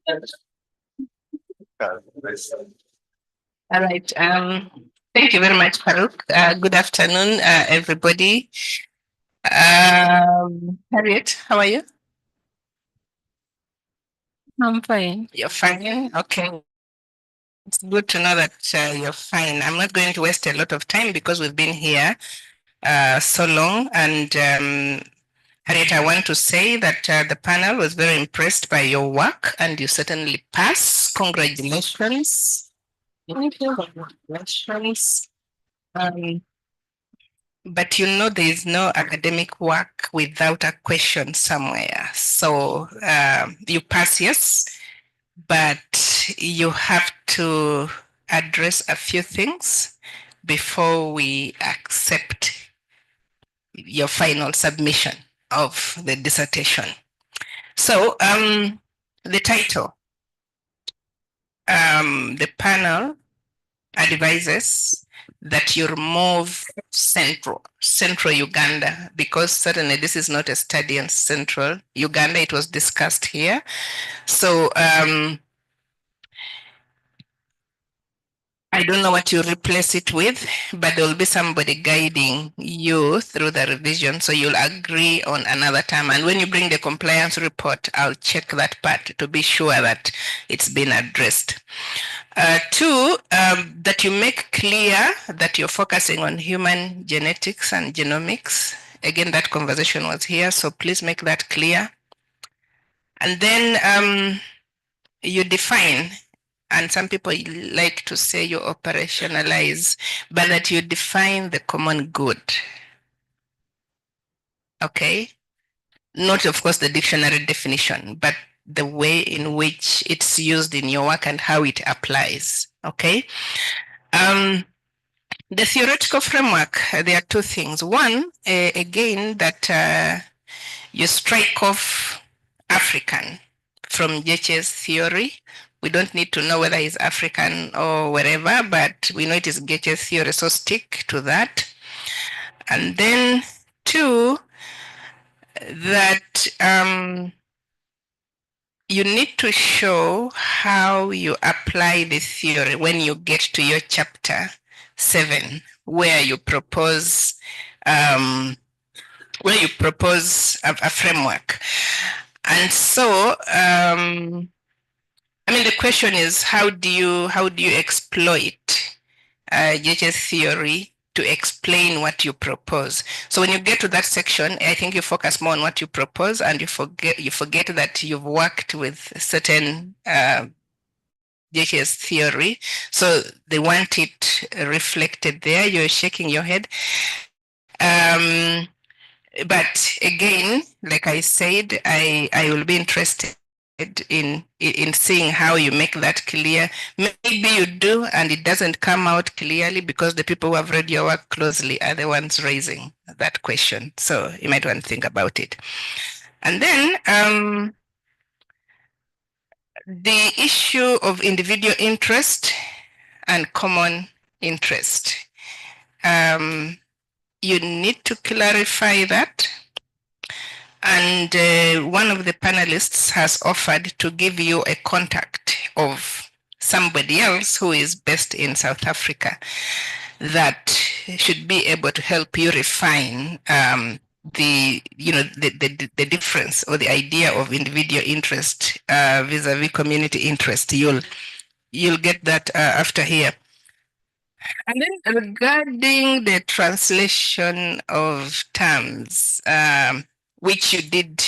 [SPEAKER 1] All right. Thank you very much, Farouk. Good afternoon, everybody. Harriet, how are you?
[SPEAKER 2] I'm fine.
[SPEAKER 1] You're fine. Okay. It's good to know that you're fine. I'm not going to waste a lot of time because we've been here so long. And Harriet, I want to say that the panel was very impressed by your work and you certainly pass. Congratulations. Thank you. Congratulations. But you know, there is no academic work without a question somewhere. So you pass, yes, but you have to address a few things before we accept your final submission of the dissertation. So the title, the panel advises that you remove central Uganda, because certainly this is not a study in central Uganda. It was discussed here. So I don't know what you replace it with, but there will be somebody guiding you through the revision. So you'll agree on another term. And when you bring the compliance report, I'll check that part to be sure that it's been addressed. Two, that you make clear that you're focusing on human genetics and genomics. Again, that conversation was here, so please make that clear. And then you define, and some people like to say you operationalize, but that you define the common good. Okay? Not, of course, the dictionary definition, but the way in which it's used in your work and how it applies. Okay? The theoretical framework, there are two things. One, again, that you strike off African from Jeche's theory. We don't need to know whether he's African or wherever, but we know it is Jeche's theory, so stick to that. And then two, that you need to show how you apply the theory when you get to your chapter 7, where you propose a framework. And so I mean, the question is, how do you exploit Jeche's theory to explain what you propose? So when you get to that section, I think you focus more on what you propose, and you forget that you've worked with certain Jeche's theory. So they want it reflected there. You're shaking your head. But again, like I said, I will be interested in seeing how you make that clear. Maybe you do, and it doesn't come out clearly because the people who have read your work closely are the ones raising that question. So you might want to think about it. And then the issue of individual interest and common interest. You need to clarify that. And one of the panelists has offered to give you a contact of somebody else who is based in South Africa that should be able to help you refine the difference or the idea of individual interest vis-a-vis community interest. You'll get that after here. And then regarding the translation of terms, which you did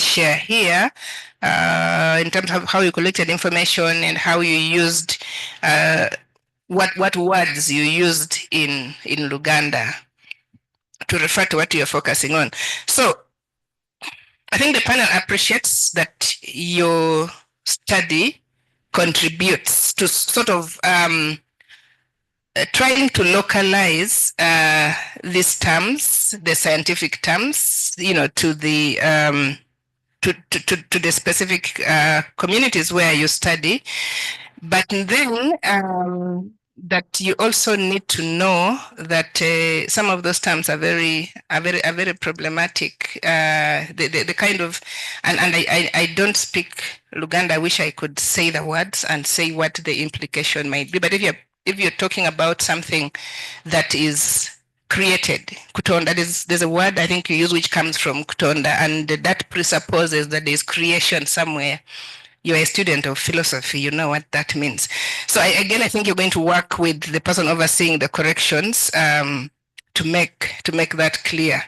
[SPEAKER 1] share here, in terms of how you collected information and how you used what words you used in Luganda to refer to what you're focusing on. So I think the panel appreciates that your study contributes to sort of trying to localize these terms, the scientific terms, to the to the specific communities where you study. But then that you also need to know that some of those terms are very problematic. The kind of, and I don't speak Luganda. I wish I could say the words and say what the implication might be. But if you're talking about something that is created, kutonda, there's a word I think you use which comes from kutonda, and that presupposes that there's creation somewhere. You're a student of philosophy, you know what that means. So I think you're going to work with the person overseeing the corrections to make that clear.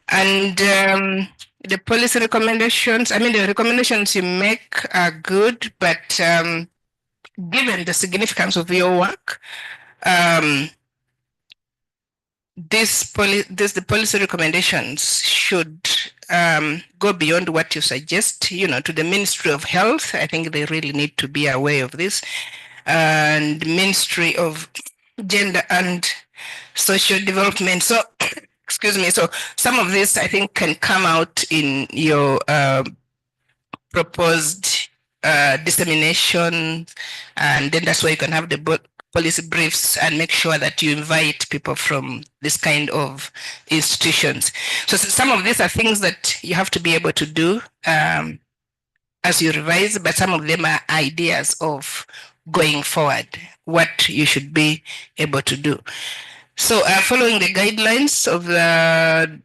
[SPEAKER 1] And the policy recommendations, the recommendations you make are good, but given the significance of your work, the policy recommendations should go beyond what you suggest, to the Ministry of Health. I think they really need to be aware of this, and Ministry of Gender and Social Development. So, excuse me. So some of this I think can come out in your proposed dissemination, and then that's why you can have the policy briefs and make sure that you invite people from this kind of institutions. So some of these are things that you have to be able to do as you revise, but some of them are ideas of going forward, what you should be able to do. So following the guidelines of the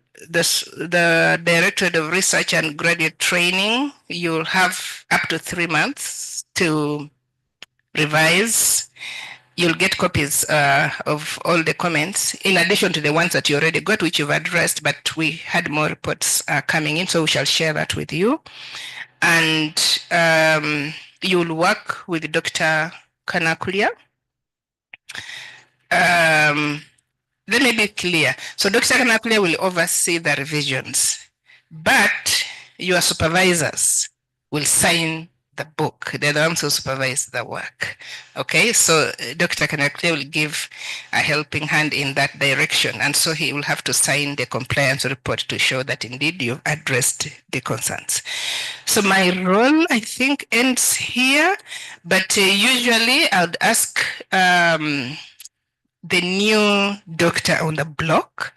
[SPEAKER 1] Directorate of Research and Graduate Training, you'll have up to 3 months to revise. You'll get copies of all the comments, in addition to the ones that you already got, which you've addressed, but we had more reports coming in, so we shall share that with you. And you'll work with Dr. Kanakulia. Let me be clear. So Dr. Kanakulia will oversee the revisions, but your supervisors will sign the book. They're the ones who supervise the work. Okay, so Dr. Kanakulia will give a helping hand in that direction, and so he will have to sign the compliance report to show that indeed you've addressed the concerns. So my role, I think, ends here, but usually I would ask the new doctor on the block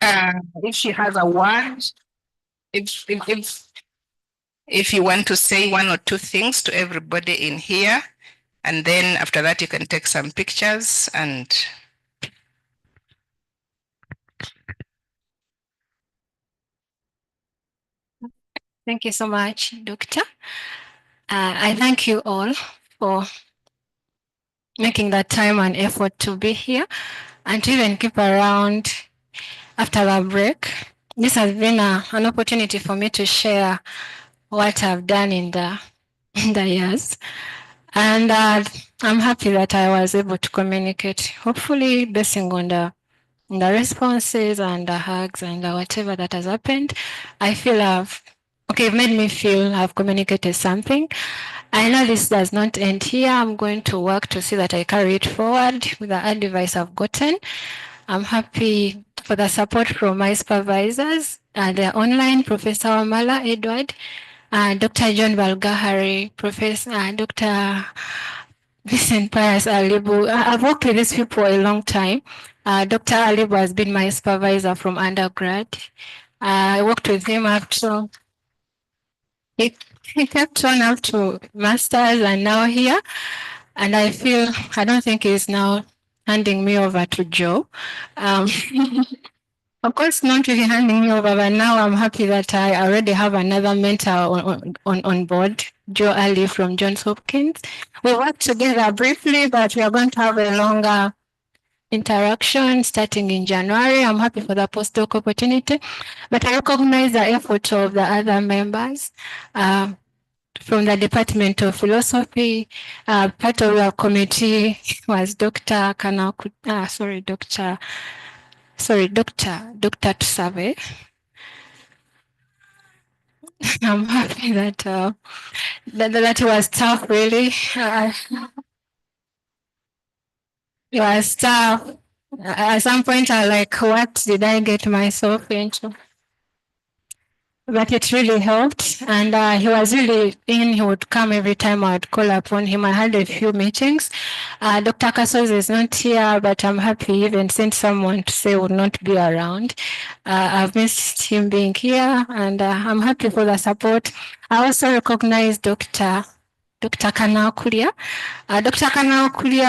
[SPEAKER 1] if she has a word, if you want to say 1 or 2 things to everybody in here, and then after that you can take some pictures and
[SPEAKER 2] Thank you so much, Doctor. I thank you all for making that time and effort to be here and to even keep around after the break. This has been an opportunity for me to share what I've done in the years. And I'm happy that I was able to communicate, hopefully basing on the responses and the hugs and whatever that has happened. I feel it made me feel I've communicated something. I know this does not end here. I'm going to work to see that I carry it forward with the advice I've gotten. I'm happy for the support from my supervisors, the online, Professor Wamala, Edward, Dr. John Barugahare, Professor Dr. Vincent, Pius, Alibu. I've worked with these people a long time. Dr. Alibu has been my supervisor from undergrad. I worked with him up to, he kept on up to master's and now here. And I don't think he's now handing me over to Joe. Of course, not really handing me over, but now I'm happy that I already have another mentor on board, Joe Ali from Johns Hopkins. We worked together briefly, but we are going to have a longer interaction starting in January. I'm happy for the postdoc opportunity, but I recognize the effort of the other members from the Department of Philosophy. Part of our committee was Dr. Dr. Tusabe. I'm happy that that was tough, really. It was tough. At some point, I like, what did I get myself into? but it really helped. And he was really in. He would come every time I would call upon him. I had a few meetings. Dr. Kasos is not here, but I'm happy he even sent someone to say would not be around. I've missed him being here, and I'm happy for the support. I also recognize Dr. Kanakulia. Dr. Kanakulia,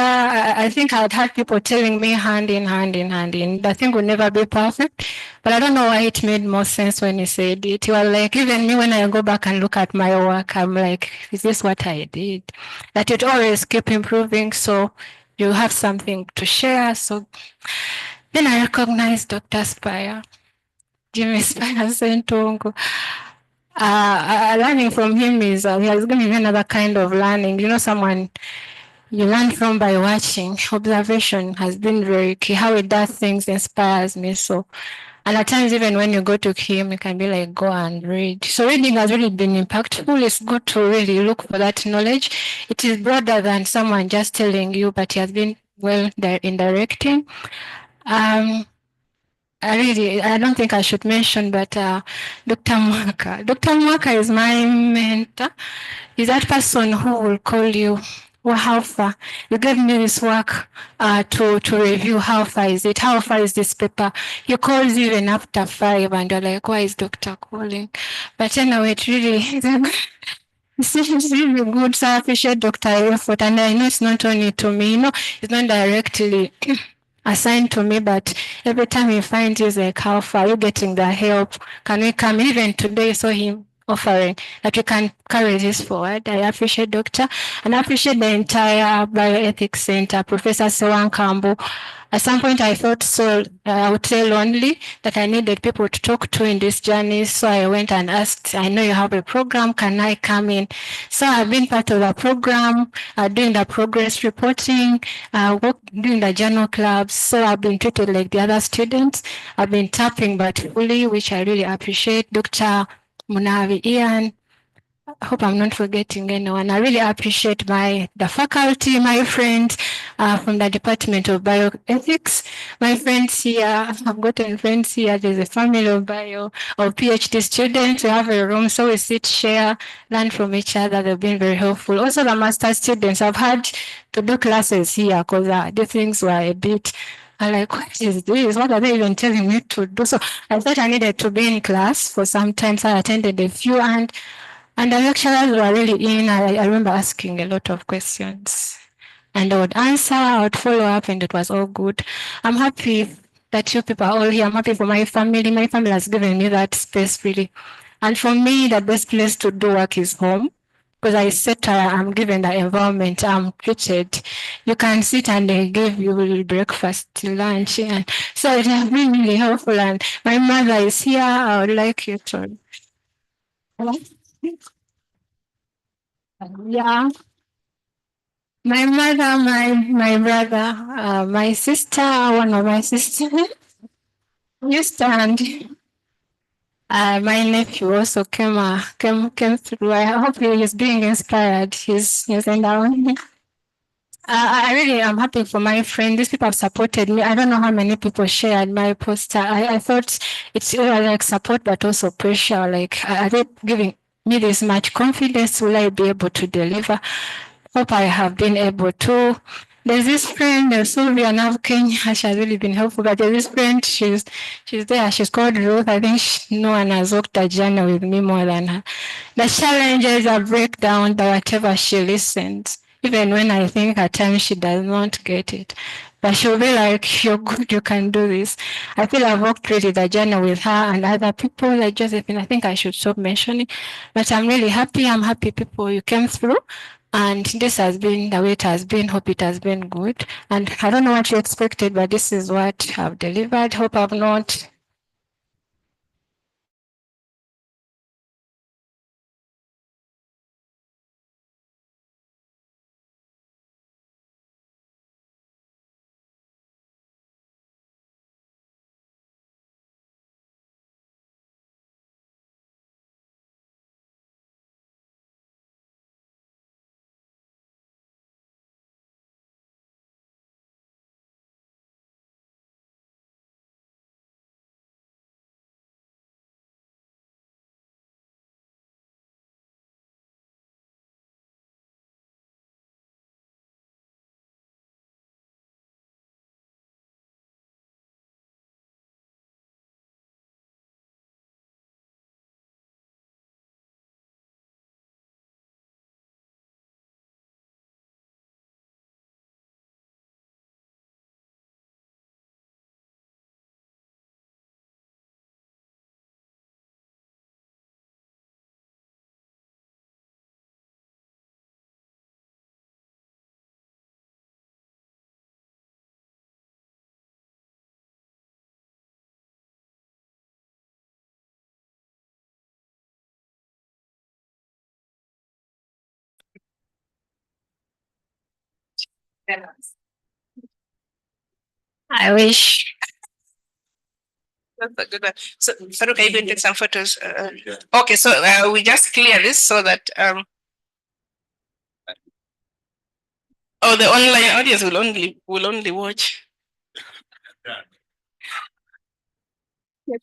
[SPEAKER 2] I think I'd had people telling me hand in hand in hand in. The thing would never be perfect, but I don't know why it made more sense when he said it. He was like, even me when I go back and look at my work, I'm like, is this what I did? That it always keep improving, so you have something to share. So then I recognized Dr. Spire, Jimmy Spire Sentongo. Learning from him is, he has given me another kind of learning. You know, someone you learn from by watching. Observation has been very key. How he does things inspires me. So, and at times, even when you go to him, you can be like, go and read. So reading has really been impactful. It's good to really look for that knowledge. It is broader than someone just telling you, but he has been well in directing. I don't think I should mention, but Dr. Mwaka. Dr. Mwaka is my mentor. He's that person who will call you, well, how far? You gave me this work to review. How far is it? How far is this paper? He calls you even after 5 and you're like, why is doctor calling? But anyway, it really it's really good. So I appreciate Dr. effort. And I know it's not only to me, it's not directly assigned to me, but every time you find he's like, how far are you getting the help? Can we come? Even today, I saw him offering that we can carry this forward. I appreciate Doctor, and I appreciate the entire Bioethics Center, Professor Sewan Kambu. At some point, I felt so, I would say lonely, that I needed people to talk to in this journey. So I went and asked, I know you have a program, can I come in? So I've been part of the program, doing the progress reporting, doing the journal clubs. So I've been treated like the other students. I've been tapping but fully, which I really appreciate. Dr. Munavi Ian, I hope I'm not forgetting anyone. I really appreciate the faculty, my friends from the Department of Bioethics, my friends here. I've gotten friends here. There's a family of PhD students. We have a room, so we sit, share, learn from each other. They've been very helpful. Also, the master students, I've had to do classes here because the things were a bit. I'm like, what is this? What are they even telling me to do? So I thought I needed to be in class for some time. So I attended a few and the lecturers were really in. I remember asking a lot of questions. And I would answer, I would follow up, and it was all good. I'm happy that you people are all here. I'm happy for my family. My family has given me that space, really. And for me, the best place to do work is home. Because I'm given the environment, I'm treated. You can sit and they give you breakfast, lunch. And so it has been really helpful. And my mother is here. I would like you to. Yeah. My mother, my brother, my sister, one of my sisters used to, and my nephew also came through. I hope he is being inspired. He's in down. I really am happy for my friend. These people have supported me. I don't know how many people shared my poster. I thought it's like support, but also pressure. Like, are they giving me this much confidence? Will I be able to deliver? Hope I have been able to. There's this friend, Sylvia now Kenya. She has really been helpful. But there's this friend, she's there. She's called Ruth. I think no one has walked a journey with me more than her. The challenges are breakdown, but whatever she listens. Even when I think at times she does not get it. But she'll be like, you're good, you can do this. I feel I've walked really the journey with her and other people like Josephine. I think I should stop mentioning. But I'm really happy. I'm happy people you came through. And this has been the way it has been. Hope it has been good. And I don't know what you expected, but this is what I've delivered. Hope I've not I wish.
[SPEAKER 1] That's a good one. So, Farouk, are you going to take some photos? Okay, so we just clear this so that oh, the online audience will only watch.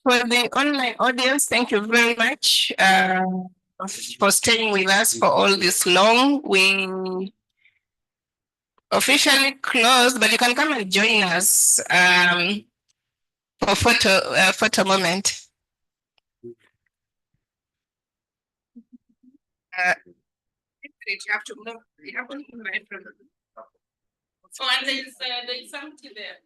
[SPEAKER 1] For the online audience, thank you very much for staying with us for all this long. We officially closed, but you can come and join us for photo moment. You have to move. You have to move right from. Oh, and there's something there.